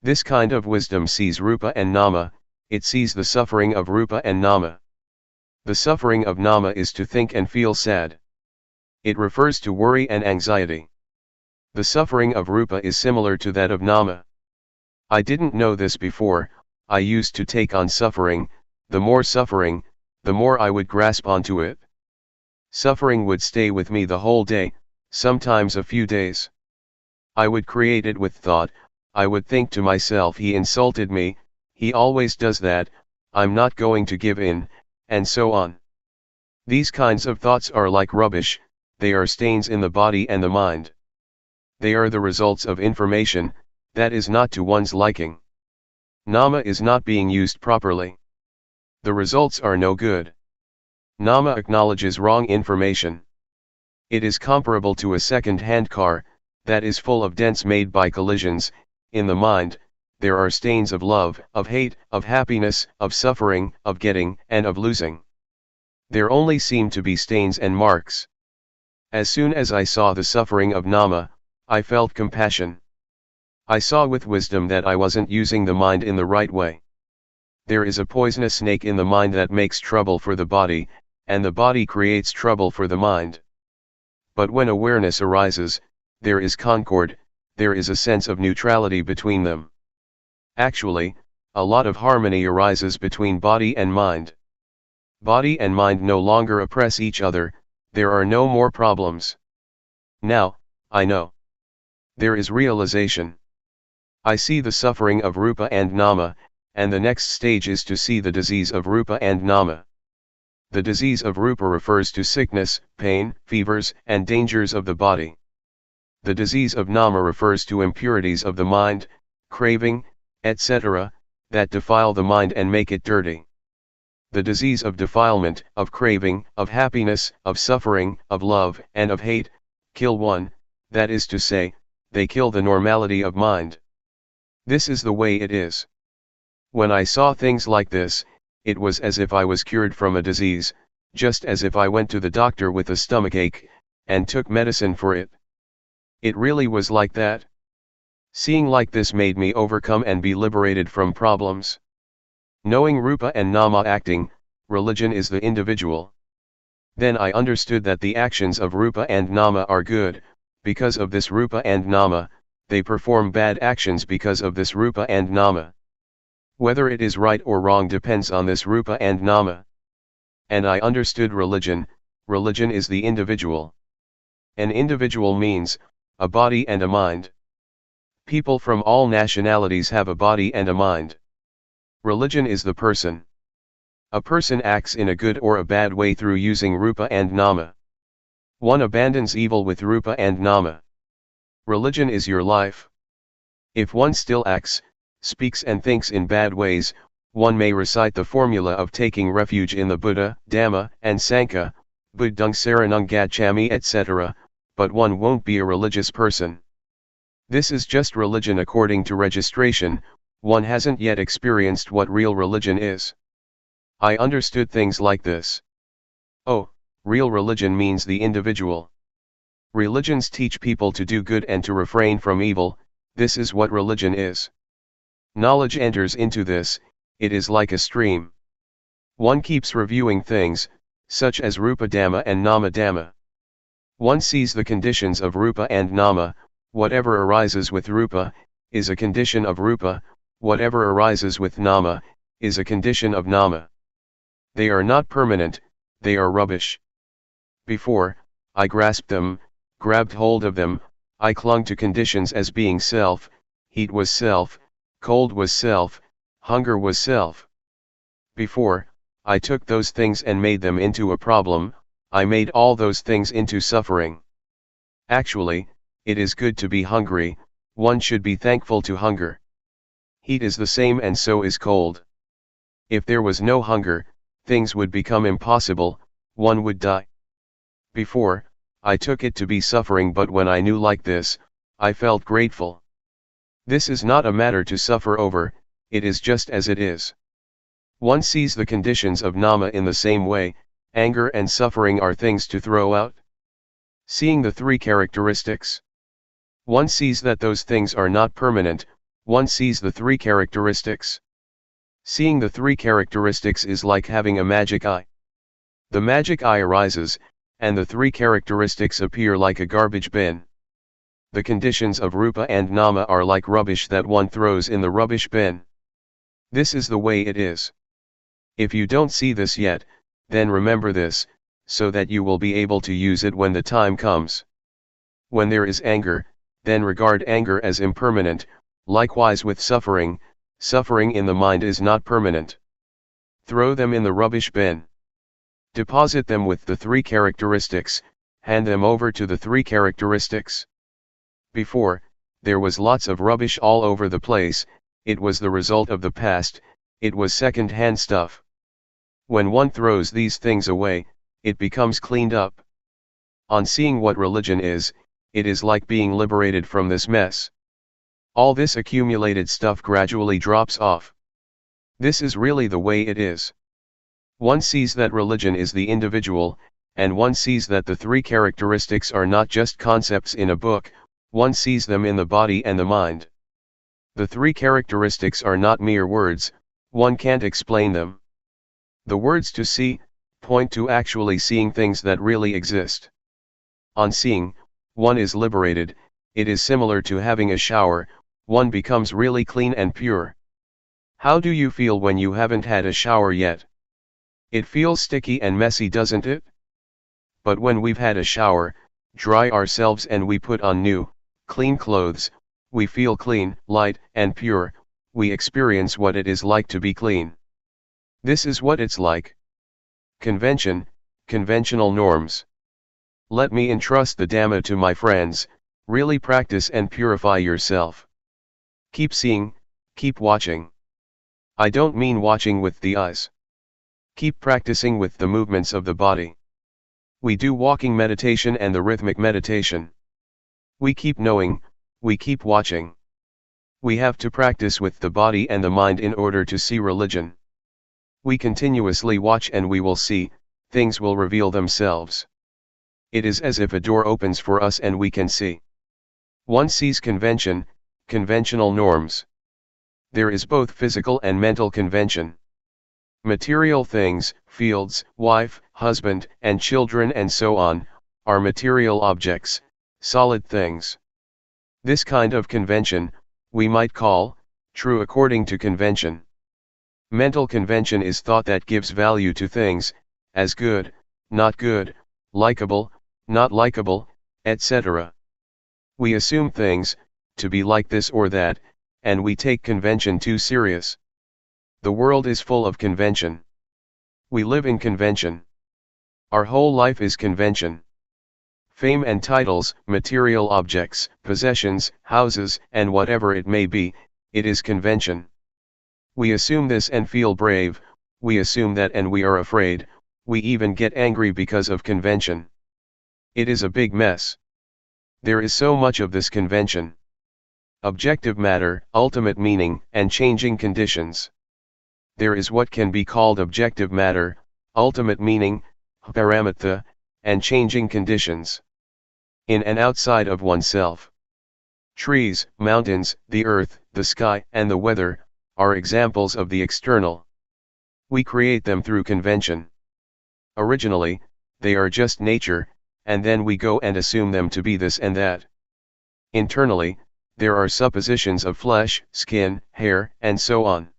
Speaker 1: This kind of wisdom sees Rupa and Nama, it sees the suffering of Rupa and Nama. The suffering of Nama is to think and feel sad. It refers to worry and anxiety. The suffering of Rupa is similar to that of Nama. I didn't know this before, I used to take on suffering, the more I would grasp onto it. Suffering would stay with me the whole day, sometimes a few days. I would create it with thought, I would think to myself, he insulted me, he always does that, I'm not going to give in, and so on. These kinds of thoughts are like rubbish, they are stains in the body and the mind. They are the results of information, that is not to one's liking. Nama is not being used properly. The results are no good. Nama acknowledges wrong information. It is comparable to a second-hand car, that is full of dents made by collisions. In the mind, there are stains of love, of hate, of happiness, of suffering, of getting, and of losing. There only seem to be stains and marks. As soon as I saw the suffering of Nama, I felt compassion. I saw with wisdom that I wasn't using the mind in the right way. There is a poisonous snake in the mind that makes trouble for the body, and the body creates trouble for the mind. But when awareness arises, there is concord, there is a sense of neutrality between them. Actually, a lot of harmony arises between body and mind. Body and mind no longer oppress each other, there are no more problems. Now, I know. There is realization. I see the suffering of Rupa and Nama, and the next stage is to see the disease of Rupa and Nama. The disease of Rupa refers to sickness, pain, fevers, and dangers of the body. The disease of Nama refers to impurities of the mind, craving, etc., that defile the mind and make it dirty. The disease of defilement, of craving, of happiness, of suffering, of love, and of hate, kill one, that is to say, they kill the normality of mind. This is the way it is. When I saw things like this, it was as if I was cured from a disease, just as if I went to the doctor with a stomachache, and took medicine for it. It really was like that. Seeing like this made me overcome and be liberated from problems. Knowing Rupa and Nama acting, religion is the individual. Then I understood that the actions of Rupa and Nama are good, because of this Rupa and Nama, they perform bad actions because of this Rupa and Nama. Whether it is right or wrong depends on this Rupa and Nama. And I understood religion is the individual. An individual means, a body and a mind. People from all nationalities have a body and a mind. Religion is the person. A person acts in a good or a bad way through using Rupa and Nama. One abandons evil with Rupa and Nama. Religion is your life. If one still acts, speaks and thinks in bad ways, one may recite the formula of taking refuge in the Buddha, Dhamma, and Sangha, Buddhang Saranang Gacchami etc., but one won't be a religious person. This is just religion according to registration, one hasn't yet experienced what real religion is. I understood things like this. Oh, real religion means the individual. Religions teach people to do good and to refrain from evil, this is what religion is. Knowledge enters into this, it is like a stream. One keeps reviewing things, such as Rupa Dhamma and Nama Dhamma. One sees the conditions of Rupa and Nama, whatever arises with Rupa, is a condition of Rupa, whatever arises with Nama, is a condition of Nama. They are not permanent, they are rubbish. Before, I grasped them, grabbed hold of them, I clung to conditions as being self, heat was self, cold was self, hunger was self. Before, I took those things and made them into a problem, I made all those things into suffering. Actually, it is good to be hungry, one should be thankful to hunger. Heat is the same and so is cold. If there was no hunger, things would become impossible, one would die. Before, I took it to be suffering, but when I knew like this, I felt grateful. This is not a matter to suffer over, it is just as it is. One sees the conditions of nama in the same way, anger and suffering are things to throw out. Seeing the three characteristics, one sees that those things are not permanent, one sees the three characteristics. Seeing the three characteristics is like having a magic eye. The magic eye arises, and the three characteristics appear like a garbage bin. The conditions of rupa and nama are like rubbish that one throws in the rubbish bin. This is the way it is. If you don't see this yet, then remember this, so that you will be able to use it when the time comes. When there is anger, then regard anger as impermanent, likewise with suffering, suffering in the mind is not permanent. Throw them in the rubbish bin. Deposit them with the three characteristics, hand them over to the three characteristics. Before, there was lots of rubbish all over the place, it was the result of the past, it was second-hand stuff. When one throws these things away, it becomes cleaned up. On seeing what religion is, it is like being liberated from this mess. All this accumulated stuff gradually drops off. This is really the way it is. One sees that religion is the individual, and one sees that the three characteristics are not just concepts in a book, one sees them in the body and the mind. The three characteristics are not mere words, one can't explain them. The words to see, point to actually seeing things that really exist. On seeing, one is liberated, it is similar to having a shower, one becomes really clean and pure. How do you feel when you haven't had a shower yet? It feels sticky and messy, doesn't it? But when we've had a shower, dry ourselves and we put on new, clean clothes, we feel clean, light, and pure, we experience what it is like to be clean. This is what it's like. Convention, conventional norms. Let me entrust the Dhamma to my friends, really practice and purify yourself. Keep seeing, keep watching. I don't mean watching with the eyes. Keep practicing with the movements of the body. We do walking meditation and the rhythmic meditation. We keep knowing, we keep watching. We have to practice with the body and the mind in order to see religion. We continuously watch and we will see, things will reveal themselves. It is as if a door opens for us and we can see. One sees convention, conventional norms. There is both physical and mental convention. Material things, fields, wife, husband, and children and so on, are material objects, solid things. This kind of convention, we might call, true according to convention. Mental convention is thought that gives value to things, as good, not good, likable, not likable, etc. We assume things, to be like this or that, and we take convention too serious. The world is full of convention. We live in convention. Our whole life is convention. Fame and titles, material objects, possessions, houses, and whatever it may be, it is convention. We assume this and feel brave, we assume that and we are afraid, we even get angry because of convention. It is a big mess. There is so much of this convention. Objective matter, ultimate meaning, and changing conditions. There is what can be called objective matter, ultimate meaning, paramatha, and changing conditions. In and outside of oneself. Trees, mountains, the earth, the sky, and the weather, are examples of the external. We create them through convention. Originally, they are just nature, and then we go and assume them to be this and that. Internally, there are suppositions of flesh, skin, hair, and so on.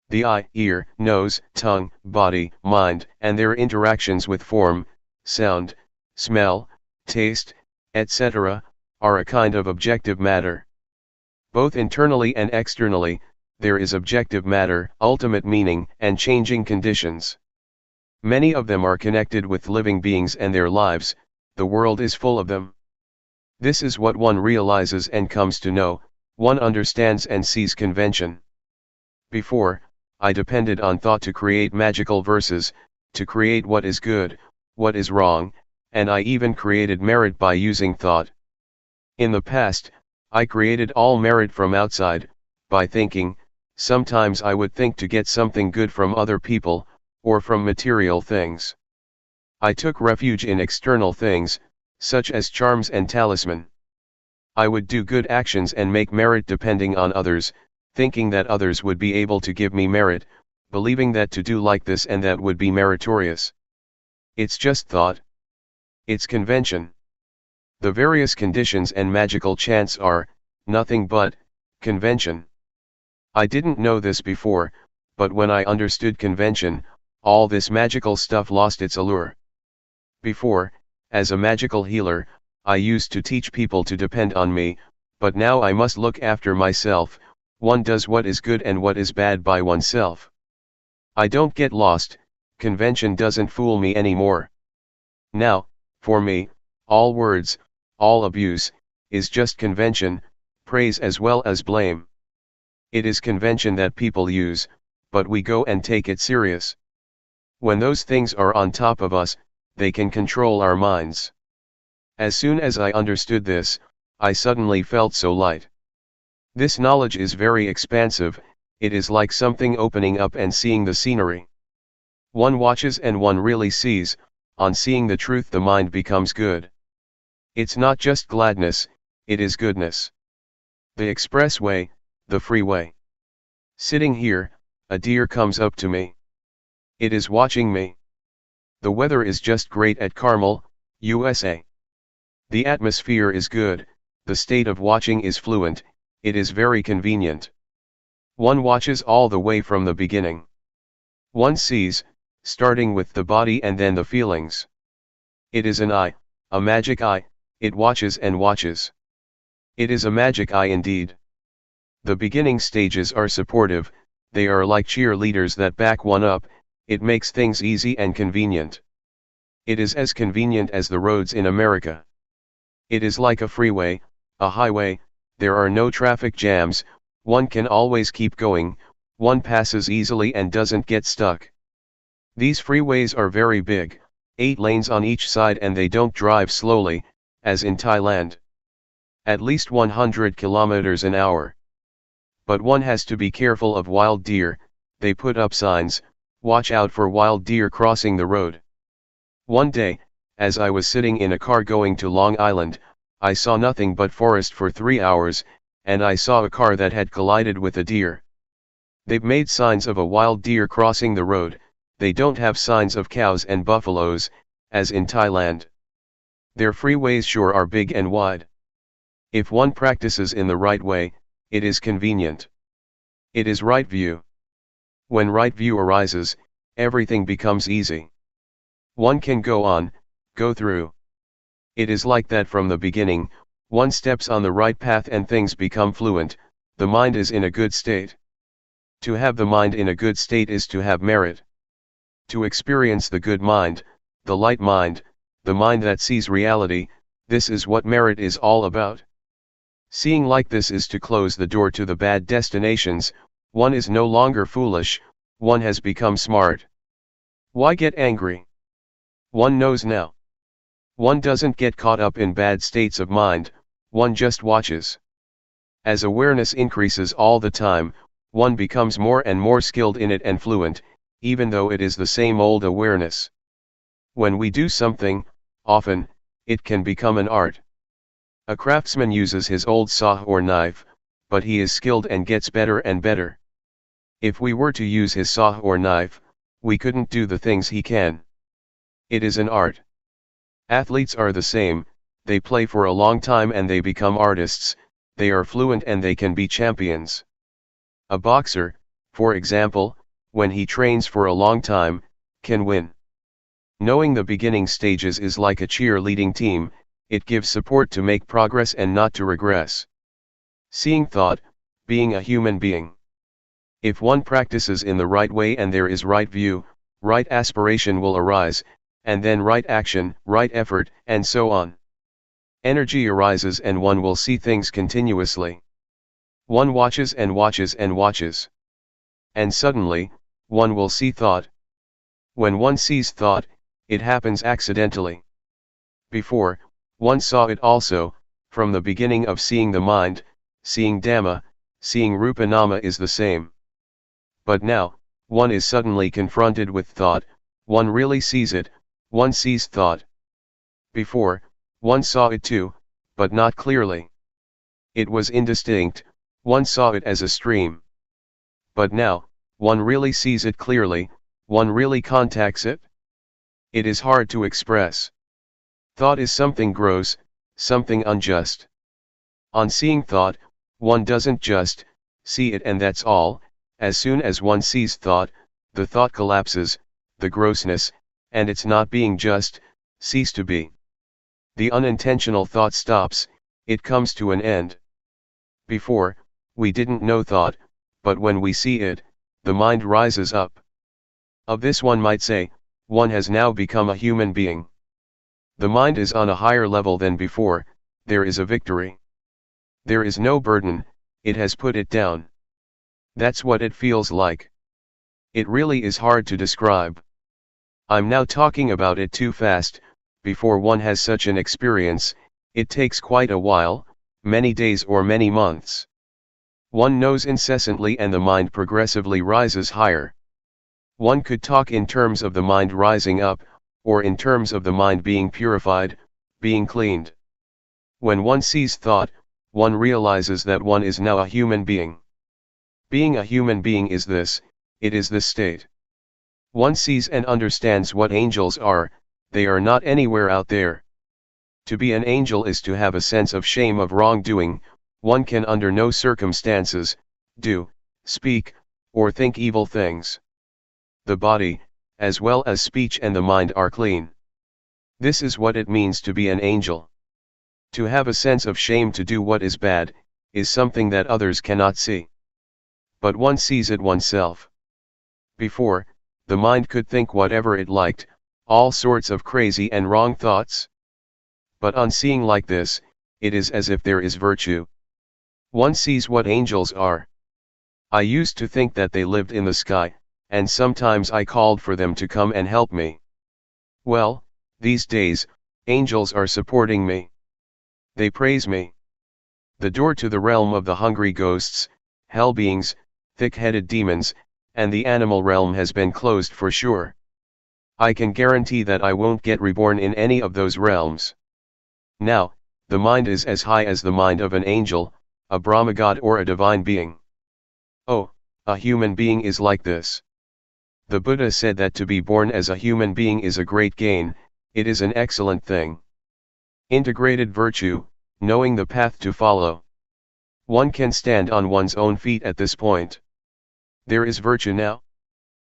Speaker 1: The eye, ear, nose, tongue, body, mind, and their interactions with form, sound, smell, taste, etc., are a kind of objective matter. Both internally and externally, there is objective matter, ultimate meaning, and changing conditions. Many of them are connected with living beings and their lives, the world is full of them. This is what one realizes and comes to know. One understands and sees convention. Before, I depended on thought to create magical verses, to create what is good, what is wrong, and I even created merit by using thought. In the past, I created all merit from outside, by thinking. Sometimes I would think to get something good from other people, or from material things. I took refuge in external things, such as charms and talisman. I would do good actions and make merit depending on others, thinking that others would be able to give me merit, believing that to do like this and that would be meritorious. It's just thought. It's convention. The various conditions and magical chants are nothing but convention. I didn't know this before, but when I understood convention, all this magical stuff lost its allure. Before, as a magical healer, I used to teach people to depend on me, but now I must look after myself. One does what is good and what is bad by oneself. I don't get lost, convention doesn't fool me anymore. Now, for me, all words, all abuse, is just convention, praise as well as blame. It is convention that people use, but we go and take it serious. When those things are on top of us, they can control our minds. As soon as I understood this, I suddenly felt so light. This knowledge is very expansive, it is like something opening up and seeing the scenery. One watches and one really sees. On seeing the truth the mind becomes good. It's not just gladness, it is goodness. The expressway, the freeway. Sitting here, a deer comes up to me. It is watching me. The weather is just great at Carmel, USA. The atmosphere is good, the state of watching is fluent, it is very convenient. One watches all the way from the beginning. One sees, starting with the body and then the feelings. It is an eye, a magic eye, it watches and watches. It is a magic eye indeed. The beginning stages are supportive, they are like cheerleaders that back one up, it makes things easy and convenient. It is as convenient as the roads in America. It is like a freeway, a highway, there are no traffic jams, one can always keep going, one passes easily and doesn't get stuck. These freeways are very big, 8 lanes on each side, and they don't drive slowly, as in Thailand. At least 100 kilometers an hour. But one has to be careful of wild deer, they put up signs, watch out for wild deer crossing the road. One day, as I was sitting in a car going to Long Island, I saw nothing but forest for 3 hours, and I saw a car that had collided with a deer. They've made signs of a wild deer crossing the road, they don't have signs of cows and buffaloes, as in Thailand. Their freeways sure are big and wide. If one practices in the right way, it is convenient. It is right view. When right view arises, everything becomes easy. One can go on, go through. It is like that from the beginning, one steps on the right path and things become fluent, the mind is in a good state. To have the mind in a good state is to have merit. To experience the good mind, the light mind, the mind that sees reality, this is what merit is all about. Seeing like this is to close the door to the bad destinations, one is no longer foolish, one has become smart. Why get angry? One knows now. One doesn't get caught up in bad states of mind, one just watches. As awareness increases all the time, one becomes more and more skilled in it and fluent, even though it is the same old awareness. When we do something, often, it can become an art. A craftsman uses his old saw or knife, but he is skilled and gets better and better. If we were to use his saw or knife, we couldn't do the things he can. It is an art. Athletes are the same, they play for a long time and they become artists, they are fluent and they can be champions. A boxer, for example, when he trains for a long time, can win. Knowing the beginning stages is like a cheerleading team, it gives support to make progress and not to regress. Seeing thought, being a human being. If one practices in the right way and there is right view, right aspiration will arise, and then right action, right effort, and so on. Energy arises and one will see things continuously. One watches and watches and watches. And suddenly, one will see thought. When one sees thought, it happens accidentally. Before, one saw it also, from the beginning of seeing the mind, seeing Dhamma, seeing Rupa Nama is the same. But now, one is suddenly confronted with thought, one really sees it, one sees thought. Before, one saw it too, but not clearly. It was indistinct, one saw it as a stream. But now, one really sees it clearly, one really contacts it. It is hard to express. Thought is something gross, something unjust. On seeing thought, one doesn't just see it and that's all. As soon as one sees thought, the thought collapses, the grossness, and its not being just, cease to be. The unintentional thought stops, it comes to an end. Before, we didn't know thought, but when we see it, the mind rises up. Of this one might say, one has now become a human being. The mind is on a higher level than before, there is a victory. There is no burden, it has put it down. That's what it feels like. It really is hard to describe. I'm now talking about it too fast. Before one has such an experience, it takes quite a while, many days or many months. One knows incessantly and the mind progressively rises higher. One could talk in terms of the mind rising up, or in terms of the mind being purified, being cleaned. When one sees thought, one realizes that one is now a human being. Being a human being is this, it is this state. One sees and understands what angels are, they are not anywhere out there. To be an angel is to have a sense of shame of wrongdoing, one can under no circumstances, do, speak, or think evil things. The body, as well as speech and the mind are clean. This is what it means to be an angel. To have a sense of shame to do what is bad, is something that others cannot see. But one sees it oneself. Before, the mind could think whatever it liked, all sorts of crazy and wrong thoughts. But on seeing like this, it is as if there is virtue. One sees what angels are. I used to think that they lived in the sky, and sometimes I called for them to come and help me. Well, these days, angels are supporting me. They praise me. The door to the realm of the hungry ghosts, hell beings, thick-headed demons, and the animal realm has been closed for sure. I can guarantee that I won't get reborn in any of those realms. Now, the mind is as high as the mind of an angel, a Brahma god or a divine being. Oh, a human being is like this. The Buddha said that to be born as a human being is a great gain, it is an excellent thing. Integrated virtue, knowing the path to follow. One can stand on one's own feet at this point. There is virtue now.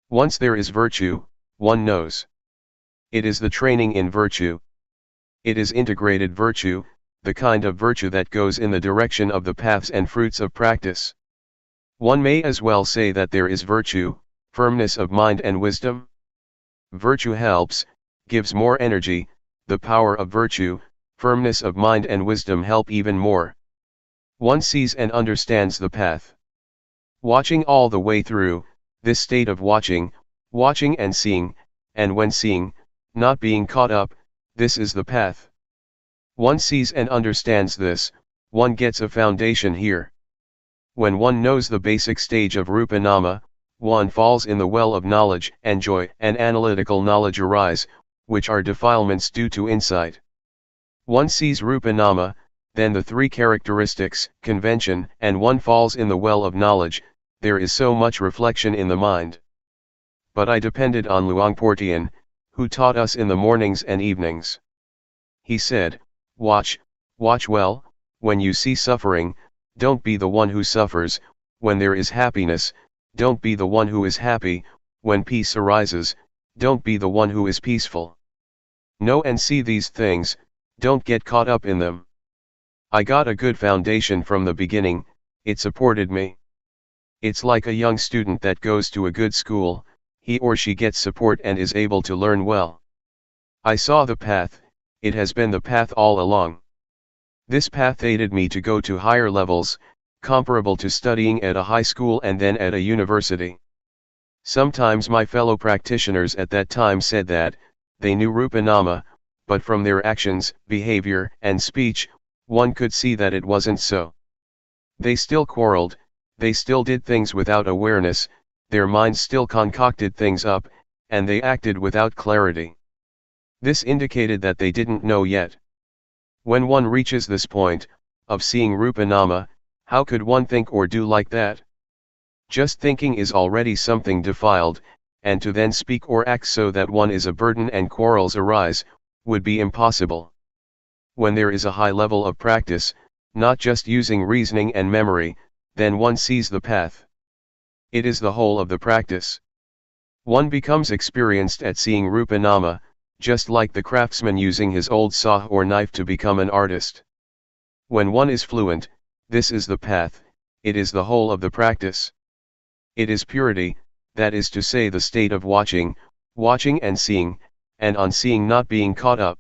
Speaker 1: Once there is virtue, one knows. It is the training in virtue. It is integrated virtue, the kind of virtue that goes in the direction of the paths and fruits of practice. One may as well say that there is virtue, firmness of mind and wisdom. Virtue helps, gives more energy, the power of virtue, firmness of mind and wisdom help even more. One sees and understands the path. Watching all the way through, this state of watching and seeing, and when seeing, not being caught up, this is the path. One sees and understands this, one gets a foundation here. When one knows the basic stage of Rupa Nama, one falls in the well of knowledge and joy and analytical knowledge arise, which are defilements due to insight. One sees Rupa Nama, then the three characteristics, convention, and one falls in the well of knowledge, there is so much reflection in the mind. But I depended on Luangpor Teean, who taught us in the mornings and evenings. He said, watch well, when you see suffering, don't be the one who suffers, when there is happiness, don't be the one who is happy, when peace arises, don't be the one who is peaceful. Know and see these things, don't get caught up in them. I got a good foundation from the beginning, it supported me. It's like a young student that goes to a good school, he or she gets support and is able to learn well. I saw the path, it has been the path all along. This path aided me to go to higher levels, comparable to studying at a high school and then at a university. Sometimes my fellow practitioners at that time said that they knew Rupanama, but from their actions, behavior, and speech, one could see that it wasn't so. They still quarreled, they still did things without awareness, their minds still concocted things up, and they acted without clarity. This indicated that they didn't know yet. When one reaches this point, of seeing Rupanama, how could one think or do like that? Just thinking is already something defiled, and to then speak or act so that one is a burden and quarrels arise, would be impossible. When there is a high level of practice, not just using reasoning and memory, then one sees the path. It is the whole of the practice. One becomes experienced at seeing Rupanama, just like the craftsman using his old saw or knife to become an artist. When one is fluent, this is the path, it is the whole of the practice. It is purity, that is to say the state of watching and seeing, and on seeing not being caught up.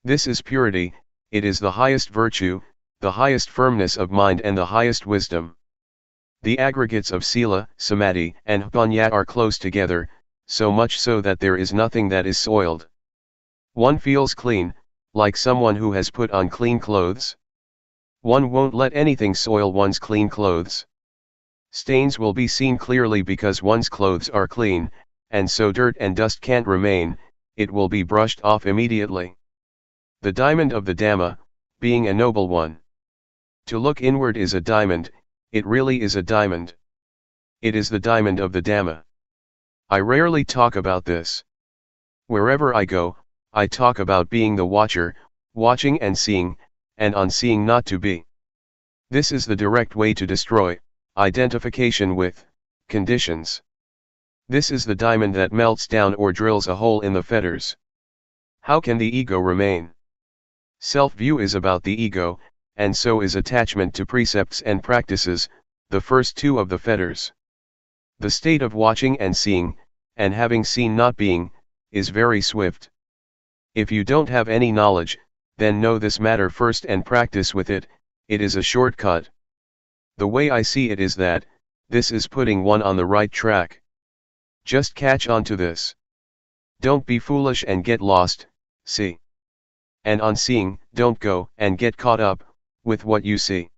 Speaker 1: This is purity, it is the highest virtue, the highest firmness of mind and the highest wisdom. The aggregates of sila, samadhi, and jnana are close together, so much so that there is nothing that is soiled. One feels clean, like someone who has put on clean clothes. One won't let anything soil one's clean clothes. Stains will be seen clearly because one's clothes are clean, and so dirt and dust can't remain, it will be brushed off immediately. The diamond of the Dhamma, being a noble one. To look inward is a diamond, it really is a diamond. It is the diamond of the Dhamma. I rarely talk about this. Wherever I go, I talk about being the watcher, watching and seeing, and on seeing not to be. This is the direct way to destroy identification with conditions. This is the diamond that melts down or drills a hole in the fetters. How can the ego remain? Self-view is about the ego, and so is attachment to precepts and practices, the first two of the fetters. The state of watching and seeing, and having seen not being, is very swift. If you don't have any knowledge, then know this matter first and practice with it, it is a shortcut. The way I see it is that, this is putting one on the right track. Just catch on to this. Don't be foolish and get lost, see. And on seeing, don't go and get caught up with what you see.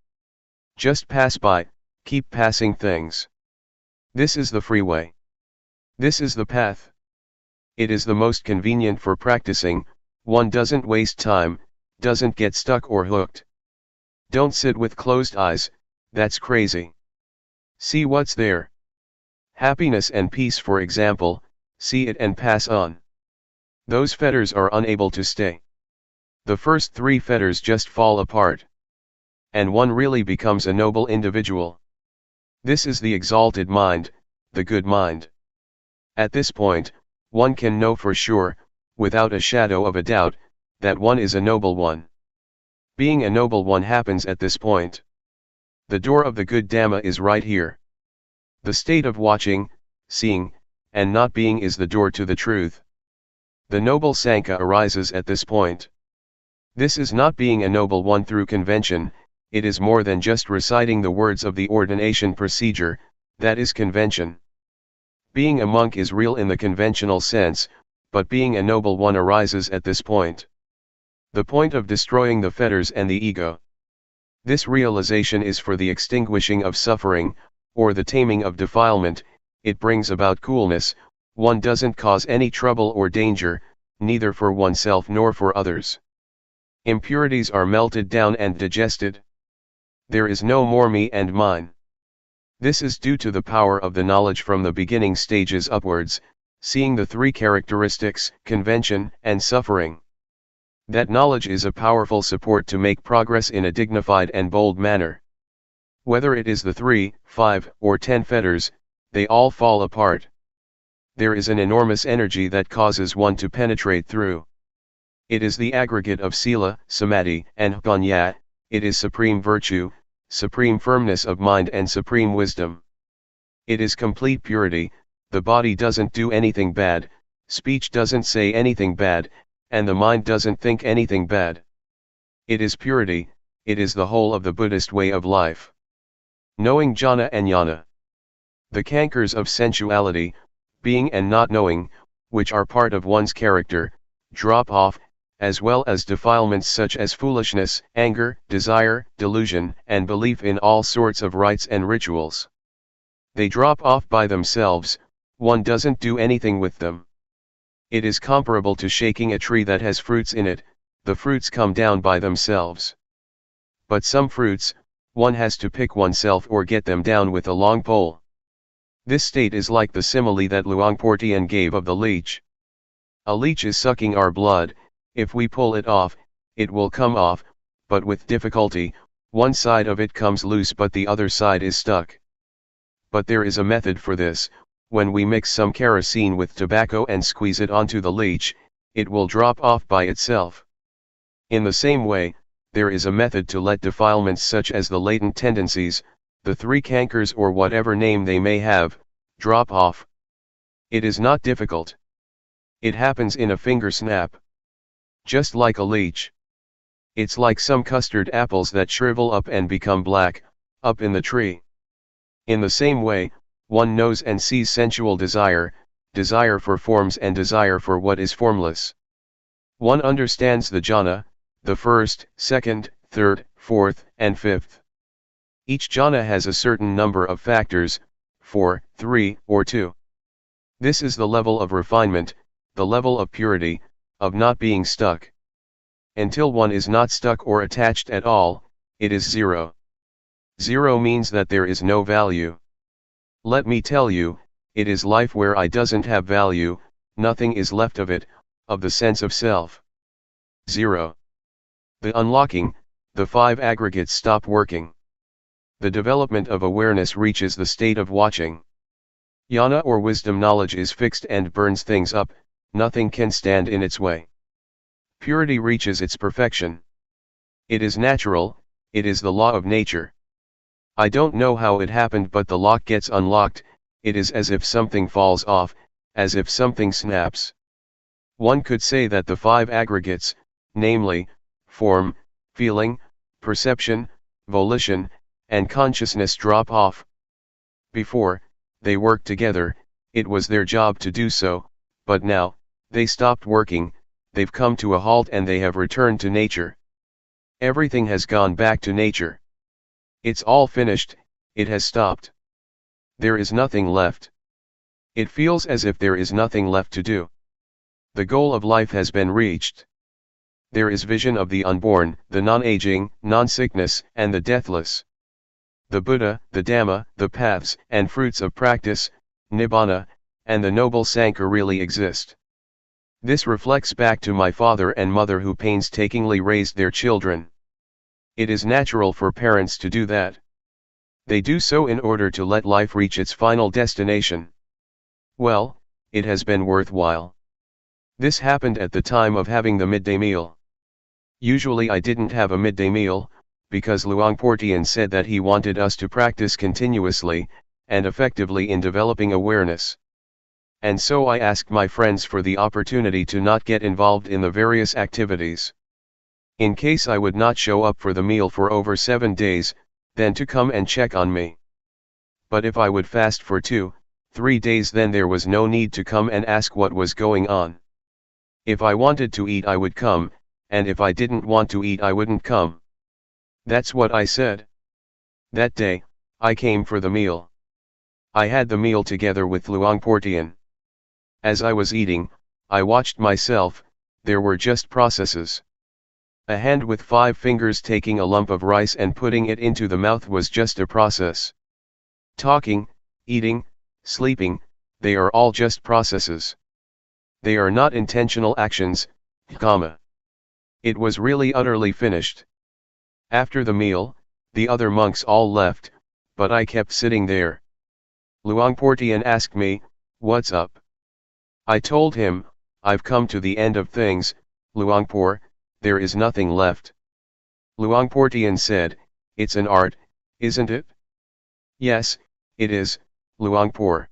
Speaker 1: Just pass by, keep passing things. This is the freeway. This is the path. It is the most convenient for practicing, one doesn't waste time, doesn't get stuck or hooked. Don't sit with closed eyes, that's crazy. See what's there. Happiness and peace, for example, see it and pass on. Those fetters are unable to stay. The first three fetters just fall apart. And one really becomes a noble individual. This is the exalted mind, the good mind. At this point, one can know for sure, without a shadow of a doubt, that one is a noble one. Being a noble one happens at this point. The door of the good Dhamma is right here. The state of watching, seeing, and not being is the door to the truth. The noble Sankhya arises at this point. This is not being a noble one through convention, it is more than just reciting the words of the ordination procedure, that is convention. Being a monk is real in the conventional sense, but being a noble one arises at this point. The point of destroying the fetters and the ego. This realization is for the extinguishing of suffering, or the taming of defilement, it brings about coolness, one doesn't cause any trouble or danger, neither for oneself nor for others. Impurities are melted down and digested. There is no more me and mine. This is due to the power of the knowledge from the beginning stages upwards, seeing the three characteristics, convention and suffering. That knowledge is a powerful support to make progress in a dignified and bold manner. Whether it is the 3, 5, or 10 fetters, they all fall apart. There is an enormous energy that causes one to penetrate through. It is the aggregate of sila, samadhi, and jnana, it is supreme virtue, supreme firmness of mind and supreme wisdom. It is complete purity, the body doesn't do anything bad, speech doesn't say anything bad, and the mind doesn't think anything bad. It is purity, it is the whole of the Buddhist way of life. Knowing jhana and jnana. The cankers of sensuality, being and not knowing, which are part of one's character, drop off, as well as defilements such as foolishness, anger, desire, delusion, and belief in all sorts of rites and rituals. They drop off by themselves, one doesn't do anything with them. It is comparable to shaking a tree that has fruits in it, the fruits come down by themselves. But some fruits, one has to pick oneself or get them down with a long pole. This state is like the simile that Luangpor Teean gave of the leech. A leech is sucking our blood, if we pull it off, it will come off, but with difficulty, one side of it comes loose but the other side is stuck. But there is a method for this. When we mix some kerosene with tobacco and squeeze it onto the leech, it will drop off by itself. In the same way, there is a method to let defilements such as the latent tendencies, the three cankers or whatever name they may have, drop off. It is not difficult. It happens in a finger snap. Just like a leech. It's like some custard apples that shrivel up and become black, up in the tree. In the same way, one knows and sees sensual desire, desire for forms and desire for what is formless. One understands the jhana, the first, second, third, fourth, and fifth. Each jhana has a certain number of factors, 4, 3, or 2. This is the level of refinement, the level of purity, of not being stuck. Until one is not stuck or attached at all, it is zero. Zero means that there is no value. Let me tell you, it is life where I doesn't have value, nothing is left of it, of the sense of self. Zero. The unlocking, the five aggregates stop working. The development of awareness reaches the state of watching. Jnana or wisdom knowledge is fixed and burns things up, nothing can stand in its way. Purity reaches its perfection. It is natural, it is the law of nature. I don't know how it happened, but the lock gets unlocked, it is as if something falls off, as if something snaps. One could say that the five aggregates, namely, form, feeling, perception, volition, and consciousness drop off. Before, they worked together, it was their job to do so, but now, they stopped working, they've come to a halt and they have returned to nature. Everything has gone back to nature. It's all finished, it has stopped. There is nothing left. It feels as if there is nothing left to do. The goal of life has been reached. There is vision of the unborn, the non-aging, non-sickness, and the deathless. The Buddha, the Dhamma, the paths and fruits of practice, Nibbana, and the noble Sangha really exist. This reflects back to my father and mother who painstakingly raised their children. It is natural for parents to do that. They do so in order to let life reach its final destination. Well, it has been worthwhile. This happened at the time of having the midday meal. Usually I didn't have a midday meal, because Luangpor Teean said that he wanted us to practice continuously, and effectively in developing awareness. And so I asked my friends for the opportunity to not get involved in the various activities. In case I would not show up for the meal for over 7 days, then to come and check on me. But if I would fast for 2, 3 days, then there was no need to come and ask what was going on. If I wanted to eat I would come, and if I didn't want to eat I wouldn't come. That's what I said. That day, I came for the meal. I had the meal together with Luangpor Teean. As I was eating, I watched myself, there were just processes. A hand with 5 fingers taking a lump of rice and putting it into the mouth was just a process. Talking, eating, sleeping, they are all just processes. They are not intentional actions, karma. It was really utterly finished. After the meal, the other monks all left, but I kept sitting there. Luangpor Teean asked me, "What's up?" I told him, "I've come to the end of things, Luangpor, there is nothing left." Luangpor Teean said, "It's an art, isn't it?" "Yes, it is, Luangpor."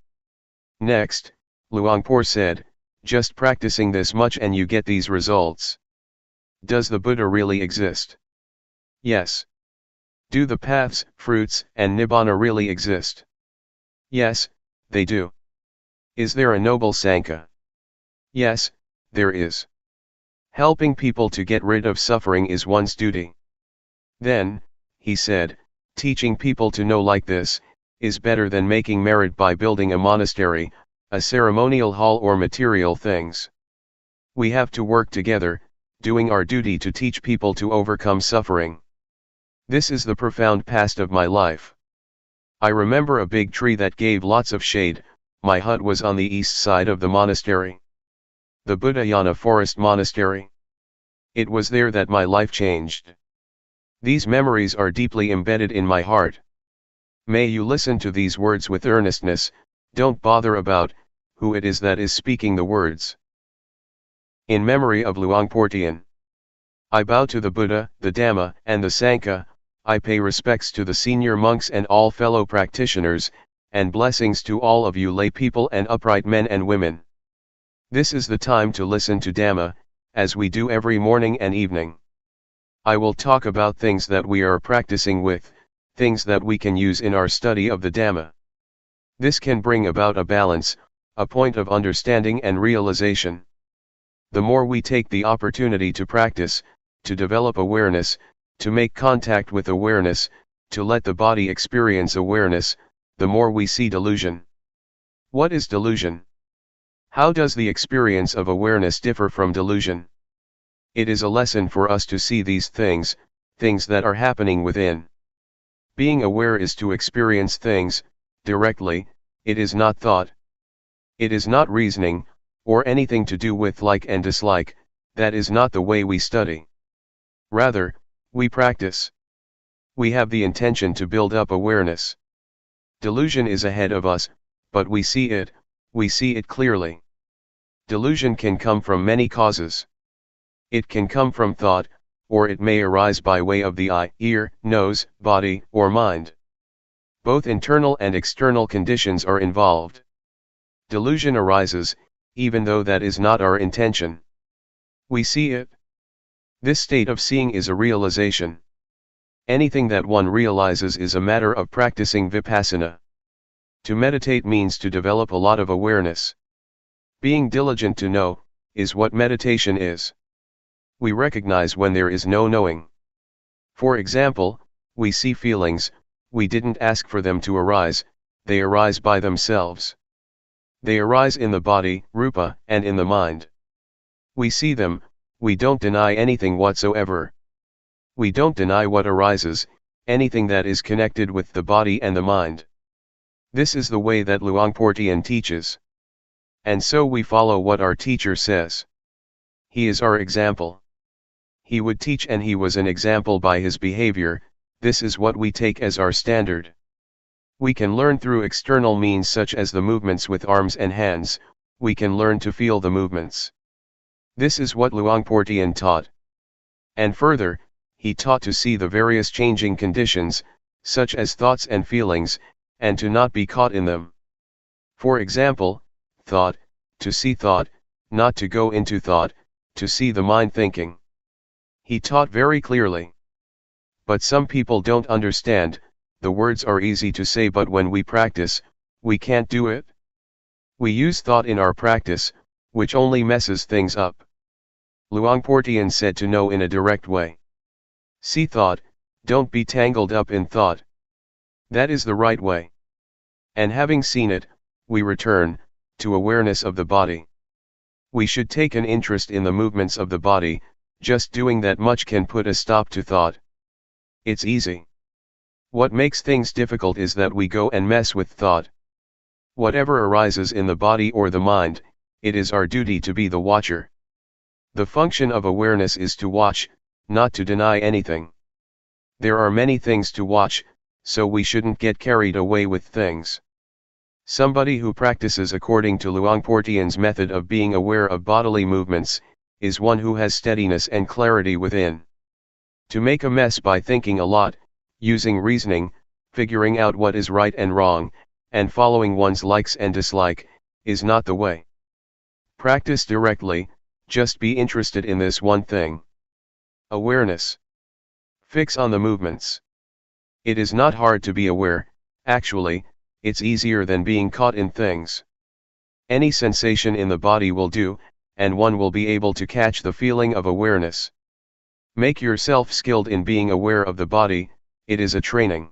Speaker 1: Next, Luangpor said, "Just practicing this much and you get these results. Does the Buddha really exist?" Yes. Do the paths, fruits, and nibbana really exist? Yes, they do. Is there a noble Sankhya? Yes, there is. Helping people to get rid of suffering is one's duty. Then, he said, teaching people to know like this, is better than making merit by building a monastery, a ceremonial hall or material things. We have to work together, doing our duty to teach people to overcome suffering. This is the profound past of my life. I remember a big tree that gave lots of shade. My hut was on the east side of the monastery. The Buddhayana Forest Monastery. It was there that my life changed. These memories are deeply embedded in my heart. May you listen to these words with earnestness, don't bother about who it is that is speaking the words. In memory of Luangpor Teean. I bow to the Buddha, the Dhamma, and the Sankhya. I pay respects to the senior monks and all fellow practitioners, and blessings to all of you lay people and upright men and women. This is the time to listen to Dhamma, as we do every morning and evening. I will talk about things that we are practicing with, things that we can use in our study of the Dhamma. This can bring about a balance, a point of understanding and realization. The more we take the opportunity to practice, to develop awareness, to make contact with awareness, to let the body experience awareness, the more we see delusion. What is delusion? How does the experience of awareness differ from delusion? It is a lesson for us to see these things that are happening within. Being aware is to experience things, directly, it is not thought. It is not reasoning, or anything to do with like and dislike, that is not the way we study. Rather, we practice. We have the intention to build up awareness. Delusion is ahead of us, but we see it clearly. Delusion can come from many causes. It can come from thought, or it may arise by way of the eye, ear, nose, body, or mind. Both internal and external conditions are involved. Delusion arises, even though that is not our intention. We see it. This state of seeing is a realization. Anything that one realizes is a matter of practicing Vipassana. To meditate means to develop a lot of awareness. Being diligent to know, is what meditation is. We recognize when there is no knowing. For example, we see feelings, we didn't ask for them to arise, they arise by themselves. They arise in the body, rupa, and in the mind. We see them, we don't deny anything whatsoever. We don't deny what arises, anything that is connected with the body and the mind. This is the way that Luangpor Teean teaches. And so we follow what our teacher says. He is our example. He would teach and he was an example by his behavior. This is what we take as our standard. We can learn through external means such as the movements with arms and hands, we can learn to feel the movements. This is what Luangpor Teean taught. And further, he taught to see the various changing conditions, such as thoughts and feelings, and to not be caught in them. For example, thought, to see thought, not to go into thought, to see the mind thinking. He taught very clearly. But some people don't understand, the words are easy to say but when we practice, we can't do it. We use thought in our practice, which only messes things up. Luangpor Teean said to know in a direct way. See thought, don't be tangled up in thought. That is the right way. And having seen it, we return to awareness of the body. We should take an interest in the movements of the body, just doing that much can put a stop to thought. It's easy. What makes things difficult is that we go and mess with thought. Whatever arises in the body or the mind, it is our duty to be the watcher. The function of awareness is to watch, not to deny anything. There are many things to watch, so we shouldn't get carried away with things. Somebody who practices according to Luangpor Teean's method of being aware of bodily movements, is one who has steadiness and clarity within. To make a mess by thinking a lot, using reasoning, figuring out what is right and wrong, and following one's likes and dislike, is not the way. Practice directly, just be interested in this one thing. Awareness. Fix on the movements. It is not hard to be aware, actually, it's easier than being caught in things. Any sensation in the body will do, and one will be able to catch the feeling of awareness. Make yourself skilled in being aware of the body, it is a training.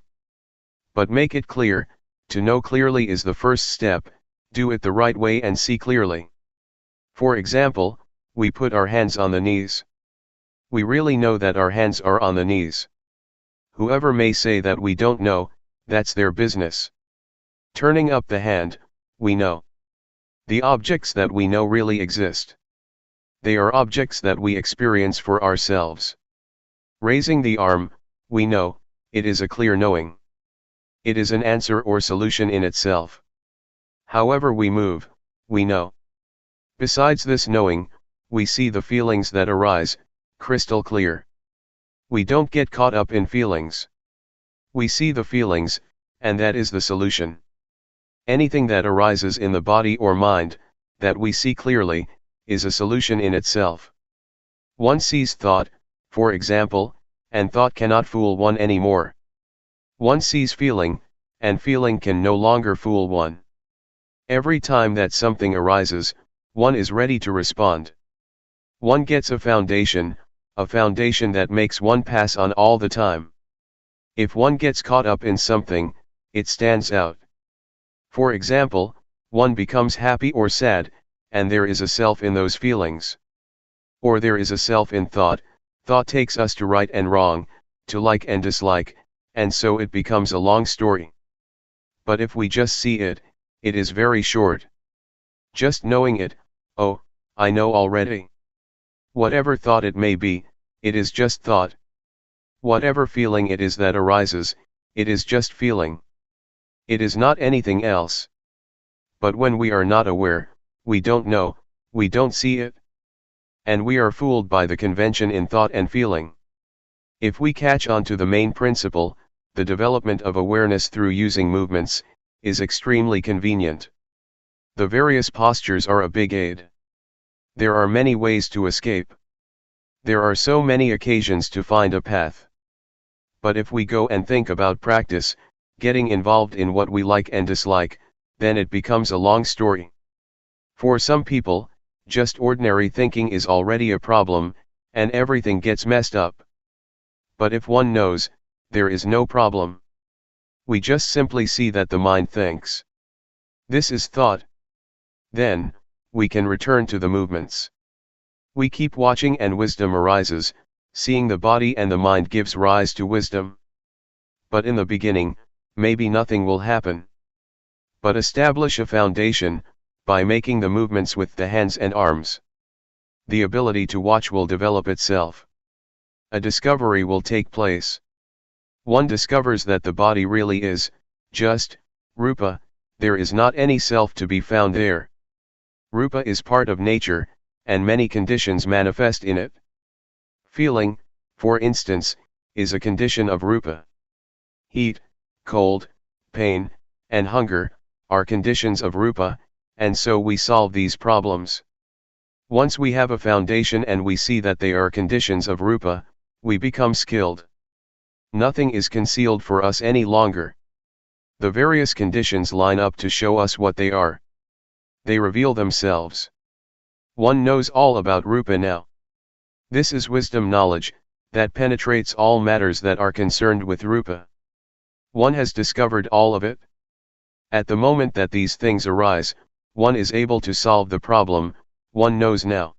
Speaker 1: But make it clear, to know clearly is the first step, do it the right way and see clearly. For example, we put our hands on the knees. We really know that our hands are on the knees. Whoever may say that we don't know, that's their business. Turning up the hand, we know. The objects that we know really exist. They are objects that we experience for ourselves. Raising the arm, we know, it is a clear knowing. It is an answer or solution in itself. However we move, we know. Besides this knowing, we see the feelings that arise, crystal clear. We don't get caught up in feelings. We see the feelings, and that is the solution. Anything that arises in the body or mind, that we see clearly, is a solution in itself. One sees thought, for example, and thought cannot fool one anymore. One sees feeling, and feeling can no longer fool one. Every time that something arises, one is ready to respond. One gets a foundation that makes one pass on all the time. If one gets caught up in something, it stands out. For example, one becomes happy or sad, and there is a self in those feelings. Or there is a self in thought, thought takes us to right and wrong, to like and dislike, and so it becomes a long story. But if we just see it, it is very short. Just knowing it, oh, I know already. Whatever thought it may be, it is just thought. Whatever feeling it is that arises, it is just feeling. It is not anything else. But when we are not aware, we don't know, we don't see it. And we are fooled by the convention in thought and feeling. If we catch on to the main principle, the development of awareness through using movements, is extremely convenient. The various postures are a big aid. There are many ways to escape. There are so many occasions to find a path. But if we go and think about practice, getting involved in what we like and dislike, then it becomes a long story. For some people, just ordinary thinking is already a problem, and everything gets messed up. But if one knows, there is no problem. We just simply see that the mind thinks. This is thought. Then, we can return to the movements. We keep watching and wisdom arises, seeing the body and the mind gives rise to wisdom. But in the beginning, maybe nothing will happen. But establish a foundation, by making the movements with the hands and arms. The ability to watch will develop itself. A discovery will take place. One discovers that the body really is, just, rupa, there is not any self to be found there. Rupa is part of nature, and many conditions manifest in it. Feeling, for instance, is a condition of rupa. Heat, cold, pain, and hunger, are conditions of rupa, and so we solve these problems. Once we have a foundation and we see that they are conditions of rupa, we become skilled. Nothing is concealed for us any longer. The various conditions line up to show us what they are. They reveal themselves. One knows all about rupa now. This is wisdom knowledge, that penetrates all matters that are concerned with rupa. One has discovered all of it. At the moment that these things arise, one is able to solve the problem, one knows now.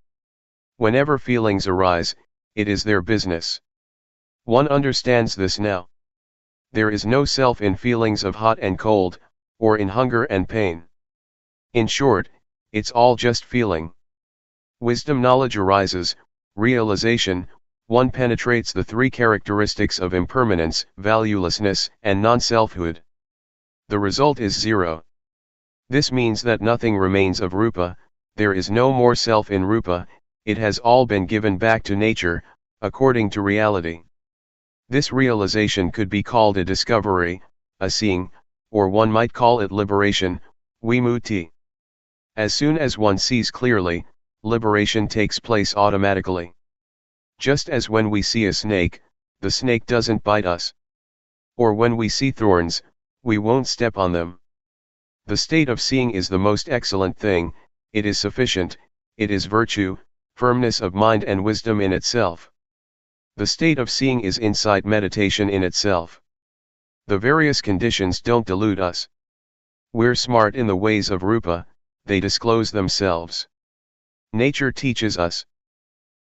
Speaker 1: Whenever feelings arise, it is their business. One understands this now. There is no self in feelings of hot and cold, or in hunger and pain. In short, it's all just feeling. Wisdom knowledge arises, realization, one penetrates the three characteristics of impermanence, valuelessness, and non-selfhood. The result is zero. This means that nothing remains of rupa, there is no more self in rupa, it has all been given back to nature, according to reality. This realization could be called a discovery, a seeing, or one might call it liberation, vimutti. As soon as one sees clearly, liberation takes place automatically. Just as when we see a snake, the snake doesn't bite us. Or when we see thorns, we won't step on them. The state of seeing is the most excellent thing, it is sufficient, it is virtue, firmness of mind and wisdom in itself. The state of seeing is insight meditation in itself. The various conditions don't delude us. We're smart in the ways of rupa, they disclose themselves. Nature teaches us.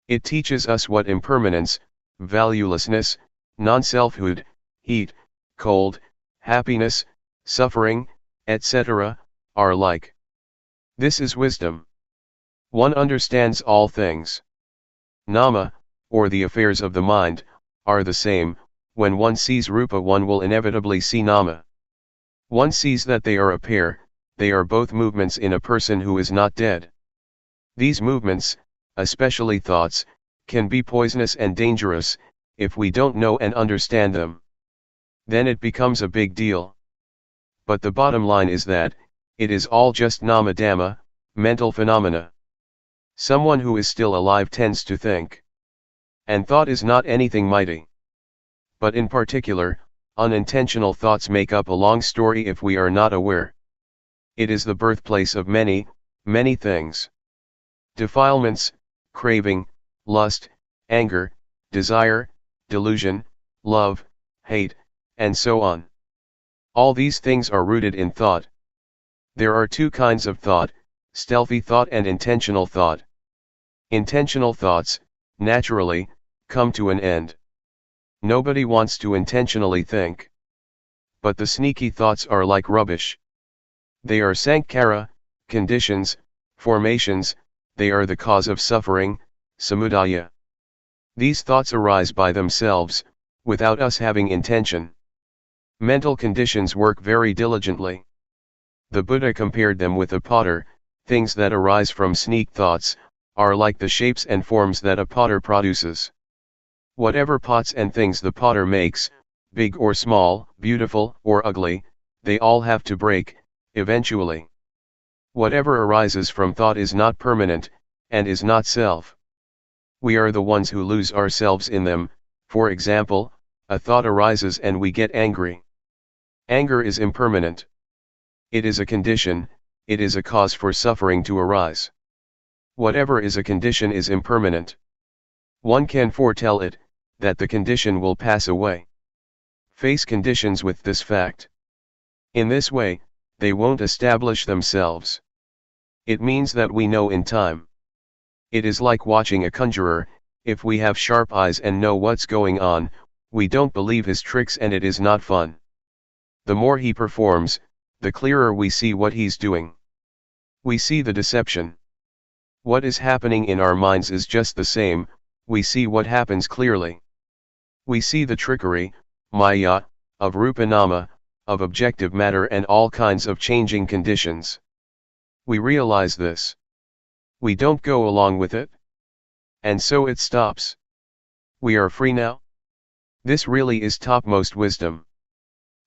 Speaker 1: It teaches us what impermanence, valuelessness, non-selfhood, heat, cold, happiness, suffering, etc., are like. This is wisdom. One understands all things. Nama, or the affairs of the mind, are the same. When one sees rupa, one will inevitably see nama. One sees that they are a pair, they are both movements in a person who is not dead. These movements, especially thoughts, can be poisonous and dangerous, if we don't know and understand them. Then it becomes a big deal. But the bottom line is that, it is all just nama dhamma, mental phenomena. Someone who is still alive tends to think. And thought is not anything mighty. But in particular, unintentional thoughts make up a long story if we are not aware. It is the birthplace of many, many things. Defilements, craving, lust, anger, desire, delusion, love, hate, and so on. All these things are rooted in thought. There are two kinds of thought, stealthy thought and intentional thought. Intentional thoughts, naturally, come to an end. Nobody wants to intentionally think. But the sneaky thoughts are like rubbish. They are sankhara, conditions, formations, they are the cause of suffering, samudaya. These thoughts arise by themselves, without us having intention. Mental conditions work very diligently. The Buddha compared them with a potter. Things that arise from sneak thoughts, are like the shapes and forms that a potter produces. Whatever pots and things the potter makes, big or small, beautiful or ugly, they all have to break, eventually. Whatever arises from thought is not permanent, and is not self. We are the ones who lose ourselves in them. For example, a thought arises and we get angry. Anger is impermanent. It is a condition, it is a cause for suffering to arise. Whatever is a condition is impermanent. One can foretell it, that the condition will pass away. Face conditions with this fact. In this way, they won't establish themselves. It means that we know in time. It is like watching a conjurer. If we have sharp eyes and know what's going on, we don't believe his tricks and it is not fun. The more he performs, the clearer we see what he's doing. We see the deception. What is happening in our minds is just the same, we see what happens clearly. We see the trickery, maya, of rupa nama, of objective matter and all kinds of changing conditions. We realize this. We don't go along with it. And so it stops. We are free now. This really is topmost wisdom.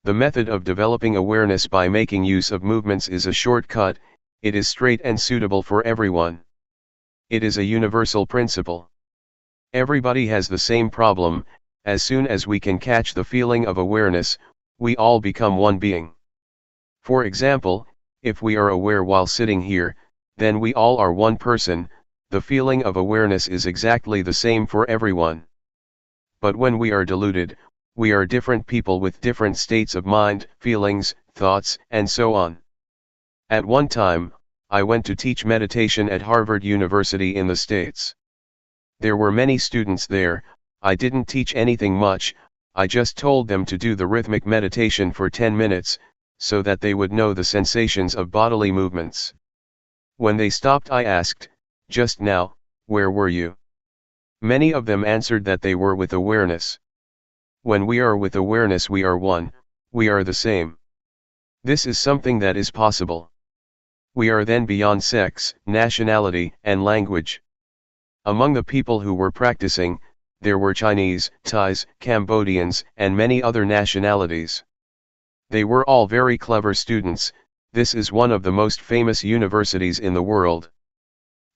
Speaker 1: The method of developing awareness by making use of movements is a shortcut, it is straight and suitable for everyone. It is a universal principle. Everybody has the same problem. As soon as we can catch the feeling of awareness, we all become one being. For example, if we are aware while sitting here, then we all are one person. The feeling of awareness is exactly the same for everyone. But when we are deluded, we are different people with different states of mind, feelings, thoughts, and so on. At one time, I went to teach meditation at Harvard University in the States. There were many students there. I didn't teach anything much, I just told them to do the rhythmic meditation for 10 minutes, so that they would know the sensations of bodily movements. When they stopped, I asked, "Just now, where were you?" Many of them answered that they were with awareness. When we are with awareness, we are one, we are the same. This is something that is possible. We are then beyond sex, nationality, and language. Among the people who were practicing, there were Chinese, Thais, Cambodians, and many other nationalities. They were all very clever students. This is one of the most famous universities in the world.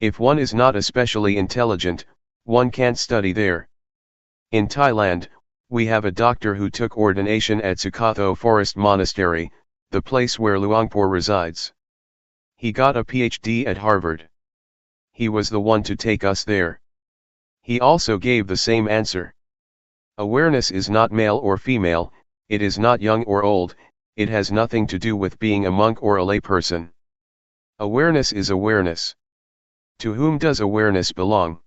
Speaker 1: If one is not especially intelligent, one can't study there. In Thailand, We have a doctor who took ordination at Sukatho Forest Monastery, the place where Luangpor resides. He got a PhD at Harvard. He was the one to take us there. He also gave the same answer. Awareness is not male or female, it is not young or old, it has nothing to do with being a monk or a layperson. Awareness is awareness. To whom does awareness belong?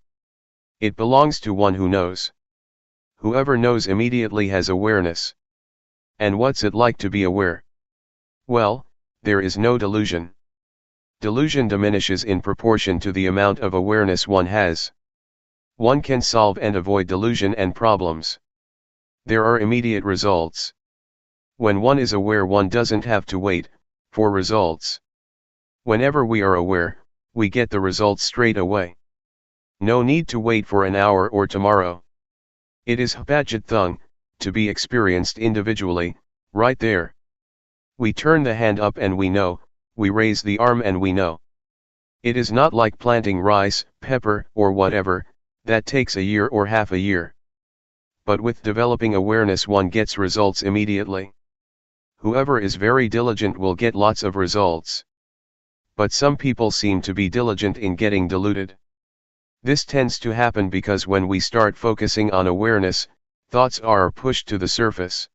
Speaker 1: It belongs to one who knows. Whoever knows immediately has awareness. And what's it like to be aware? Well, there is no delusion. Delusion diminishes in proportion to the amount of awareness one has. One can solve and avoid delusion and problems. There are immediate results. When one is aware, one doesn't have to wait for results. Whenever we are aware, we get the results straight away. No need to wait for an hour or tomorrow. It is Hapajit Thung, to be experienced individually, right there. We turn the hand up and we know, we raise the arm and we know. It is not like planting rice, pepper, or whatever, that takes a year or half a year. But with developing awareness one gets results immediately. Whoever is very diligent will get lots of results. But some people seem to be diligent in getting deluded. This tends to happen because when we start focusing on awareness, thoughts are pushed to the surface.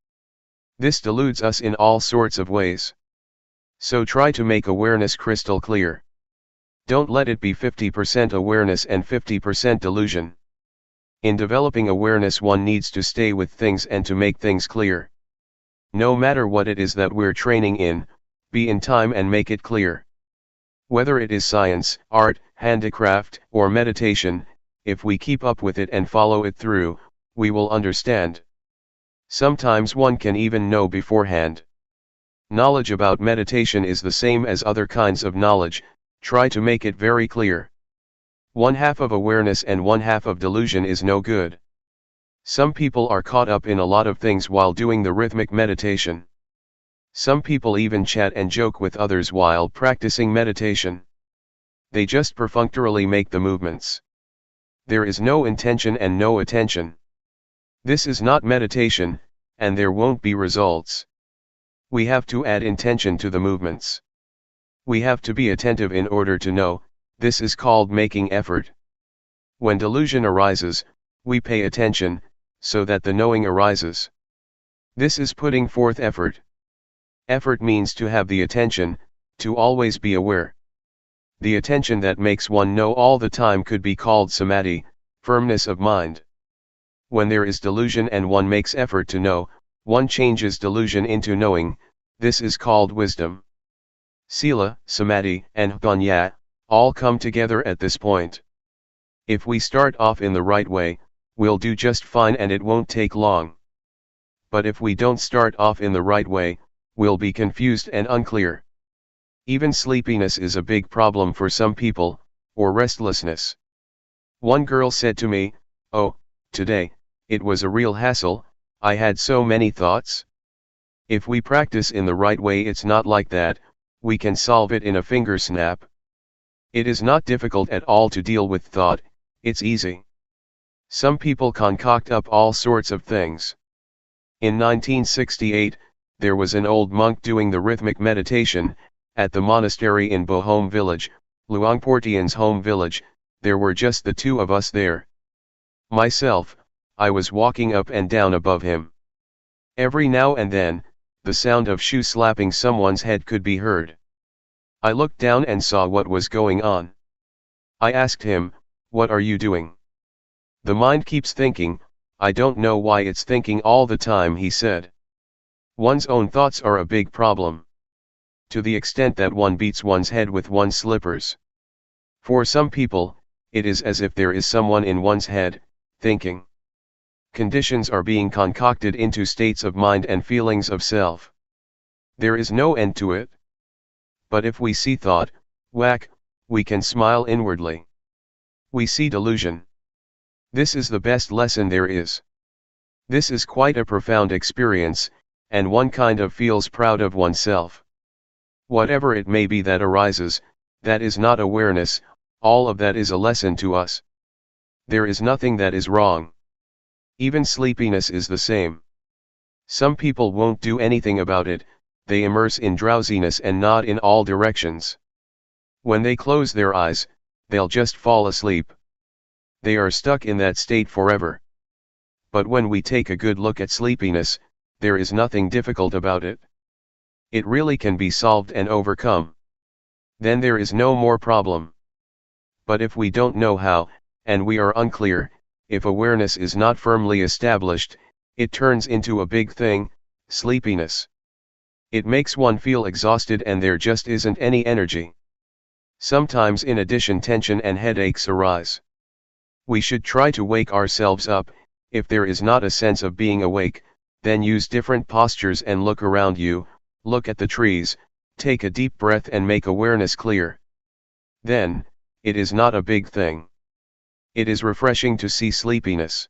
Speaker 1: This deludes us in all sorts of ways. So try to make awareness crystal clear. Don't let it be 50% awareness and 50% delusion. In developing awareness one needs to stay with things and to make things clear. No matter what it is that we're training in, be in time and make it clear. Whether it is science, art, handicraft, or meditation, if we keep up with it and follow it through, we will understand. Sometimes one can even know beforehand. Knowledge about meditation is the same as other kinds of knowledge, try to make it very clear. One half of awareness and one half of delusion is no good. Some people are caught up in a lot of things while doing the rhythmic meditation. Some people even chat and joke with others while practicing meditation. They just perfunctorily make the movements. There is no intention and no attention. This is not meditation, and there won't be results. We have to add intention to the movements. We have to be attentive in order to know, this is called making effort. When delusion arises, we pay attention, so that the knowing arises. This is putting forth effort. Effort means to have the attention, to always be aware. The attention that makes one know all the time could be called samadhi, firmness of mind. When there is delusion and one makes effort to know, one changes delusion into knowing, this is called wisdom. Sila, samadhi, and panya, all come together at this point. If we start off in the right way, we'll do just fine and it won't take long. But if we don't start off in the right way, we'll be confused and unclear. Even sleepiness is a big problem for some people, or restlessness. One girl said to me, "Oh, today, it was a real hassle, I had so many thoughts." If we practice in the right way, it's not like that, we can solve it in a finger snap. It is not difficult at all to deal with thought, it's easy. Some people concoct up all sorts of things. In 1968, there was an old monk doing the rhythmic meditation, at the monastery in Bohome village, Luangpor Teean's home village. There were just the two of us there. Myself, I was walking up and down above him. Every now and then, the sound of shoe slapping someone's head could be heard. I looked down and saw what was going on. I asked him, "What are you doing?" "The mind keeps thinking, I don't know why it's thinking all the time," he said. One's own thoughts are a big problem. To the extent that one beats one's head with one's slippers. For some people, it is as if there is someone in one's head, thinking. Conditions are being concocted into states of mind and feelings of self. There is no end to it. But if we see thought, whack, we can smile inwardly. We see delusion. This is the best lesson there is. This is quite a profound experience, and one kind of feels proud of oneself. Whatever it may be that arises, that is not awareness, all of that is a lesson to us. There is nothing that is wrong. Even sleepiness is the same. Some people won't do anything about it, they immerse in drowsiness and nod in all directions. When they close their eyes, they'll just fall asleep. They are stuck in that state forever. But when we take a good look at sleepiness, there is nothing difficult about it. It really can be solved and overcome. Then there is no more problem. But if we don't know how, and we are unclear, if awareness is not firmly established, it turns into a big thing, sleepiness. It makes one feel exhausted and there just isn't any energy. Sometimes in addition tension and headaches arise. We should try to wake ourselves up. If there is not a sense of being awake, then use different postures and look around you, look at the trees, take a deep breath and make awareness clear. Then, it is not a big thing. It is refreshing to see sleepiness.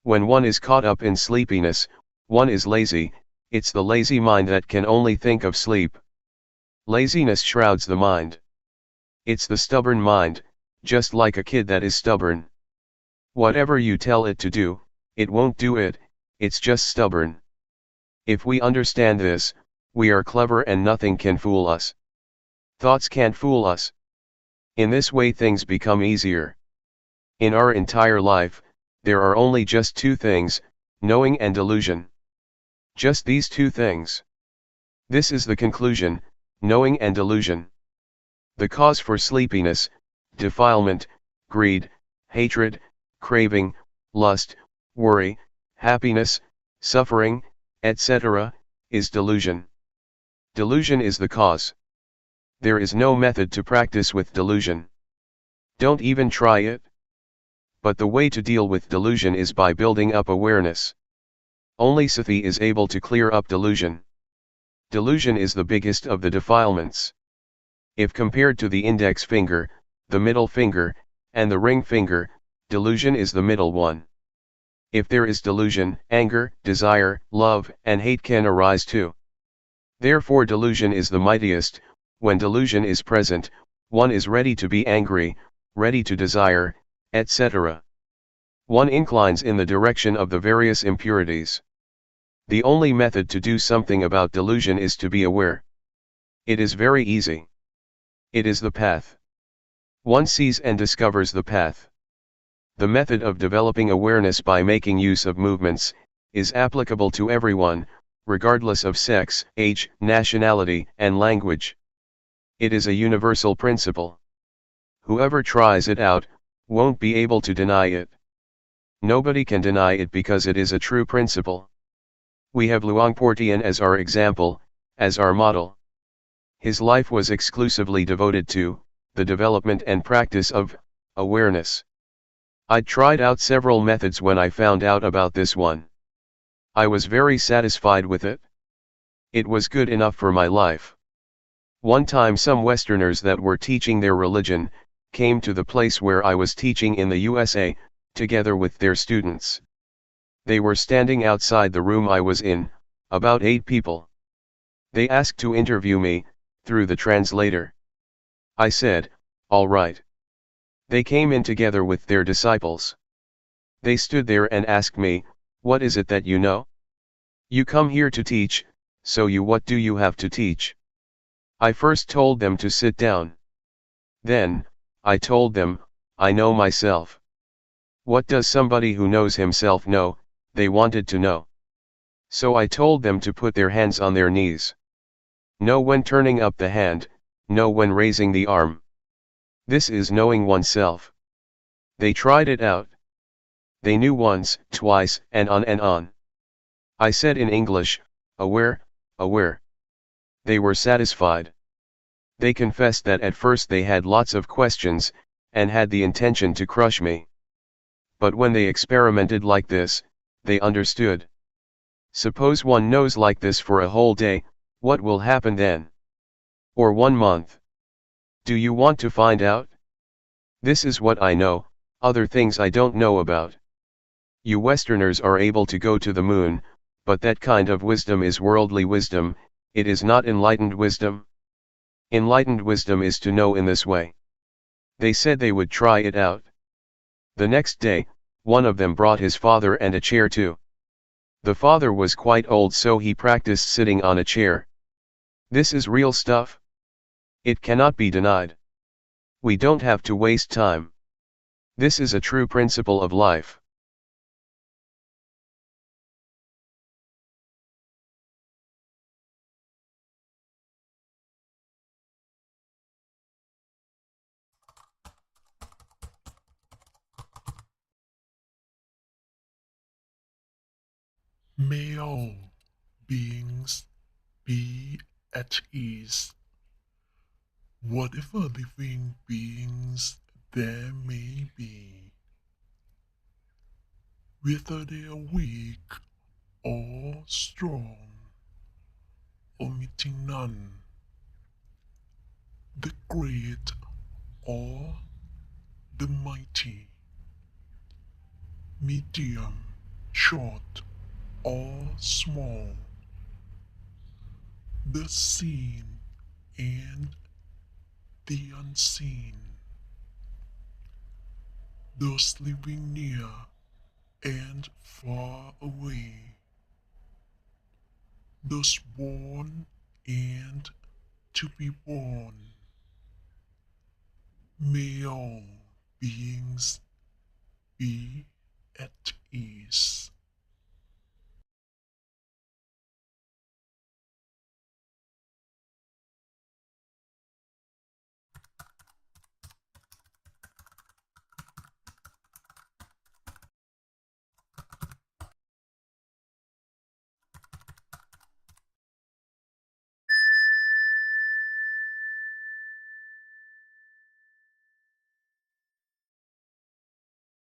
Speaker 1: When one is caught up in sleepiness, one is lazy. It's the lazy mind that can only think of sleep. Laziness shrouds the mind. It's the stubborn mind, just like a kid that is stubborn. Whatever you tell it to do, it won't do it, it's just stubborn. If we understand this, we are clever and nothing can fool us. Thoughts can't fool us. In this way things become easier. In our entire life, there are only just two things, knowing and delusion. Just these two things. This is the conclusion, knowing and delusion. The cause for sleepiness, defilement, greed, hatred, craving, lust, worry, happiness, suffering, etc., is delusion. Delusion is the cause. There is no method to practice with delusion. Don't even try it. But the way to deal with delusion is by building up awareness. Only sati is able to clear up delusion. Delusion is the biggest of the defilements. If compared to the index finger, the middle finger, and the ring finger, delusion is the middle one. If there is delusion, anger, desire, love, and hate can arise too. Therefore delusion is the mightiest. When delusion is present, one is ready to be angry, ready to desire, etc. One inclines in the direction of the various impurities. The only method to do something about delusion is to be aware. It is very easy. It is the path. One sees and discovers the path. The method of developing awareness by making use of movements is applicable to everyone, regardless of sex, age, nationality, and language. It is a universal principle. Whoever tries it out won't be able to deny it. Nobody can deny it because it is a true principle. We have Luangpor Teean as our example, as our model. His life was exclusively devoted to the development and practice of awareness. I'd tried out several methods when I found out about this one. I was very satisfied with it. It was good enough for my life. One time some Westerners that were teaching their religion came to the place where I was teaching in the USA, together with their students. They were standing outside the room I was in, about 8 people. They asked to interview me, through the translator. I said, all right. They came in together with their disciples. They stood there and asked me, what is it that you know? You come here to teach, so what do you have to teach? I first told them to sit down. Then, I told them, I know myself. What does somebody who knows himself know? They wanted to know. So I told them to put their hands on their knees. Know when turning up the hand, know when raising the arm. This is knowing oneself. They tried it out. They knew once, twice, and on and on. I said in English, aware, aware. They were satisfied. They confessed that at first they had lots of questions, and had the intention to crush me. But when they experimented like this, they understood. Suppose one knows like this for a whole day, what will happen then? Or 1 month? Do you want to find out? This is what I know, other things I don't know about. You Westerners are able to go to the moon, but that kind of wisdom is worldly wisdom, it is not enlightened wisdom. Enlightened wisdom is to know in this way. They said they would try it out. The next day, One of them brought his father and a chair too. The father was quite old, so he practiced sitting on a chair. This is real stuff. It cannot be denied. We don't have to waste time. This is a true principle of life.
Speaker 2: May all beings be at ease, whatever living beings there may be, whether they are weak or strong, omitting none, the great or the mighty, medium, short or small, the seen and the unseen, those living near and far away, those born and to be born. May all beings be